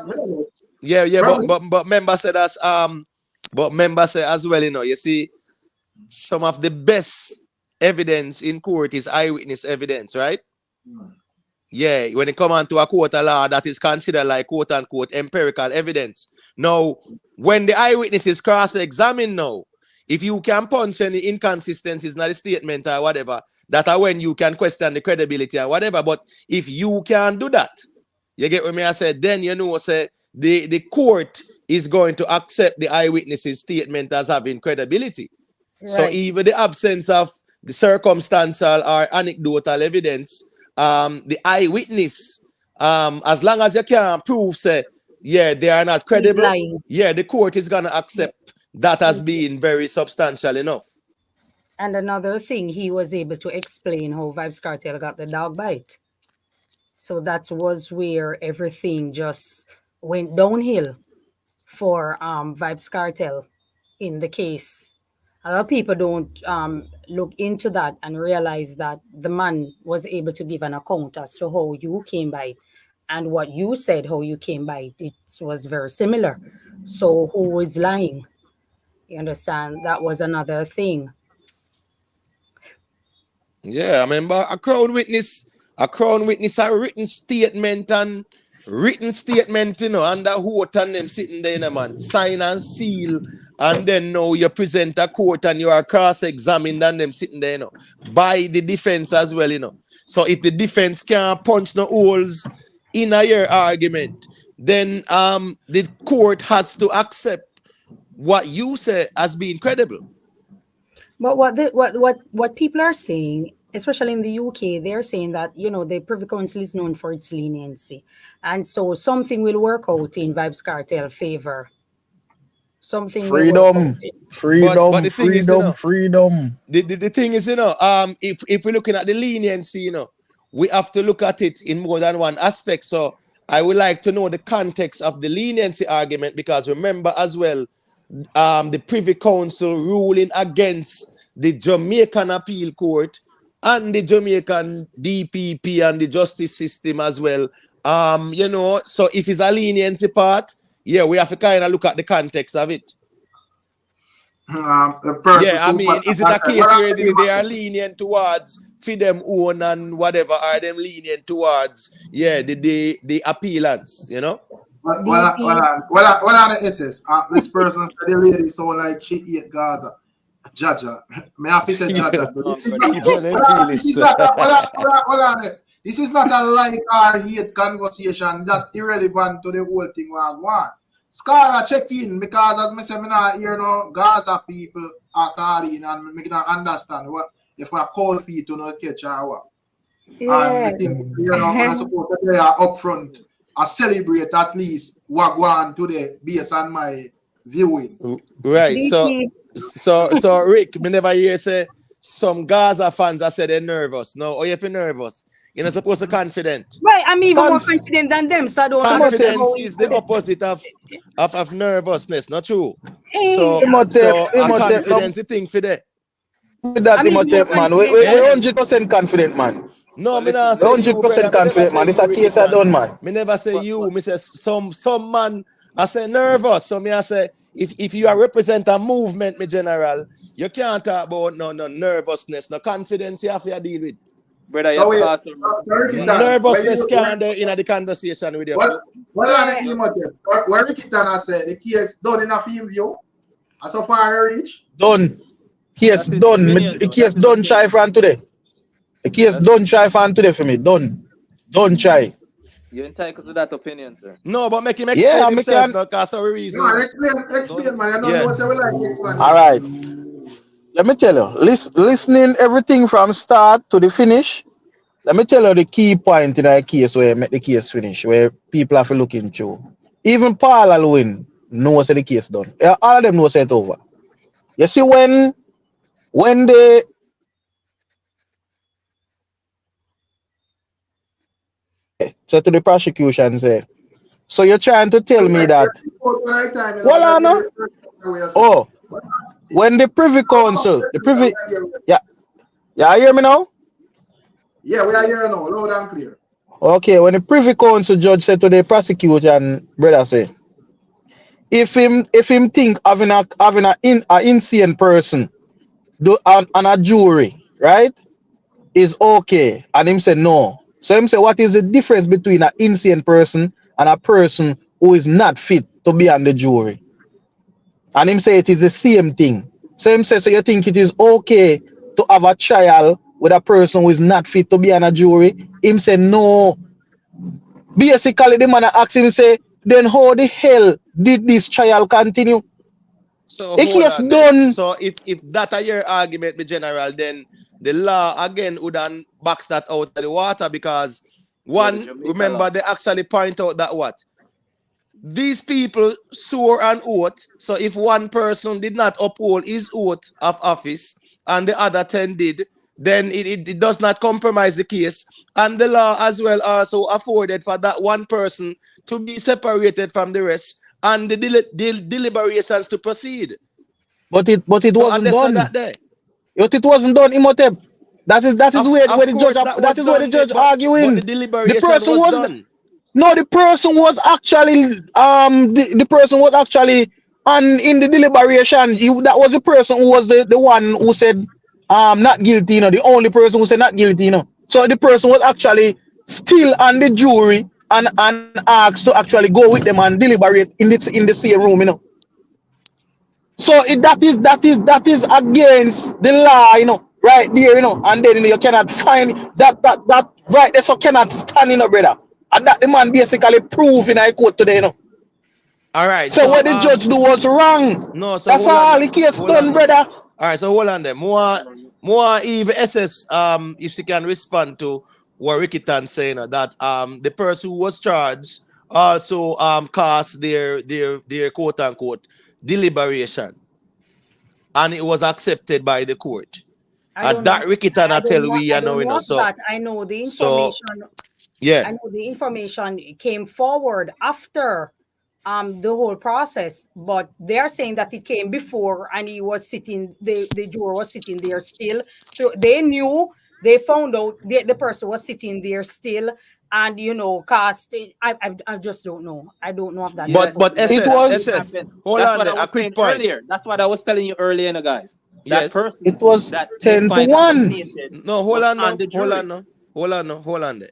Yeah, Probably. but member said as but member said as well, you know, you see, some of the best evidence in court is eyewitness evidence, right? Yeah, when it come on to a court of law, that is considered like quote unquote empirical evidence. Now, when the eyewitness is cross-examined now, if you can punch any inconsistencies in the statement or whatever, that are when you can question the credibility or whatever. But if you can do that, you get what me I said, then you know, say the court is going to accept the eyewitness's statement as having credibility. Right. So even the absence of the circumstantial or anecdotal evidence, the eyewitness, as long as you can prove, say, yeah, they are not credible, yeah, the court is gonna accept that as being very substantial enough. And another thing, he was able to explain how Vybz Kartel got the dog bite. So that was where everything just went downhill for Vybz Kartel in the case. A lot of people don't look into that and realize that the man was able to give an account as to how you came by it. And what you said, how you came by it, it was very similar. So who is lying? You understand? That was another thing. Yeah, I remember a crown witness, a written statement, you know, under oath and them sitting there, you know, man, sign and seal, and then now you present a court and you are cross-examined and them sitting there, you know, by the defense as well, you know. So if the defense can't punch no holes in your argument, then the court has to accept what you say as being credible. But what people are saying, especially in the UK, they're saying that, you know, the Privy Council is known for its leniency. And so something will work out in Vybz Kartel favor. Something freedom. But the thing is, you know, freedom. The thing is, you know, if we're looking at the leniency, you know, we have to look at it in more than one aspect. So I would like to know the context of the leniency argument, because remember as well, the Privy Council ruling against the Jamaican Appeal Court and the Jamaican DPP and the justice system as well. You know, so if it's a leniency part, yeah, we have to kind of look at the context of it. Yeah, I mean, is it a case where they are lenient towards for them own and whatever, are them lenient towards, yeah, the appealants, you know? Well, on the SS, this person said the lady so like she ate Gaza. Jaja. May I say Jaja? This is not a like or hate conversation that irrelevant to the whole thing we want. Scar check in, because as I say, I not hear no Gaza people are calling and me not understand what if I call people to not catch our. Yeah. And I think, you know, I'm supposed to be up front. I celebrate at least what go on today based on my viewing. Right. So Rick, me never hear say some Gaza fans I said they're nervous. No, or if you're nervous, you're not supposed to be confident. Right, I'm even more confident than them, so I don't confidence is the opposite of nervousness, not true. So confidence the thing for that. That man, we're 100% confident, man. No, me not say 100% confident, man. It's a case I done, man. Me never say you. Me say some man. I say nervous. So me I say if you are represent a movement, me general, you can't talk about no nervousness, no confidence. You have to deal with. Brother, nervousness can't in the conversation with you. What are the email? Where Rikitana said the case done in a film view? As so far I reach? Done. Case done. The case done try for today. The case done try for today for me. Done try. You're entitled to that opinion, sir. No, but make him explain himself because of a reason. No, explain, man. I don't know what I would like to explain. All right. Let me tell you, listening everything from start to the finish. Let me tell you the key point in a case where make the case finish, where people have to look into. Even Paul Alwyn knows the case done. All of them know it over. You see, when they So to the prosecution say, so you're trying to tell me that, well, no? Oh, when the Privy Council, yeah, you hear me now? Yeah, we are here now, loud and clear. Okay, when the Privy Council judge said to the prosecution, brother say, if him think having a insane person on a jury, right, is okay, and him say no. So him say, what is the difference between an insane person and a person who is not fit to be on the jury? And him say it is the same thing. So him say, so you think it is okay to have a trial with a person who is not fit to be on a jury? Him say no. Basically, the man asked him, say, then how the hell did this trial continue? So The hold case on. done. So if that are your argument, be general, then the law again wouldn't box that out of the water, because one, remember, they actually point out that what? These people swore an oath. So if one person did not uphold his oath of office and the other 10 did, then it does not compromise the case. And the law as well also afforded for that one person to be separated from the rest and the deliberations to proceed. But it So wasn't done. that day. But it wasn't done, Imhotep. That is where the judge arguing. But the deliberation The person was done. No, the person was actually the person was actually in the deliberation. That was the person who was the one who said not guilty, you know, the only person who said not guilty, you know. So the person was actually still on the jury and asked to actually go with them and deliberate in the same room, you know. So that is against the law, you know, right there, you know, and then you know, you cannot find that right there, so cannot stand, you know, brother. And that the man basically proved in a court today, you know. All right. So what the judge do was wrong. No, so that's all the case done, brother. All right, so hold on there. More Eve SS if she can respond to what Ricky Tan saying that the person who was charged also cast their quote unquote deliberation, and it was accepted by the court. And that Ricky Tan tell we, you know, so that I know the information. So, yeah, I know the information came forward after the whole process, but they're saying that it came before, and he was sitting, the juror was sitting there still. So they knew, they found out the person was sitting there still, and you know, cast. I just don't know. I don't know if that. But SS. Hold that's on, what I was saying earlier. That's what I was telling you earlier, guys. That yes, person. It was that 10-1. No, hold on.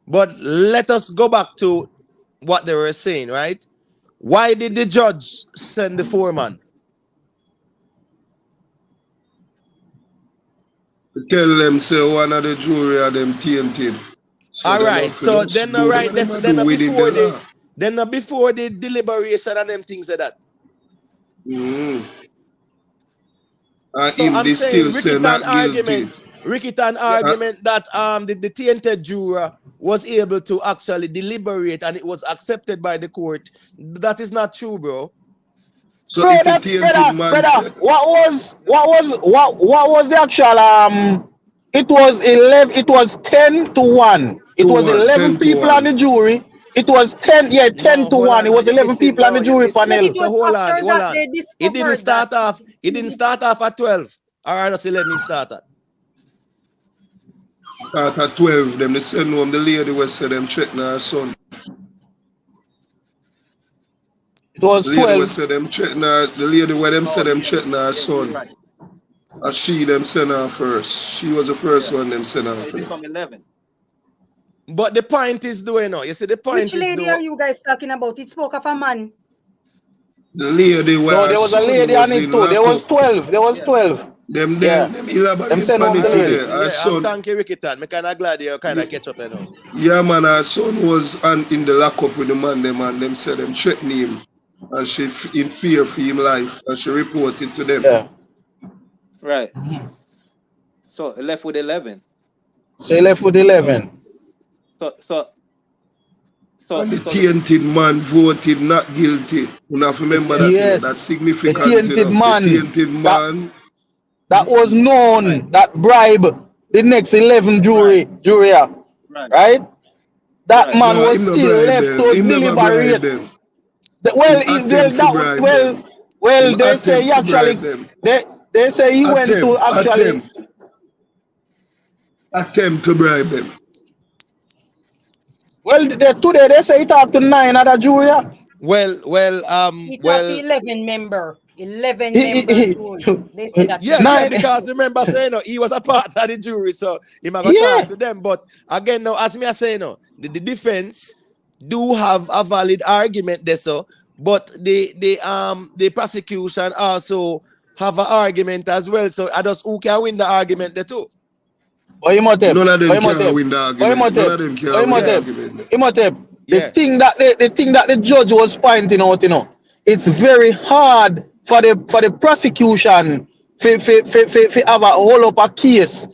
But let us go back to what they were saying, right? Why did the judge send the foreman? Tell them say one of the jury are them tainted. So all right, so then before the deliberation and them things like that. So I'm saying Ricky Tan argument that the tainted juror was able to actually deliberate and it was accepted by the court. That is not true, bro. So if the tainted man said, what was the actual it was 10-1. It was 11 people on the jury. It was 10 to 1. It was 11 people on the jury panel. So hold on. It didn't start off at 12. All right, so let me start at. At 12, them they send home the lady was said them threaten her son. It was 12. The lady where them said them threaten her son. And she them send her first. She was the first one them send her first. From 11. But the point is doing now. You see the point. Which lady are you guys talking about? It spoke of a man. The lady where no, there was a lady on it too. There was 12. There was 12. Them send home the lady. Thank you, Ricky Tan. I'm kind of glad you kind of catch up, you know. Yeah, man, her son was in the lockup with the man, them said them threaten him. And she in fear for his life. And she reported to them. Yeah. Right. So left with 11. So he left with 11. So and the tainted man voted not guilty. You have to remember that. Yes. That's significant. The tainted man. The tainted man. That was known. That bribe the next 11 jury. Right? that Right. man Nah, was him no still bribe left them. to Him never bribe deliberate. them. Well, Him attempt to bribe them. well, Him they say he attempt to actually, bribe them. they say he went to actually. Attempt to bribe them. Well, today they say he talked to 9 other jury. He talked to 11 member. 11 member jury. They say that Yeah, today. because remember saying he was a part of the jury, so he might go Yeah. talk to them. But again, now as me I say the defense do have a valid argument there, so but the prosecution also have an argument as well. So I just who can win the argument there too. None of them can win the argument. None of them can win the argument. The thing that the judge was pointing out, it's very hard for the prosecution to have a whole up a case.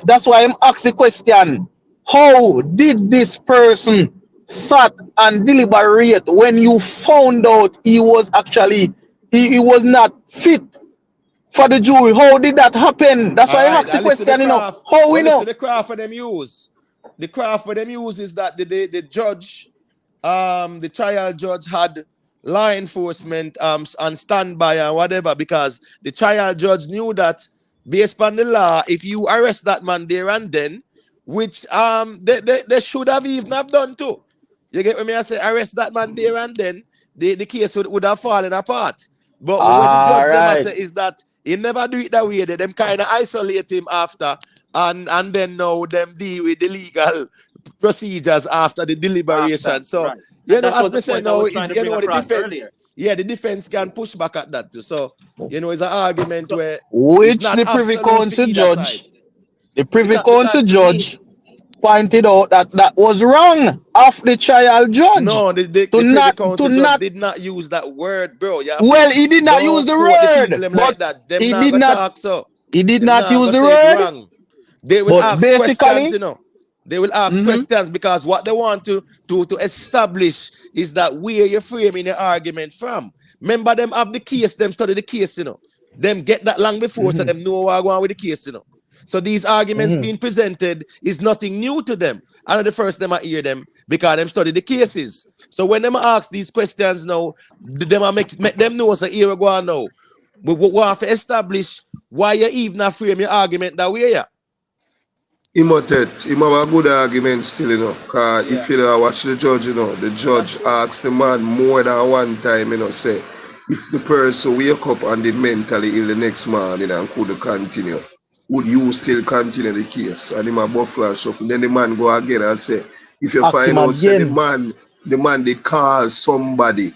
That's why I'm asking the question: how did this person sat and deliberate when you found out he was actually he was not fit for the jury? How did that happen? That's why I asked the question, how we know? The craft for them use. The craft for them use is that the judge, the trial judge had law enforcement on standby and whatever, because the trial judge knew that based on the law, if you arrest that man there and then, which they should have even have done too. You get what me I say? Arrest that man there and then, the case would have fallen apart. But what the judge them say is that he never do it that way. They them kind of isolate him after, and then now them deal with the legal procedures after the deliberation. So as me say now, is the defense. Earlier. Yeah, the defense can push back at that too. So it's an argument where which the Privy Council judge, pointed out that was wrong of the trial judge. No, the Privy Council judge did not use that word, bro. Well, he did not use the word, but he did not. He did not use the word. They will ask questions, They will ask questions because what they want to establish is that where you're framing the argument from. Remember, them have the case, them study the case, Them get that long before, so them know what's going on with the case, So these arguments being presented is nothing new to them. And the first them I hear them because them study the cases. So when them ask these questions now, them make them know so here we go on now. We want to establish why you even frame your argument that way. Him have a good argument still, because if you watch the judge, the judge asks the man more than one time, say, if the person wake up and they mentally ill the next morning and could continue, would you still continue the case? And him a buffalo up. Then the man go again and say, if you find out, say the man they call somebody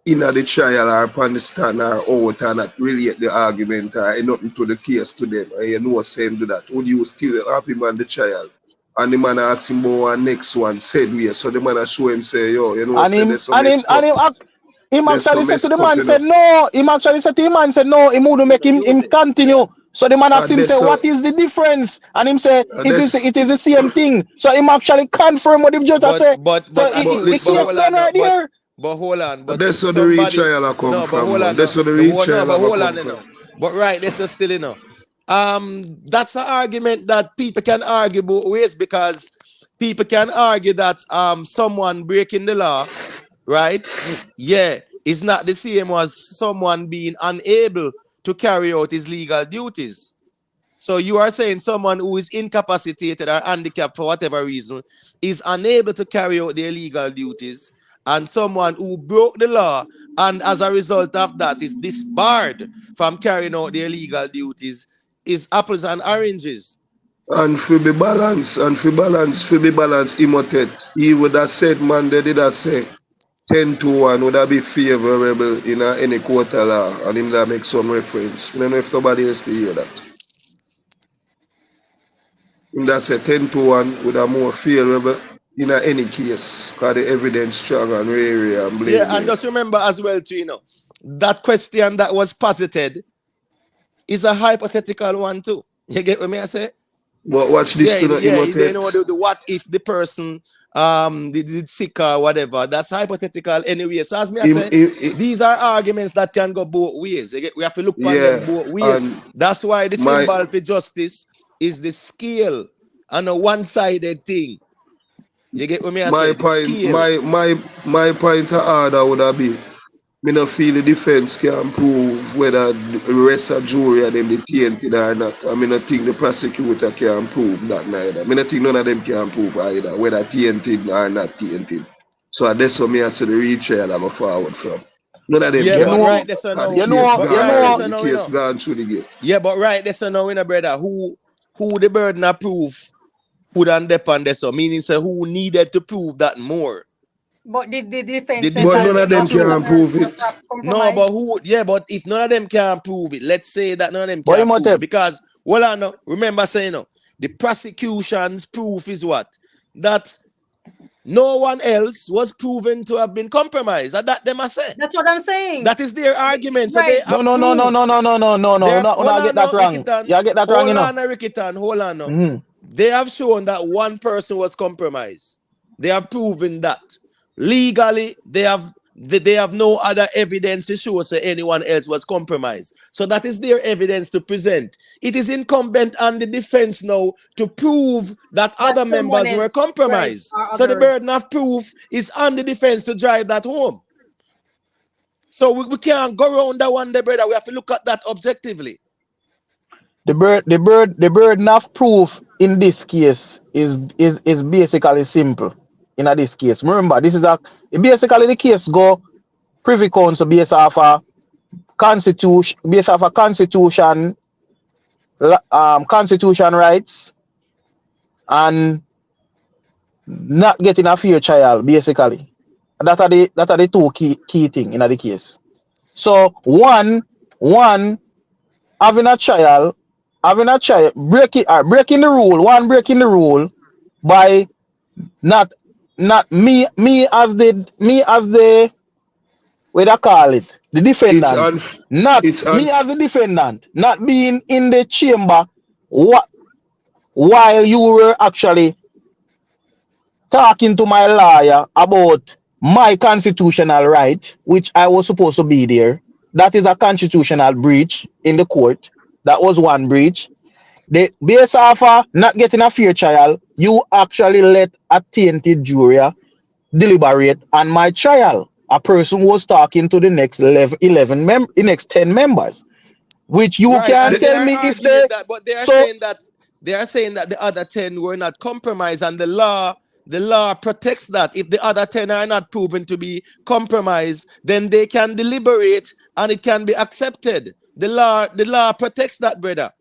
in the trial or upon the stand or out and not relate the argument or nothing to the case to them, and you know saying do that, would you still have him on the trial? And the man ask him about next one said we, so the man show him say, yo, him actually said to the man, said no. Him actually said to the man, said no, him would make him continue. So the man asked him, say, what is the difference? And him say, it is the same thing. So him actually confirm what the judge said. But hold on. But that's what the retrial come from. That's what the retrial come from. But right, this is still that's an argument that people can argue both ways, because people can argue that someone breaking the law, right? Yeah, is not the same as someone being unable to carry out his legal duties. So you are saying someone who is incapacitated or handicapped for whatever reason is unable to carry out their legal duties, and someone who broke the law and as a result of that is disbarred from carrying out their legal duties is apples and oranges. And for the balance, he would have said, man, they did have say 10-1 would that be favorable in any court of law, and him that make some reference. I don't know if somebody else to hear that. Him that say 10-1 would have more favorable in any case, because the evidence strong and rare and blameless. Yeah, and just remember as well too, that question that was posited is a hypothetical one too. You get what I say? But watch this you know the what if the person did sick or whatever. That's hypothetical anyway. So as me I say, these are arguments that can go both ways. We have to look on them both ways. That's why the symbol for justice is the scale and a one-sided thing. You get what me I My say? The point, scale. my point of order would have been, me no feel the defense can prove whether the rest of jury are them the tainted or not. I mean, I think the prosecutor can prove that neither. I mean, I think none of them can prove either whether tainted or not tainted. So that's what me I say the retrial I'm a forward from. None of them Yeah, You can but know, right prove. there, so And the now. you case know, But you gone right there, know. already. so The now, you case know. gone through the gate. Yeah, but right there, so now, you know, brother, who the burden of proof who done depend there, so meaning say who needed to prove that more. But the The defense said But that none defense of the them not who. can petitioners prove were it. No, compromised. but who? Yeah, but if none of them can prove it, let's say that none of them But can prove it. Imhotep, Because, well, I know, remember saying, the prosecution's proof is what? That no one else was proven to have been compromised. That them I say. That's what I'm saying. That is their argument. So they Right. no, have no, no, no, no, proof. no, no, no, no, no. They're, Una hold get on that now, wrong. Rikitan. You get that wrong, you Hold know. on, Rikitan. Hold on now. Mm-hmm. They have shown that one person was compromised. They have proven that. Legally, they have no other evidence to show say anyone else was compromised. So that is their evidence to present. It is incumbent on the defense now to prove that That other someone members were else, right, compromised. or So the others. burden of proof is on the defense to drive that home. So we can't go around that one day, brother. We have to look at that objectively. The burden of proof in this case is basically simple. In this case, remember, this is basically the case go Privy Council based off a constitution, constitution rights, and not getting a fair trial. Basically, that are the two key thing in the case. So one having a trial, breaking the rule by not me as the what I call it, the It's defendant, un, not it's un, me as the defendant, not being in the chamber while you were actually talking to my lawyer about my constitutional right, which I was supposed to be there. That is a constitutional breach in the court. That was one breach. Based off not getting a fair trial, you actually let a tainted jury deliberate on my trial. A person was talking to the next 10 members, which you Right, can and they tell are me if arguing they that, but they are so saying that the other 10 were not compromised, and the law protects that. If the other 10 are not proven to be compromised, then they can deliberate and it can be accepted. The law protects that, brother.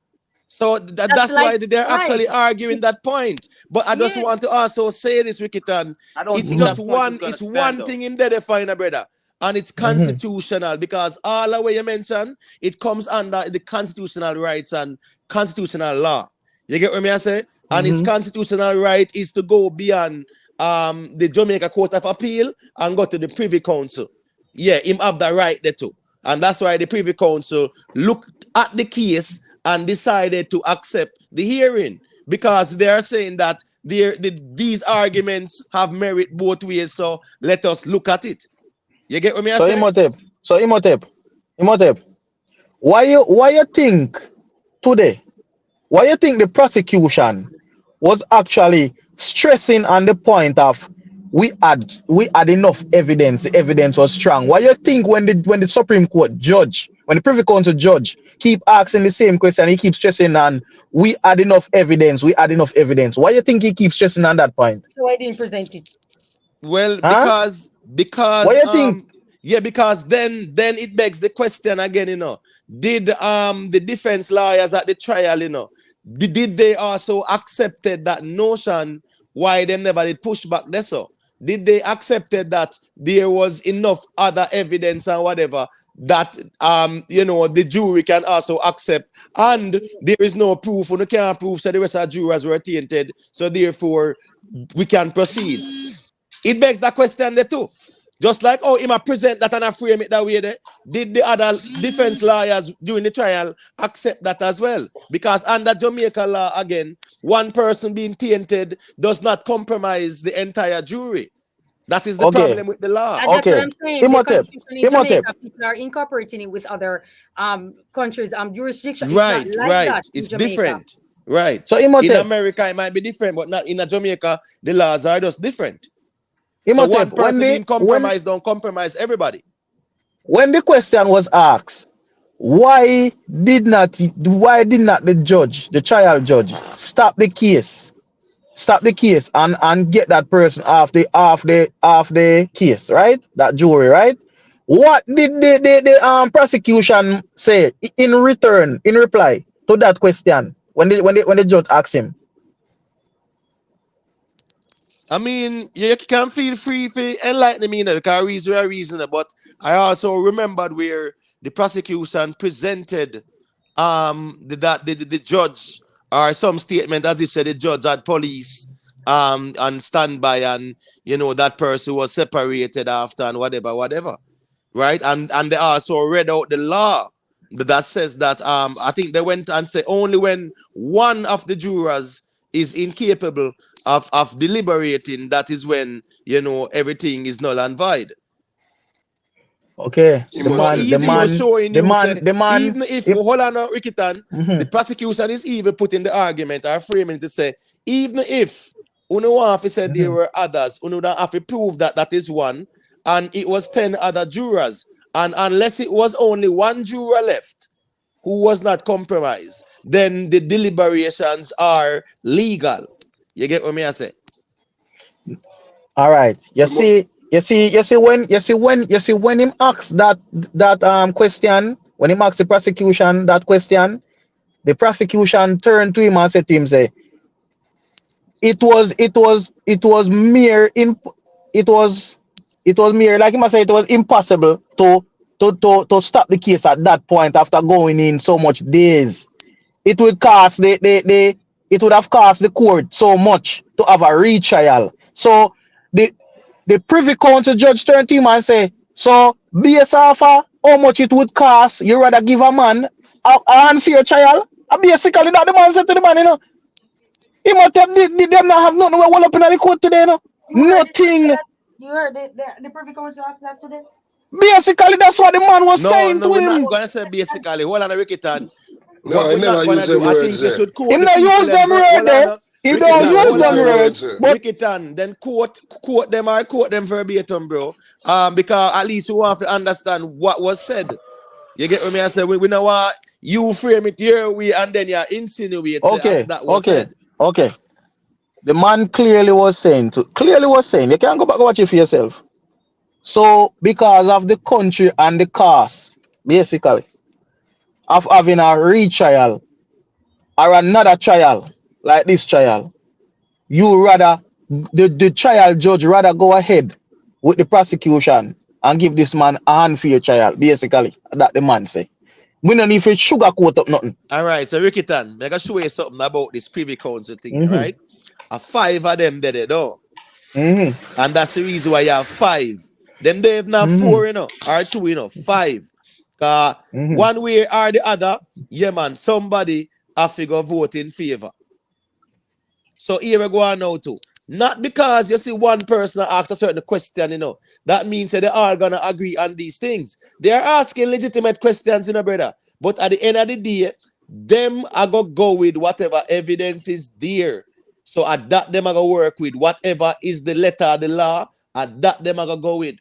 So That's that's like why they're right. actually arguing that point. But I just Yeah. want to also say this, Rickitan. I don't It's think just that point is one, gonna it's stand one though. thing in there, define, brother. And it's constitutional because all the way you mentioned, it comes under the constitutional rights and constitutional law. You get what I say? And its constitutional right is to go beyond the Jamaica Court of Appeal and go to the Privy Council. Yeah, him have that right there too. And that's why the Privy Council looked at the case and decided to accept the hearing because they are saying that these arguments have merit both ways. So let us look at it. You get what I so say? Imhotep, why you think today? Why you think the prosecution was actually stressing on the point of we had enough evidence, the evidence was strong? Why you think when the Supreme Court judge, when the Privy Council judge keep asking the same question, he keeps stressing on we had enough evidence, why you think he keeps stressing on that point? So I didn't present it. Well, Huh? Why you think? yeah, because then it begs the question again, did the defense lawyers at the trial, did they also accepted that notion why they never did push back there? So did they accepted that there was enough other evidence and whatever that the jury can also accept, and there is no proof, you can't prove so the rest of the jurors were tainted, so therefore we can proceed. It begs that question there too. Just like, he might present that and I frame it that way there. Did the other defense lawyers during the trial accept that as well? Because under Jamaica law, again, one person being tainted does not compromise the entire jury. That is the problem with the law. And that's what I'm saying. The constitution in Jamaica, people are incorporating it with other countries' jurisdiction. Right, it's not like right. that It's in Jamaica. different. Right. So In Imhotep, America, it might be different, but not in Jamaica, the laws are just different. So Imhotep, one person being when compromised don't compromise everybody. the question was asked, why did not the judge, the trial judge, stop the case and get that person off the case, right? That jury, right? What did the prosecution say in reply to that question when the judge asked him? I mean, you can feel free to enlighten me, because reason are reasonable, but I also remembered where the prosecution presented the judge or some statement as if said the judge had police on standby, and that person was separated after and whatever, right? And they also read out the law that says that I think they went and said only when one of the jurors is incapable of deliberating, that is when everything is null and void. Okay, So easy was showing you said even if hold on now, Rikitan, the prosecution is even putting the argument or framing to say even if Uno said there were others, Uno don't have to prove that is one, and it was 10 other jurors, and unless it was only one juror left who was not compromised, then the deliberations are legal. You get what me I say? All right. You see when him asks that question, when him asks the prosecution that question, the prosecution turned to him and said to him, say, it was mere like he must say it was impossible to stop the case at that point after going in so much days. It would cost it would have cost the court so much to have a retrial. So the Privy Council judge turned to him and say, so based off how much it would cost, you rather give a man an unfair trial? Basically that the man said to the man, Imhotep did them not have nothing well up in the court today, nothing. You heard the Privy Council ask that today? Basically, that's what the man was saying to we're him. not gonna say basically. Hold on, Rikitan. No, What I we're not never gonna use do, them I words think you should quote Him the not people use them hold word on, there. He Rikitan, don't use hold them on, word. But Rikitan, then quote them or quote them verbatim, bro. Because at least you want to understand what was said. You get what me I say? We know what you frame it your way and then you insinuate as that was said. Okay. The man clearly was saying, you can go back and watch it for yourself. So, because of the country and the cost, basically, of having a retrial or another trial like this trial, you rather, the trial judge rather go ahead with the prosecution and give this man a unfair trial, basically, that the man say. We don't need to sugarcoat up nothing. All right, so Rikitan, I'm going to show you something about this Privy Council thing, right? 5 of them did it, though. And that's the reason why you have 5. Them they have not 4, or 2, 5. One way or the other, yeah, man, somebody have to go vote in favor. So here we go on now too. Not because you see one person ask a certain question, that means that they are gonna agree on these things. They are asking legitimate questions, brother. But at the end of the day, them are gonna go with whatever evidence is there. So at that, them are gonna work with whatever is the letter of the law. At that, them are gonna go with.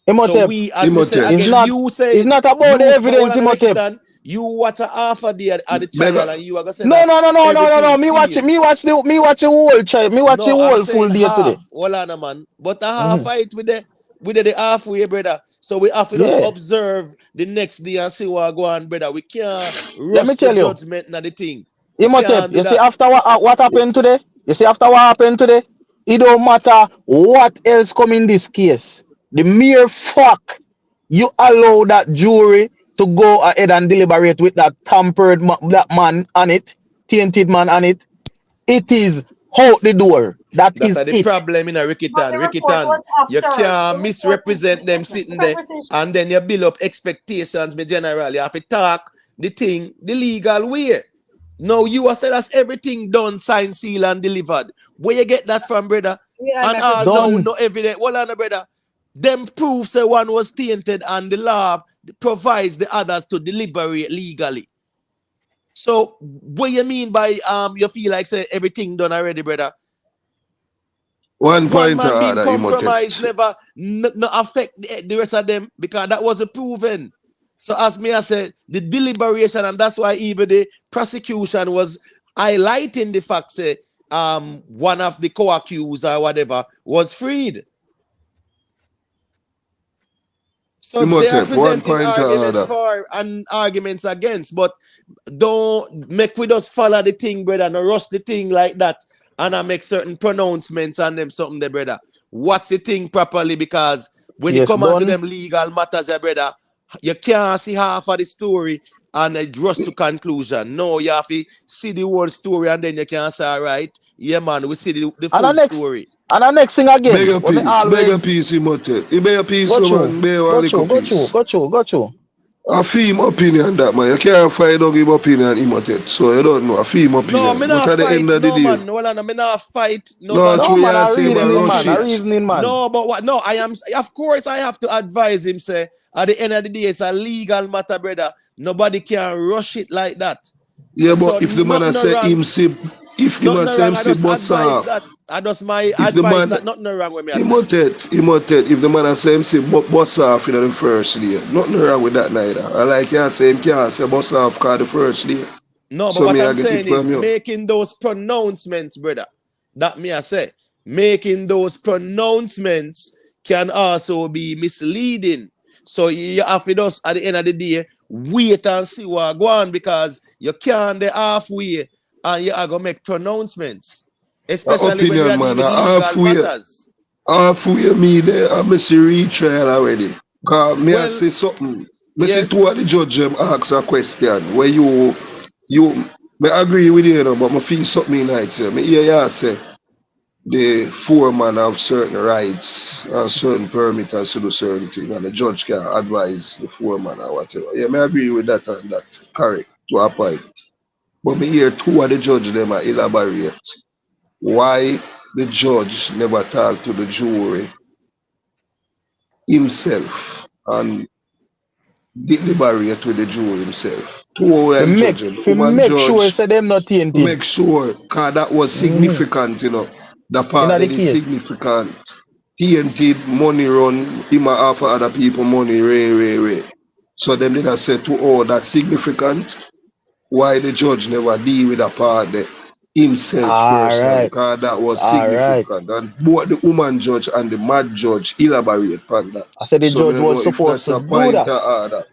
Imhotep, So we, as we say again, you say it's not about the evidence, Imhotep. you watch a half a day at the trial and you are gonna say No. everything Me watch sealed. the whole trial. Me watch the No, I'm whole saying full day half. today. Hold on, man. But a half fight with the halfway, brother. So we have to just observe the next day and see what go on, brother. We can't rush the judgment and the thing. Imhotep, you see after what happened today? It don't matter what else come in this case. The mere fact you allow that jury to go ahead and deliberate with that tampered black man on it, tainted man on it, it is out the door. That's the problem in a Rikitan. You can't misrepresent them sitting there and then you build up expectations, me generally. You have to talk the thing the legal way. No, you have said that's everything done, signed, sealed, and delivered. Where you get that from, brother? Yeah, and all no evidence. Well, on, brother. Them proves that one was tainted and the law provides the others to deliberate legally. So what you mean by you feel like say everything done already, brother? One point man being order, compromised never no affect the rest of them because that was proven. So as me I said, the deliberation, and that's why even the prosecution was highlighting the fact say one of the co-accused or whatever was freed. So they are presenting arguments for and arguments against, but don't make we just follow the thing, brother, no rush the thing like that, and I make certain pronouncements on them something there, brother. Watch the thing properly, because when you come on to them legal matters, brother, you can't see half of the story and it rush to conclusion. No, you have to see the whole story and then you can say, all right, yeah, man, we see the full story. And the next thing again, beg a piece, Imotet. You beg a piece, man. Go through. A film opinion that, man. You can't find out give opinion, Imotet. So you don't know. A film opinion. No, me not fight, no, man. No, me not fight. No, man, I reasoning, man. No, but what? No, I am. Of course, I have to advise him. Say at the end of the day, it's a legal matter, brother. Nobody can rush it like that. Yeah, but so if the man say him say, if he was saying say, but I just my advice that nothing wrong with me. Imotet. If the man say him say, bust off in the first day, nothing wrong with that neither. I like you say him can't say bust off cause the first day. No, but so what I'm saying is making those pronouncements, brother. That me I say, making those pronouncements can also be misleading. So you have to just at the end of the day wait and see what go on, because you can't the halfway and you are gonna make pronouncements, especially when you are dealing with legal matters. Halfway me there, I see retrial already. Cause me I say something. Me see two of the judge ask a question where you me agree with you, but I feel something like say me hear you say the foreman have certain rights and certain permitters to do certain things, and the judge can advise the foreman or whatever. Yeah, I agree with that, and that correct to a point. But me hear two of the judge them elaborate why the judge never talked to the jury himself and deliberate with the jury himself. Make sure say them not tainted. Make sure, because that was significant, you know. The part that is significant. Tainted money run, him offer other people money, ray. So them did say to all that significant. Why the judge never deal with a part that himself personally, because that was significant. And both the woman judge and the mad judge elaborate upon that. I said the judge was supposed to do that.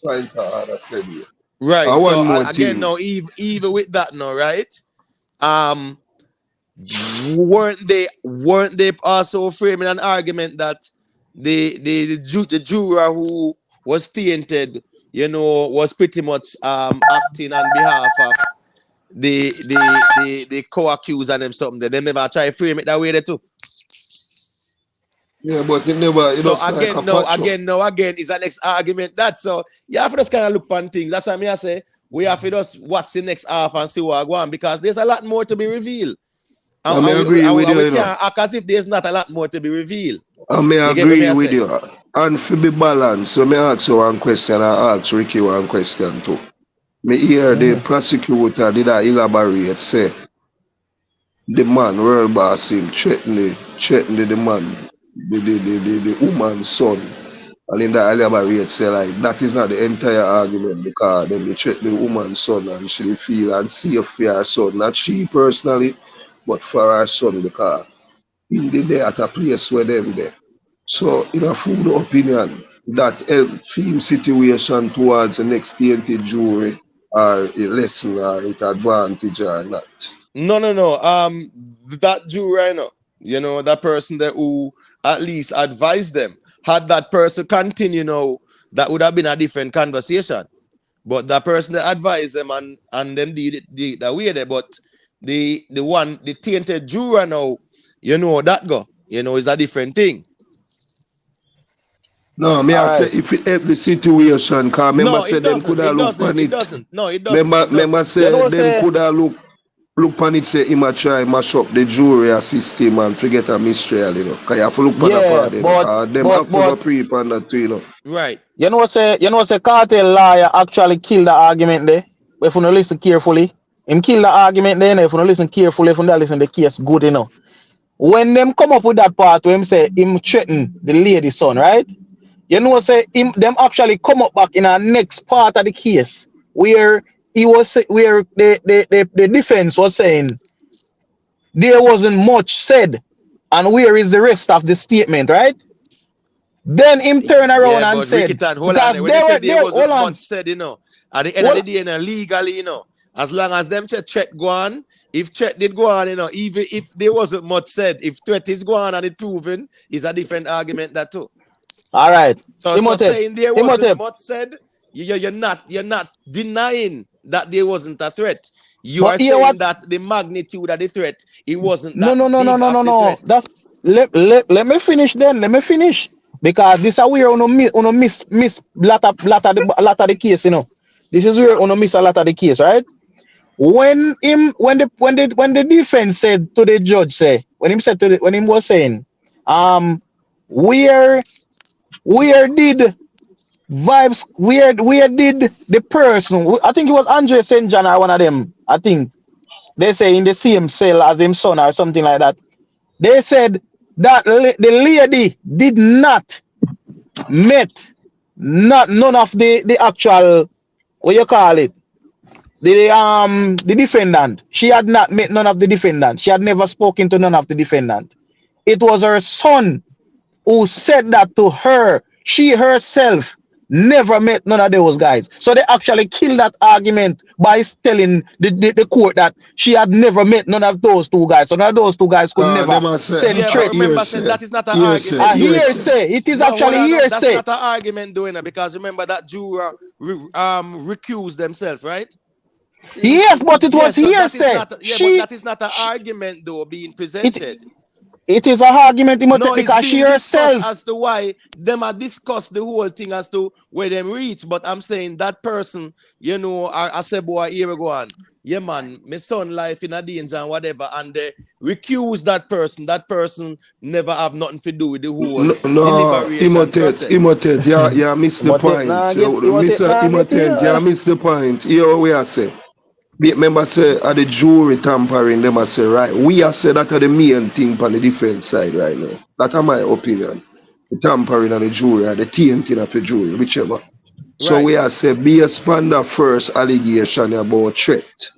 Point of order said here. Right. So again, now even with that, now, right? Weren't they also framing an argument that the juror who was tainted, you know, was pretty much acting on behalf of the co-accused and them something? They never try to frame it that way there too. Yeah, but it never. So again, is the next argument that. So you have to just kind of look on things. That's why I say we have to just watch the next half and see what go on, because there's a lot more to be revealed. And I agree with you. We can't act as if there's not a lot more to be revealed. I may agree with you. And for be balanced, so me ask you one question, I ask Ricky one question too. Me hear the prosecutor did elaborate, say the man, world boss him, threaten the man, the woman's son. And in that elaborate say like that is not the entire argument, because then they threaten the woman's son and she feel unsafe for her son. Not she personally, but for her son, because in the day at a place where them there. So in a full opinion, that help film situation towards the next tainted jury or a lesson or it advantage or not. No. That jury, you know, that person there who at least advised them, had that person continue now, that would have been a different conversation. But that person that advised them and them did it that way there. But the tainted juror now, you know, that go, you know, is a different thing. No, may I say if it help the situation, because remember say them could have looked on it. It doesn't. No, it doesn't. Remember say them could have look on it, say him a try mash up the jury system and forget a Mistrial, you know. Because you have to look on the part them have to go pre on that too, you know. Right. You know say Kartel lawyer actually killed the argument there. if you don't listen carefully, him kill the argument then, if you don't listen carefully, if you don't listen the case good enough. When them come up with that part where him say him threaten the lady son, right? You know say him them actually come up back in our next part of the case where he was where the defense was saying there wasn't much said, and where is the rest of the statement, right? Then him turn around and but said Ricky, hold that on. When they said there hold wasn't on. much said, you know, at the end of the day, you know, legally, you know, as long as them threat go on, if threat did go on, you know, even if there wasn't much said, if threat is go on and it proven, is a different argument that too. All right. So saying there wasn't much said, you're not denying that there wasn't a threat. You are saying that the magnitude of the threat, it wasn't that no. That's let me finish then. Let me finish. Because this is where uno miss lot of the case, you know. This is where uno miss a lot of the case, right? When the defense said to the judge, when he was saying, where did Vybz, where did the person, I think it was Andre St. John or one of them, I think they say in the same cell as his son or something like that. They said that the lady did not met none of the actual, what you call it, the defendant. She had not met none of the defendant. She had never spoken to none of the defendant. It was her son who said that to her. She herself never met none of those guys. So they actually killed that argument by telling the court that she had never met none of those two guys. So none of those two guys could never send threat. Remember, that is not an argument. A hearsay. It is actually hearsay. That's not an argument, doing it, because remember that juror recused themselves, right? Yes, but it was hearsay. But that is not an argument, though, being presented. It is an argument because she herself as to why them are discussed the whole thing as to where them reach. But I'm saying that person, you know, I said boy a year ago on, yeah man, my son life in a danger and whatever, and they recuse that person. That person never have nothing to do with the whole deliberation process. Immoted, yeah, miss the point. Miss the point. Here we are say. Remember, say, at the jury tampering, them I say, right? We are say that are the main thing on the defense side right now. That's my opinion. The tampering on the jury, or the tainting of the jury, whichever. Right. So we are say, based upon the first allegation about threat.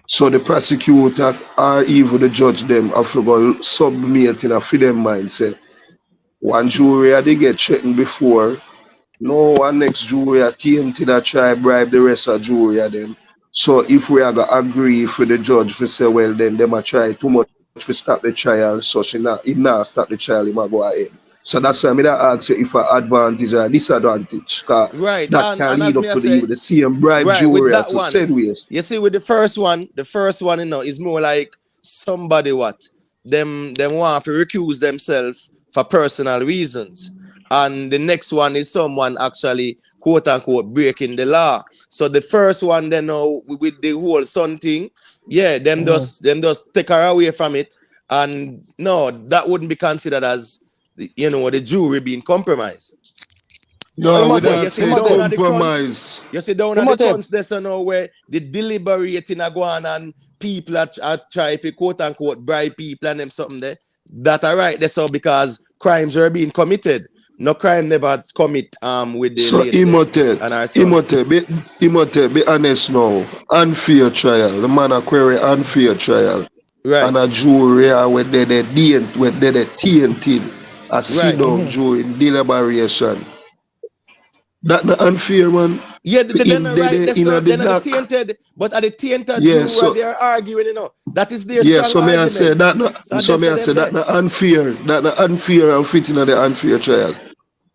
So the prosecutor or even the judge them have to go submit in a freedom mindset. One jury they get threatened before. No one next jury are tainted that try bribe the rest of jury them. So if we are going to agree for the judge to say, well, then they might try too much to stop the trial, so he not stop the trial, he might go ahead. So that's why I ask you if an advantage or disadvantage. Right. That can lead up to the same bribe jury to said ways. You see, with the first one, you know, is more like somebody them want to recuse themselves for personal reasons. And the next one is someone actually quote unquote breaking the law. So the first one, then with the whole son thing, them just take her away from it, and no, that wouldn't be considered as the jury being compromised. No, you see compromise. You see down at the crunch, there's where the deliberating are going and people are trying to quote unquote bribe people and them something there. That are right there, so because crimes are being committed. No crime never commit with the lady and our son. Be honest now. Unfair trial. The man a query unfair trial. Right. And a jury where they tainted a sit-down jury in deliberation. That the unfair one. Yeah, they're not right. They're not tainted, but at the tainted juror they are arguing, you know. That is their strong argument. I say that the unfair, and fitting of the unfair trial.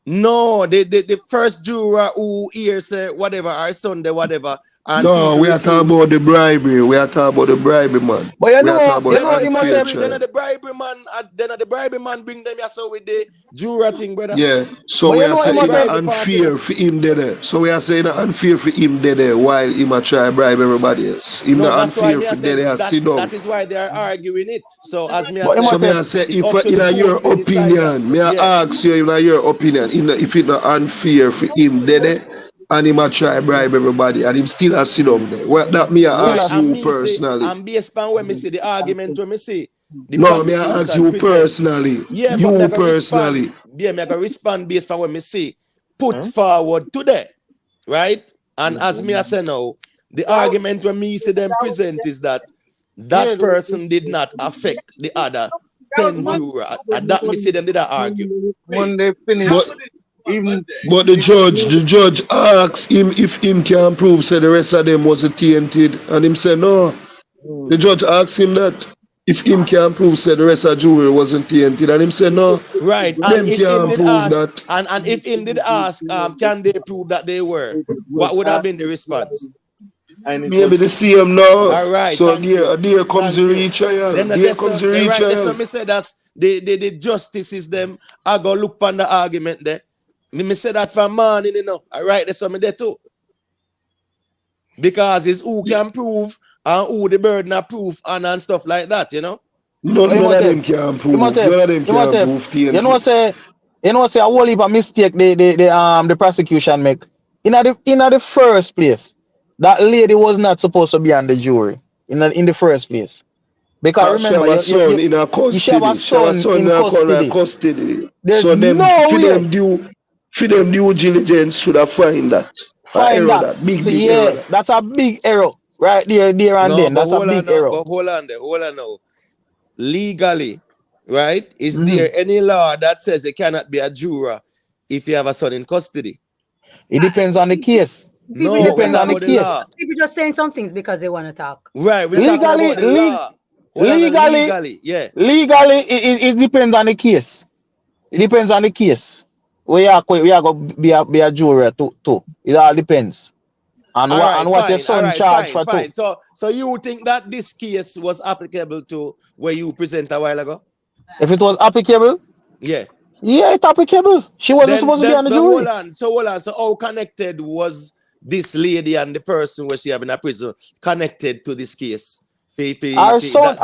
No, the first juror who hears whatever, our Sunday, whatever. And no, we are talking about the bribery. We are talking about the bribery man. But the bribery man bring them here so with the juror thing, brother. Yeah, so we are saying unfair for him there. So we are saying unfair for him there while he might try to bribe everybody else. Him not unfair for there sit down. That is why they are arguing it. So as me I say, if in your opinion, may I ask you in your opinion, if it's not unfair for him there, and him a try bribe everybody, and him still a sit down there. Well, that me I Right, ask and you me say, personally. and based on when me see the argument when me see the No, me I ask prosecution you present. personally. Yeah, but me You I go respond. personally. Yeah, me I go respond based on when me see put forward today, right? And as me I say now, the argument when me see them present is that that person did not affect the other 10 jurors. And that me see them did not argue. When they finish, But the judge asks him if him can prove say the rest of them was tainted, and him say no. The judge asks him that if him can prove say the rest of the jury wasn't tainted, and him say no. Right, and Them if him can't did prove ask, that. and if him did ask, can they prove that they were? What would have been the response? Maybe the same now. All right, So thank you. there comes Thank the you. retrial. Then There comes the right, that's retrial. what me say that's the justices them. I go look on the argument there. Me say that for morning, you know. All right, that's what me there too. Because it's who can prove and who the burden of proof and stuff like that, you know. None of them can prove. None of them can prove tainted. You know say a whole heap of mistake the prosecution make. In the first place, that lady was not supposed to be on the jury in the first place. Because remember, she have a son in her custody. She have a son in custody. There's so them, no for way. them due diligence should have find that. Find that. Big error. That's a big error. Right there and no, then. That's a big error. But hold on now. Legally, right? Is there any law that says you cannot be a juror if you have a son in custody? It depends on the case. No, it depends on the case. People just saying some things because they want to talk. Right, we're talking about the law. Legally, yeah. Legally, it depends on the case. It depends on the case. We are going to be a juror too. It all depends. And what your son charged for too. So you think that this case was applicable to where you present a while ago? If it was applicable? Yeah. Yeah, it's applicable. She wasn't supposed to be on the jury. Hold on. So how connected was this lady and the person where she have in a prison connected to this case? Our son,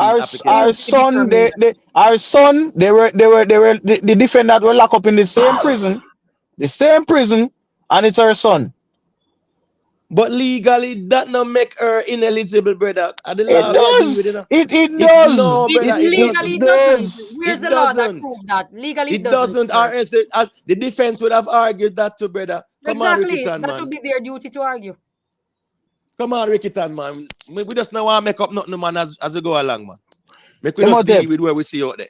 the defendant were locked up in the same prison, and it's her son. But legally, that not make her ineligible, brother. It does. It does. No, brother, Legally, it doesn't. Where's the law that proves that? Legally, it doesn't. Or else the defense would have argued that too, brother. Come on, Rickitan, man. That would be their duty to argue. Come on, Rickitan, man. We just now want to make up nothing, man, as we go along, man. Make we just deal with where we see out there.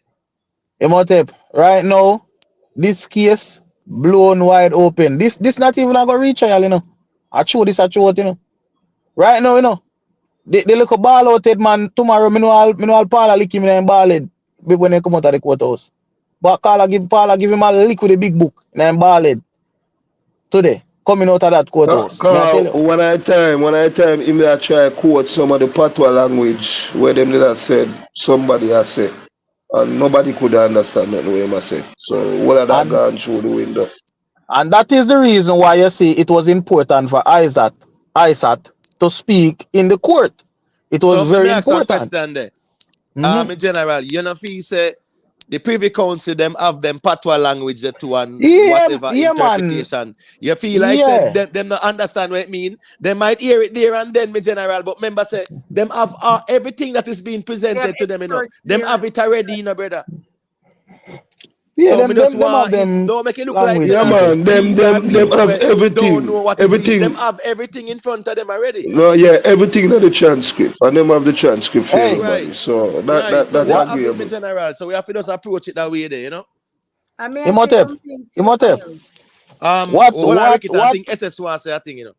Imhotep, right now, this case blown wide open. This not even going to retrial, you know. I show this, you know. Right now, you know. They look a ball out head, man. Tomorrow, me know Paula lick him in ball head when they come out of the courthouse. But Paula give him a lick with a big book in ball head. Today, coming out of that courthouse. One at a time, him that try to quote some of the patois language where them that said somebody has said. And nobody could understand that way, I said. So what are that gone through the window? And that is the reason why you see it was important for Isaac to speak in the court. It was very important. Question there. In general, you know, if you say the Privy Council them have them patois language too and whatever interpretation. Man. You feel like say them not understand what it mean. They might hear it there and then, me general, but remember say them have everything that is being presented to them, you know. Them have it already, you know, brother. Yeah, so don't make it look like man, them have everything. Don't know what everything. Them have everything in front of them already. No, yeah, everything in the transcript, and them have the transcript for everybody. Right. So that's agreeable. General, so we have to just approach it that way, there, you know. I mean, Imhotep. I think SS wants to say a thing, you know.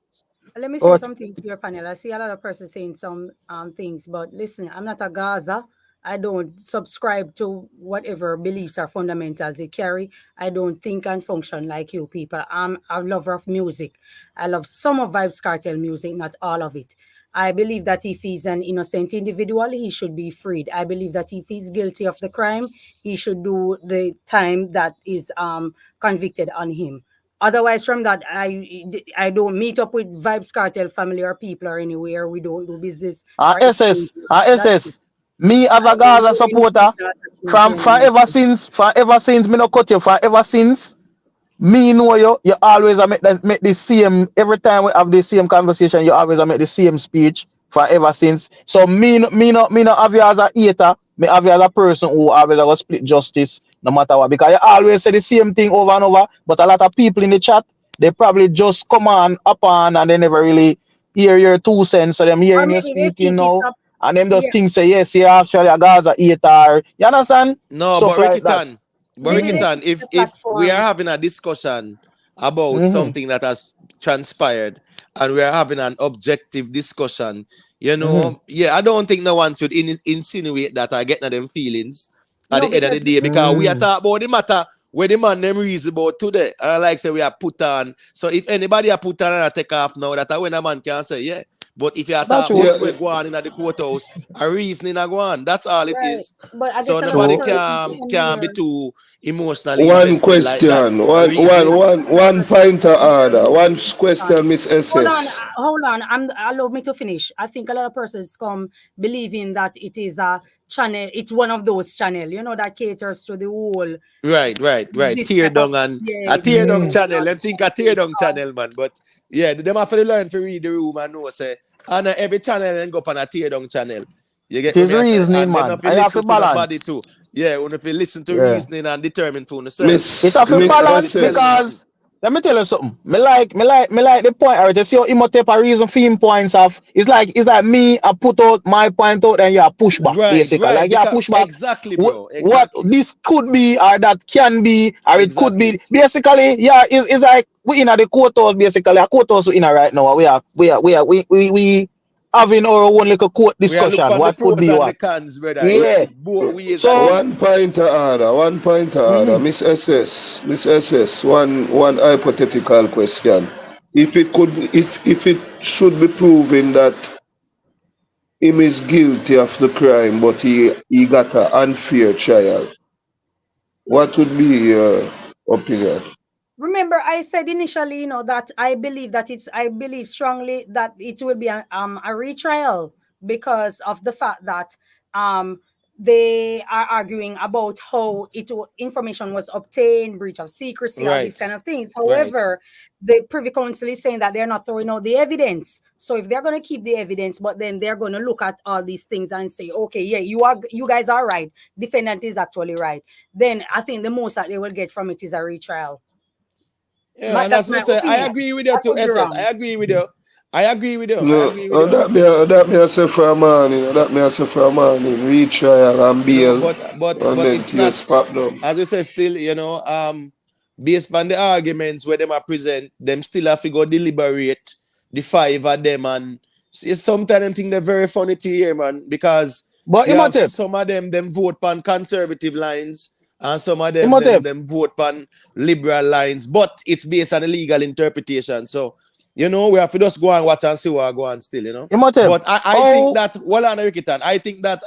Let me say something to your panel. I see a lot of persons saying some things, but listen, I'm not a Gaza. I don't subscribe to whatever beliefs or fundamentals they carry. I don't think and function like you people. I'm a lover of music. I love some of Vybz Kartel music, not all of it. I believe that if he's an innocent individual, he should be freed. I believe that if he's guilty of the crime, he should do the time that is convicted on him. Otherwise, from that, I don't meet up with Vybz Kartel family or people or anywhere. We don't do business. SS. Me as a Gaza supporter, from ever since me no cut you, from ever since Me know you always make the same every time we have the same conversation, you always make the same speech forever since. So me not have you as a hater, me have you as a person who always have to split justice no matter what. Because you always say the same thing over and over, but a lot of people in the chat, they probably just come on upon and they never really hear your 2 cents. So them Or hearing you maybe they speaking think it's now. a And them just yeah. think say yes, yeah, actually a guy's a hater. You understand? No, Stuff but like that. Maybe they Rikitan, think it's a if we are platform. having a discussion about Mm-hmm. something that has transpired and we are having an objective discussion, you know, I don't think no one should insinuate that I get them feelings at No, the end of the because day because we are talking about the matter where the man them reason about today. And like say we are put on. So if anybody are put on and I take off now, that when a man can say, yeah. But if you are That's talking true. about we're going in at the courthouse, a reasoning a go on. That's all it right. is. But I So guess a lot of nobody True. persons can be here. too emotionally One invested like that. question, A reasoning. one point of order. One question, Miss SS. Hold on. Allow me to finish. I think a lot of persons come believing that it is a channel. It's one of those channel, you know, that caters to the whole. Right. This Tear type of down and a yeah, tear down discrimination. channel. And think a tear down channel, man. But yeah, them have to learn to read the room and know say, and every channel and go up on a tear down channel. You It get what is me I say? reasoning, And then man. if you I have to listen to the body balance. too. Yeah, when if you listen to Yeah. reasoning and determine for yourself. It have to You Miss get what me balance tell you? because let me tell you something. Me like the point already. You see how him take a reason for him points off. It's like me, I put out my point out and you push back, basically. Right. Like you Because push back exactly, bro. what Exactly. this could be or that can be or it could be. Exactly. Basically, it's like we in the courthouse, basically. A courthouse we in right now. We having our own little court We are look discussion. on the What could pros be and the what? cons, brother. Yeah. It both ways are So One things. point of order. One point of order. Miss SS. One hypothetical question. If it should be proven that him is guilty of the crime, but he got an unfair trial, what would be your opinion? Remember, I said initially, you know, that I believe strongly that it will be a retrial because of the fact that they are arguing about how information was obtained, breach of secrecy, all these Right. kind of things. Right. However, the Privy Council is saying that they're not throwing out the evidence. So if they're going to keep the evidence, but then they're going to look at all these things and say, okay, yeah, you guys are right. Defendant is actually right. Then I think the most that they will get from it is a retrial. Yeah, and That's as we my say, I opinion. agree with you I too, could be SS. wrong. I agree with you. I agree with you. No, that me I say for a morning. That me I say for a morning. Retrial and You know, bail, but and then it's not, case pop down. as we say, still, you know, based on the arguments where them are present, them still have to go deliberate the 5 of them, and sometimes I think they're very funny to hear, man, because but you have Imhotep, some of them vote on conservative lines, and some of them vote on liberal lines, but it's based on a legal interpretation. So, you know, we have to just go and watch and see what go on still, you know. Imhotep, But I think that, well, on Rikitan, I think that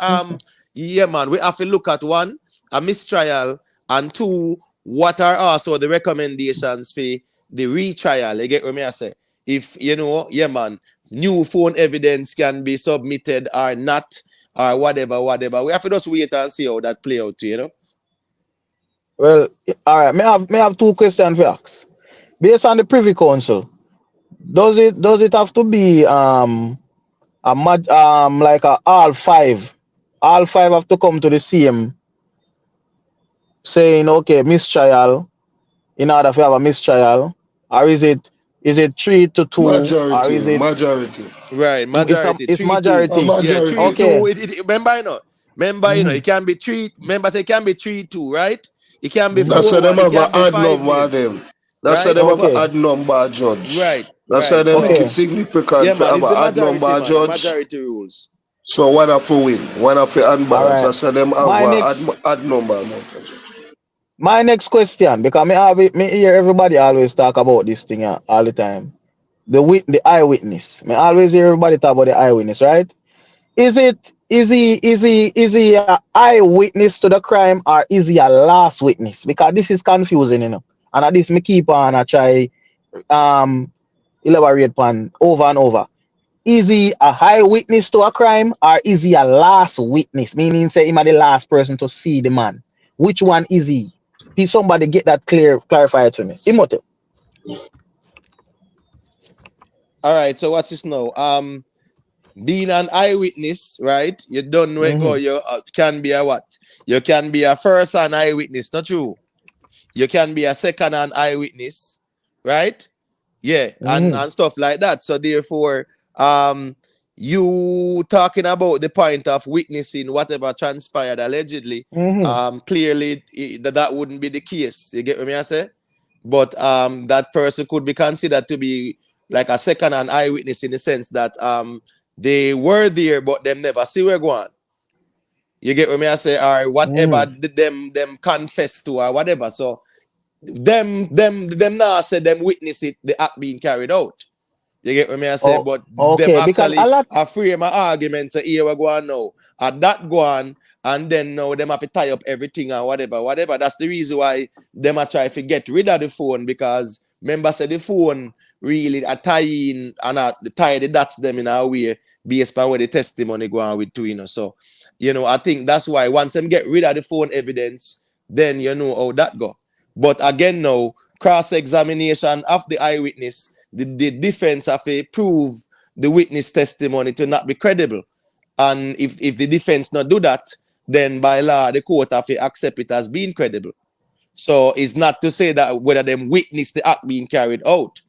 yeah, man, we have to look at 1, a mistrial, and 2, what are also the recommendations for the retrial. You get what I say? If, you know, yeah, man, new phone evidence can be submitted or not, or whatever. We have to just wait and see how that play out, you know? well, all right. May have 2 questions for ask. Based on the Privy Council, does it have to be like a all 5? All 5 have to come to the same saying okay, mistrial in order to have a mistrial, or is it 3-2, or is it Majority. Right, majority. it's 3-2. majority? Yeah, 3-2. Okay. Remember, you know, it can be 3. Remember, say it can be 3-2, right? It can be That's why 4-1. them It have can an be odd 5-0. number of them. That's why Right? them have an odd number judge. Right. That's why they make it significant Yeah, to man, have it's an the odd majority, number man. judge. Majority rules. So one have to win, one have to unbalance. All right. That's why them have an odd number amount of judge. My next question, because me hear everybody always talk about this thing all the time. The eyewitness. Me always hear everybody talk about the eyewitness, right? Is he a eyewitness to the crime, or is he a last witness? Because this is confusing, you know. And at this me keep on I try elaborate upon over and over. Is he a eyewitness to a crime, or is he a last witness? Meaning say him are the last person to see the man. Which one is he? somebody get that clarified to me. Imhotep. All right, so what's this now? Being an eyewitness, right? You don't know it go. You can be a what? You can be a first-hand eyewitness, not true. You can be a second-hand eyewitness, right? Yeah, and stuff like that. So therefore, you talking about the point of witnessing whatever transpired allegedly, clearly that wouldn't be the case. You get what I say? But that person could be considered to be like a second-hand eyewitness in the sense that they were there, but them never see where going. You get what I say? Or whatever them confess to or whatever. So them now say them witness it, the act being carried out. You get what I say? But them actually are frame of arguments say here we go on now. At that go on, and then now them have to tie up everything and whatever. That's the reason why them are trying to get rid of the phone, because remember say the phone really are tying and tie the dots them in a way based on where the testimony go on with too, you know. So, you know, I think that's why once them get rid of the phone evidence, then you know how that go. But again now, cross-examination of the eyewitness, the defense have to prove the witness testimony to not be credible. And if the defense not do that, then by law, the court have to accept it as being credible. So it's not to say that whether them witness the act being carried out,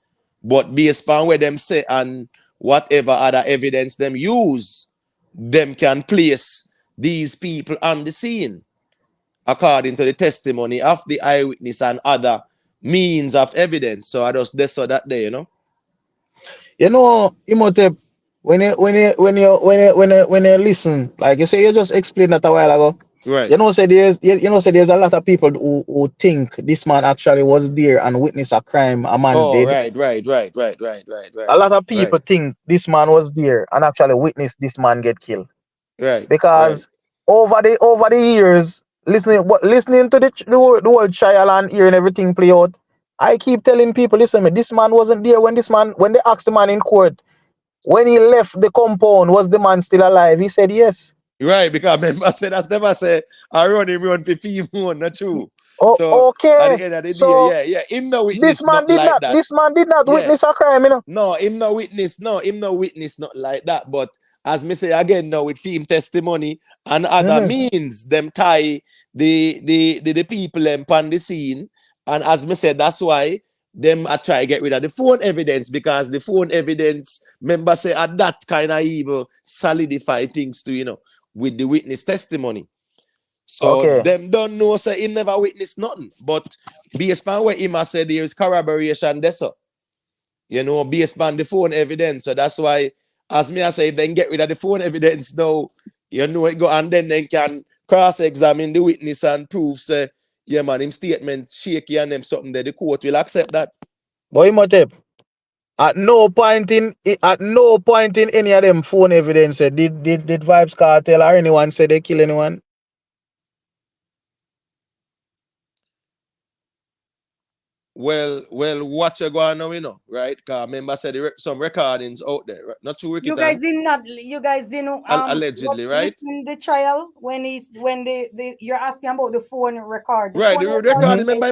but based on where them say and whatever other evidence them use, them can place these people on the scene according to the testimony of the eyewitness and other means of evidence. So I just this or that day, you know. You know, Imhotep, when you listen, like you say, you just explained that a while ago. Right. You know, say there's there's a lot of people who think this man actually was there and witnessed a crime, a man dead. Right. A lot of people think this man was there and actually witnessed this man get killed. Right. Because over the years, listening to the whole trial and hearing everything play out, I keep telling people, listen, this man wasn't there when they asked the man in court, when he left the compound, was the man still alive? He said yes. Right, because remember said that's never say I run for female, not true. Oh, so okay. At the end of the So day, yeah. Him no witness this man did like not. that. This man did not witness a crime, you know. No, him no witness not like that. But as me say again now with film testimony and other means, them tie the people them on the scene. And as me said, that's why them I try to get rid of the phone evidence, because the phone evidence, remember say at that kind of evil solidify things to, you know, with the witness testimony. So them don't know say he never witnessed nothing. But based on what him said, there is corroboration there. So, you know, based on the phone evidence. So that's why, as me I say, if they get rid of the phone evidence now, you know it go, and then they can cross-examine the witness and prove say, yeah man, him statement shaky and them something that the court will accept that. But Imhotep, at no point in any of them phone evidence did Vybz Kartel or anyone say they kill anyone? Well, what you going now, you know, right? Because remember, I said some recordings out there, right? Not true. You guys didn't allegedly, right? In the trial when you're asking about the phone record. Right, the record. Remember,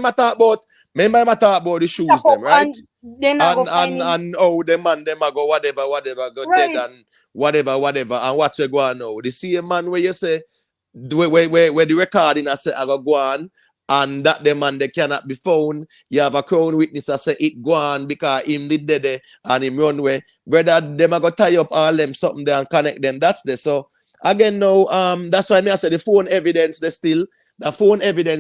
I talk about the shoes, them, right? And oh, the man, them I go whatever, go dead and whatever, and what you go on now? The same man where you say where the recording I say I go on. And that the man they cannot be found. You have a crown witness that say it go on because him did there and him run away. Brother, them are gonna tie up all them something there and connect them. That's there. So again now, that's why I say the phone evidence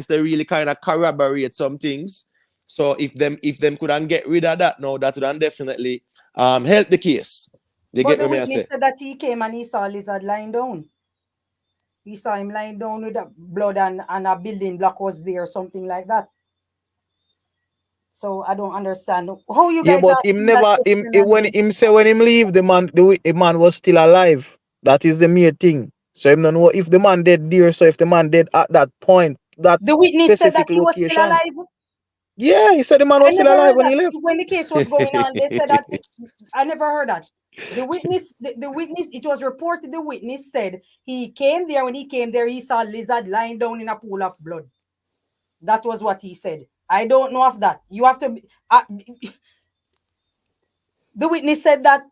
they really kind of corroborate some things. So if them couldn't get rid of that now, that would definitely help the case. But the witness said that he came and he saw Lizard lying down. He saw him lying down with the blood and a building block was there, something like that. So I don't understand how you guys. Yeah, but him never when him leave, the man was still alive. That is the mere thing. So him don't know if the man dead there. So if the man dead at that point, that the witness said that he was still alive. Yeah, he said the man was still alive when he left. When the case was going on, they said that. I never heard that. The witness, it was reported the witness said he came there. When he came there, he saw Lizard lying down in a pool of blood. That was what he said. I don't know of that. You have to... the witness said that.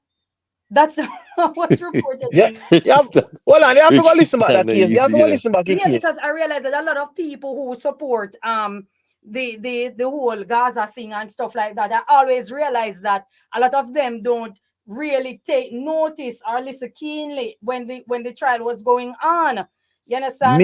That's what's reported. Yeah, hold on, you have to go listen back that case. You have to go listen back the case. Because I realize that a lot of people who support the whole Gaza thing and stuff like that, I always realize that a lot of them don't really take notice or listen keenly when the trial was going on. You understand?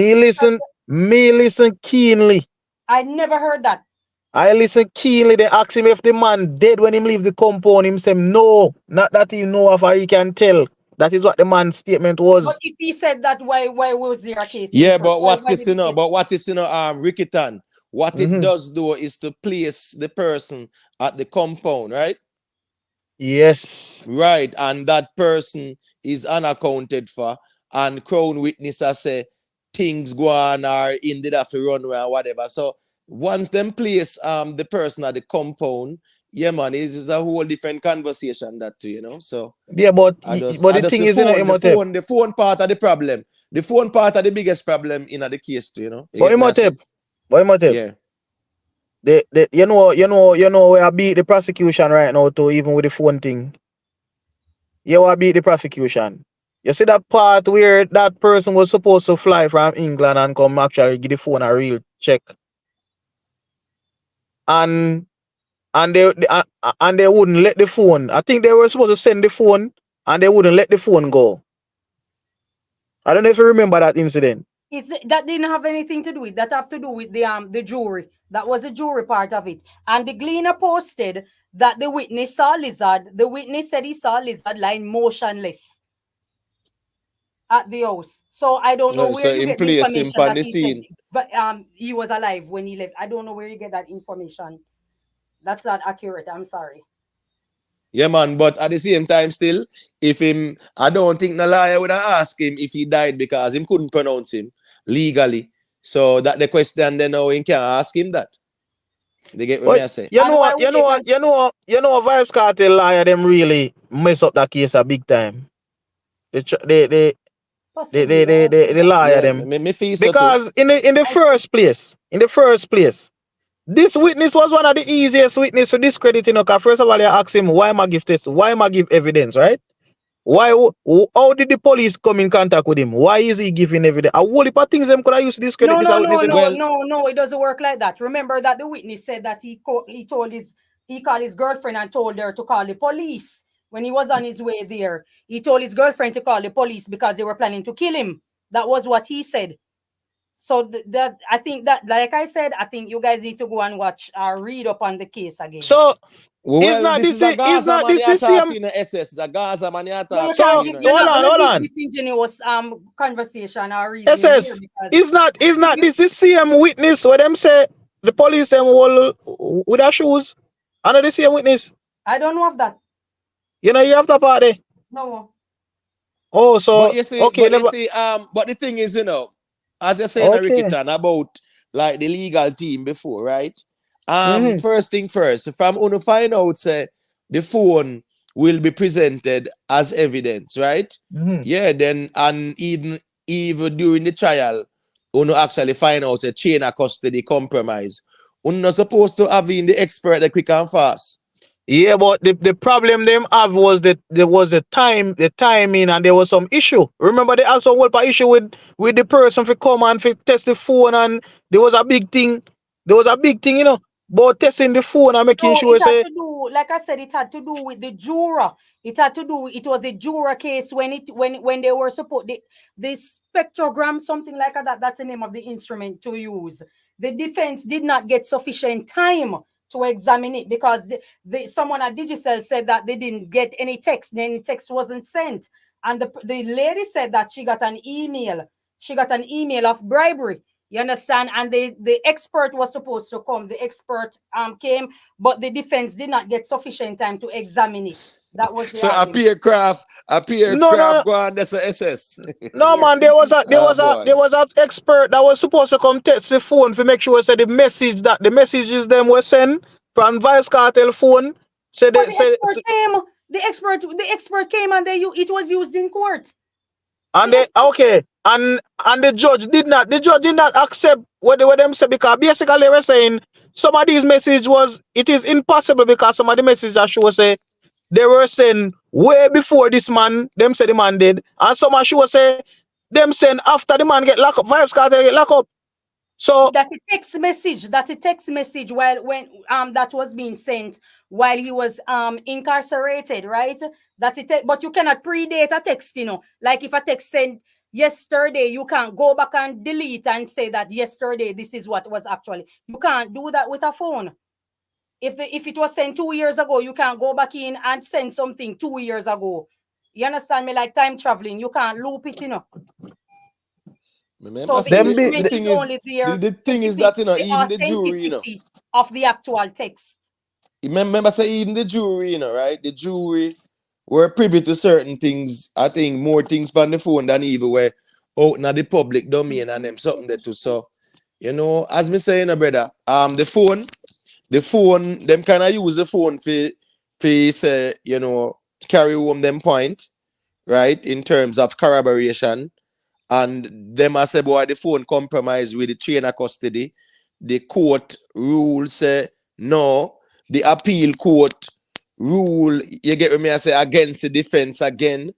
Me listen keenly. I never heard that. I listen keenly. They ask him if the man dead when him leave the compound. Him say no, not that he know of or he can tell. That is what the man's statement was. But if he said that, why was there a case? Yeah, but what's this, you know? But what is, you know, Ricketon? What it does do is to place the person at the compound, right? Yes. Right, and that person is unaccounted for, and Crown witnesses say things go on or indeed have to run around, whatever. So once them place the person at the compound, yeah, man, is a whole different conversation that too, you know. So yeah, but the thing is, the phone part of the problem. The phone part of the biggest problem in the case too, you know. Yeah. You know where I beat the prosecution right now too, even with the phone thing. You I beat the prosecution. You see that part where that person was supposed to fly from England and come actually give the phone a real check. And they wouldn't let the phone. I think they were supposed to send the phone and they wouldn't let the phone go. I don't know if you remember that incident. That didn't have anything to do with that. Have to do with the jury. That was the jury part of it. And the Gleaner posted that the witness saw lizard. The witness said he saw lizard lying motionless at the house. So I don't know where you get the information that he said, but he was alive when he left. I don't know where you get that information. That's not accurate. I'm sorry. Yeah, man, but at the same time still, if him, I don't think the lawyer would have asked him if he died because him couldn't pronounce him legally. So that the question then now he can't ask him that. They get what I say. You know Vybz Kartel lawyer them really mess up that case a big time. The lawyer them. Because in the first place, this witness was one of the easiest witnesses to discredit, you know, because first of all, you ask him, why am I give this? Why am I give evidence, right? How did the police come in contact with him? Why is he giving evidence? A whole heap of things them could have used to discredit this witness. No, it doesn't work like that. Remember that the witness said that he called his girlfriend and told her to call the police. When he was on his way there, he told his girlfriend to call the police because they were planning to kill him. That was what he said. So that I think that, like I said, I think you guys need to go and watch or read up on the case again. So this is a Gaza man in the SS. It's a Gaza man So hold on. Disingenuous conversation or reason. SS is not this the same witness where them say the police them all with their shoes? I know the same witness. I don't know of that. You know you have the party. No. Oh, so but you see, but the thing is, you know, as you're saying, Ricketon, about like the legal team before, right? First thing first, from Uno find out, say the phone will be presented as evidence, right? Yeah, then and even during the trial, Uno actually find out a chain of custody compromise. Uno not supposed to have in the expert the quick and fast. Yeah, but the problem them have was that there was the timing, and there was some issue. Remember, they also had an issue with the person for come and for test the phone, and there was a big thing. You know, about testing the phone and making sure. It had to do, like I said, it had to do with the juror. It was a juror case when they were supposed the spectrogram, something like that. That's the name of the instrument to use. The defense did not get sufficient time to examine it because someone at Judicial said that they didn't get any text. Any text wasn't sent. And the lady said that she got an email. She got an email of bribery. You understand? And the expert was supposed to come. The expert came, but the defense did not get sufficient time to examine it. That was so appear craft go on, that's a SS. No, yes. Man, there was an expert that was supposed to come test the phone to make sure the messages them were sent from Vybz Kartel phone. The expert came and it was used in court. And and the judge did not accept what them say, because basically they were saying some of these message was it is impossible because some of the message that show say they were saying way before this man, them say the man did, and some of show say them saying after the man get locked up, Vybz Kartel get locked up. So That's a text message. That's a text message while when that was being sent while he was incarcerated, right? That's it. But you cannot predate a text, you know. Like if a text sent yesterday, you can't go back and delete and say that yesterday this is what was actually. You can't do that with a phone. If it was sent 2 years ago, you can't go back in and send something 2 years ago. You understand me? Like time traveling, you can't loop it, you know. Remember, So the the thing is, only there. the thing is that, you know, even the jury, you know, of the actual text. Remember, say even the jury, you know, right? The jury were privy to certain things. I think more things on the phone than even were out in the public domain and them something there too. So, you know, as me saying, brother, the phone, them kind of use the phone for say, you know, carry home them point, right? In terms of corroboration. And them I say, boy, the phone compromise with the chain of custody. The court rule say no. The appeal court rule, you get me, I say, against the defense again.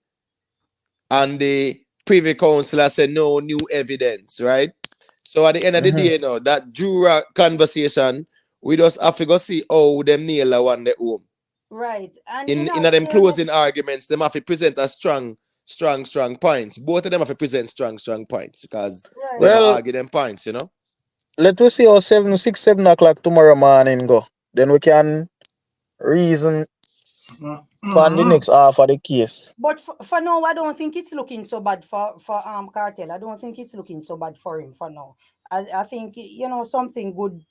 And the Privy Council say no new evidence, right? So at the end of the day, you know, that juror conversation, we just have to go see how them nail the one the home. Right. And in them closing arguments, them have to present a strong points. Both of them have to present strong points because they don't argue them points, you know. Let us see how 7 o'clock tomorrow morning go. Then we can reason on the next half of the case. But for now, I don't think it's looking so bad for Kartel. I don't think it's looking so bad for him for now. I think, you know, something good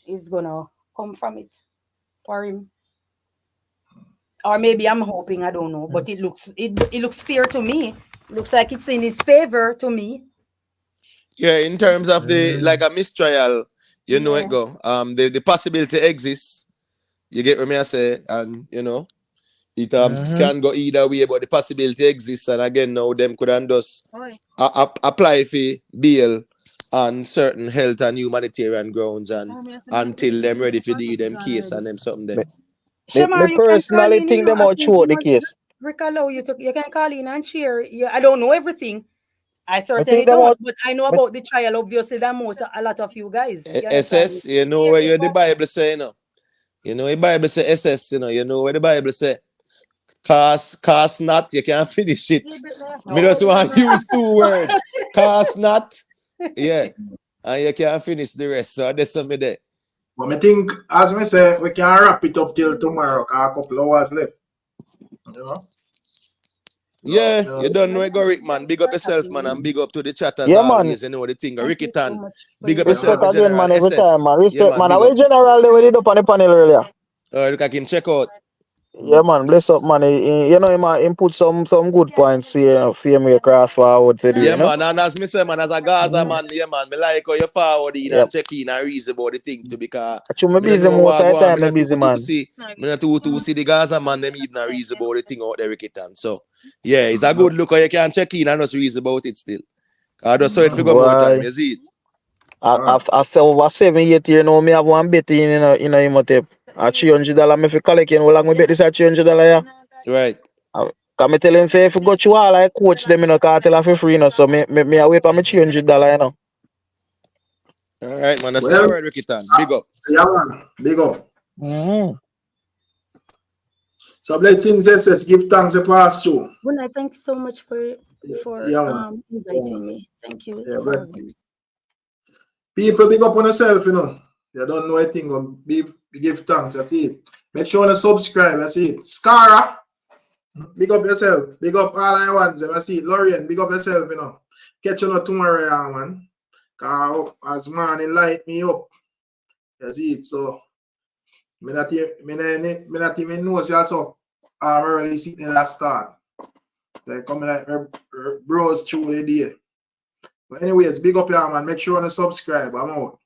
is gonna come from it for him. Or maybe I'm hoping, I don't know, but it looks fair to me. Looks like it's in his favor to me. Yeah, in terms of the like a mistrial, you know it go. The possibility exists. You get what me I say, and you know, it can go either way, but the possibility exists. And again, now them could just apply for bail on certain health and humanitarian grounds, and until them ready for them case and them something there. Me personally think them out throughout the case. Ricardo, you can call in and share. I don't know everything. I certainly don't, but I know about the trial, obviously, than a lot of you guys. SS, you know where the Bible say, you know. You know, the Bible say SS, you know where the Bible say, cast not, you can't finish it. Me just want to use 2 words. Cast not, yeah. And you can't finish the rest. So that's something there. But I think, as I say, we can wrap it up till tomorrow, because a couple hours left. You know? Yeah, you don't know it, go Rick, man. Big up yourself, man, and big up to the chat as always. You know the thing. Ricky Tan, big up yourself, respect again, man, every time, man. Respect, yeah, man. Away General, they were up on the panel earlier. Look at him, check out. Yeah, man, bless up, man. You know, him put some good points for me across forward today. Yeah, you know? man, and as me say, man, as a Gaza man, yeah, man, me like how you forward in and check in and reason about the thing too, because me busy most of the time, I'm busy, man. Me not to see the Gaza man, them even reason about the thing out there, Ricky Tan. So, yeah, it's a good look how you can check in and just reason about it still. I just saw it for more time, you see it. After over 7 years, you know, me have one bet in him tape. At $300, if you collect, you know, like me bet this at $300, yeah. Right. Can me tell him, say, if you go to all, I coach them in a cartel for free, you know, so me I wait for me $300, you know. All right, man, that's all right, Ricky Tan. Big up. Yeah, man, big up. So blessings, SS, give thanks to pass through. Well, I thank so much for inviting me. Thank you. People, big up on yourself, you know. You don't know anything, but give thanks, that's it. Make sure to subscribe, that's it. Scara, big up yourself. Big up all I want, that's it. Lorian, big up yourself, you know. Catch you tomorrow, yeah, man. Because as man, it light me up. That's it. So, me not even know so I'm already sitting in that start. They coming like bros through the day. But anyways, big up, yeah, man. Make sure to subscribe. I'm out.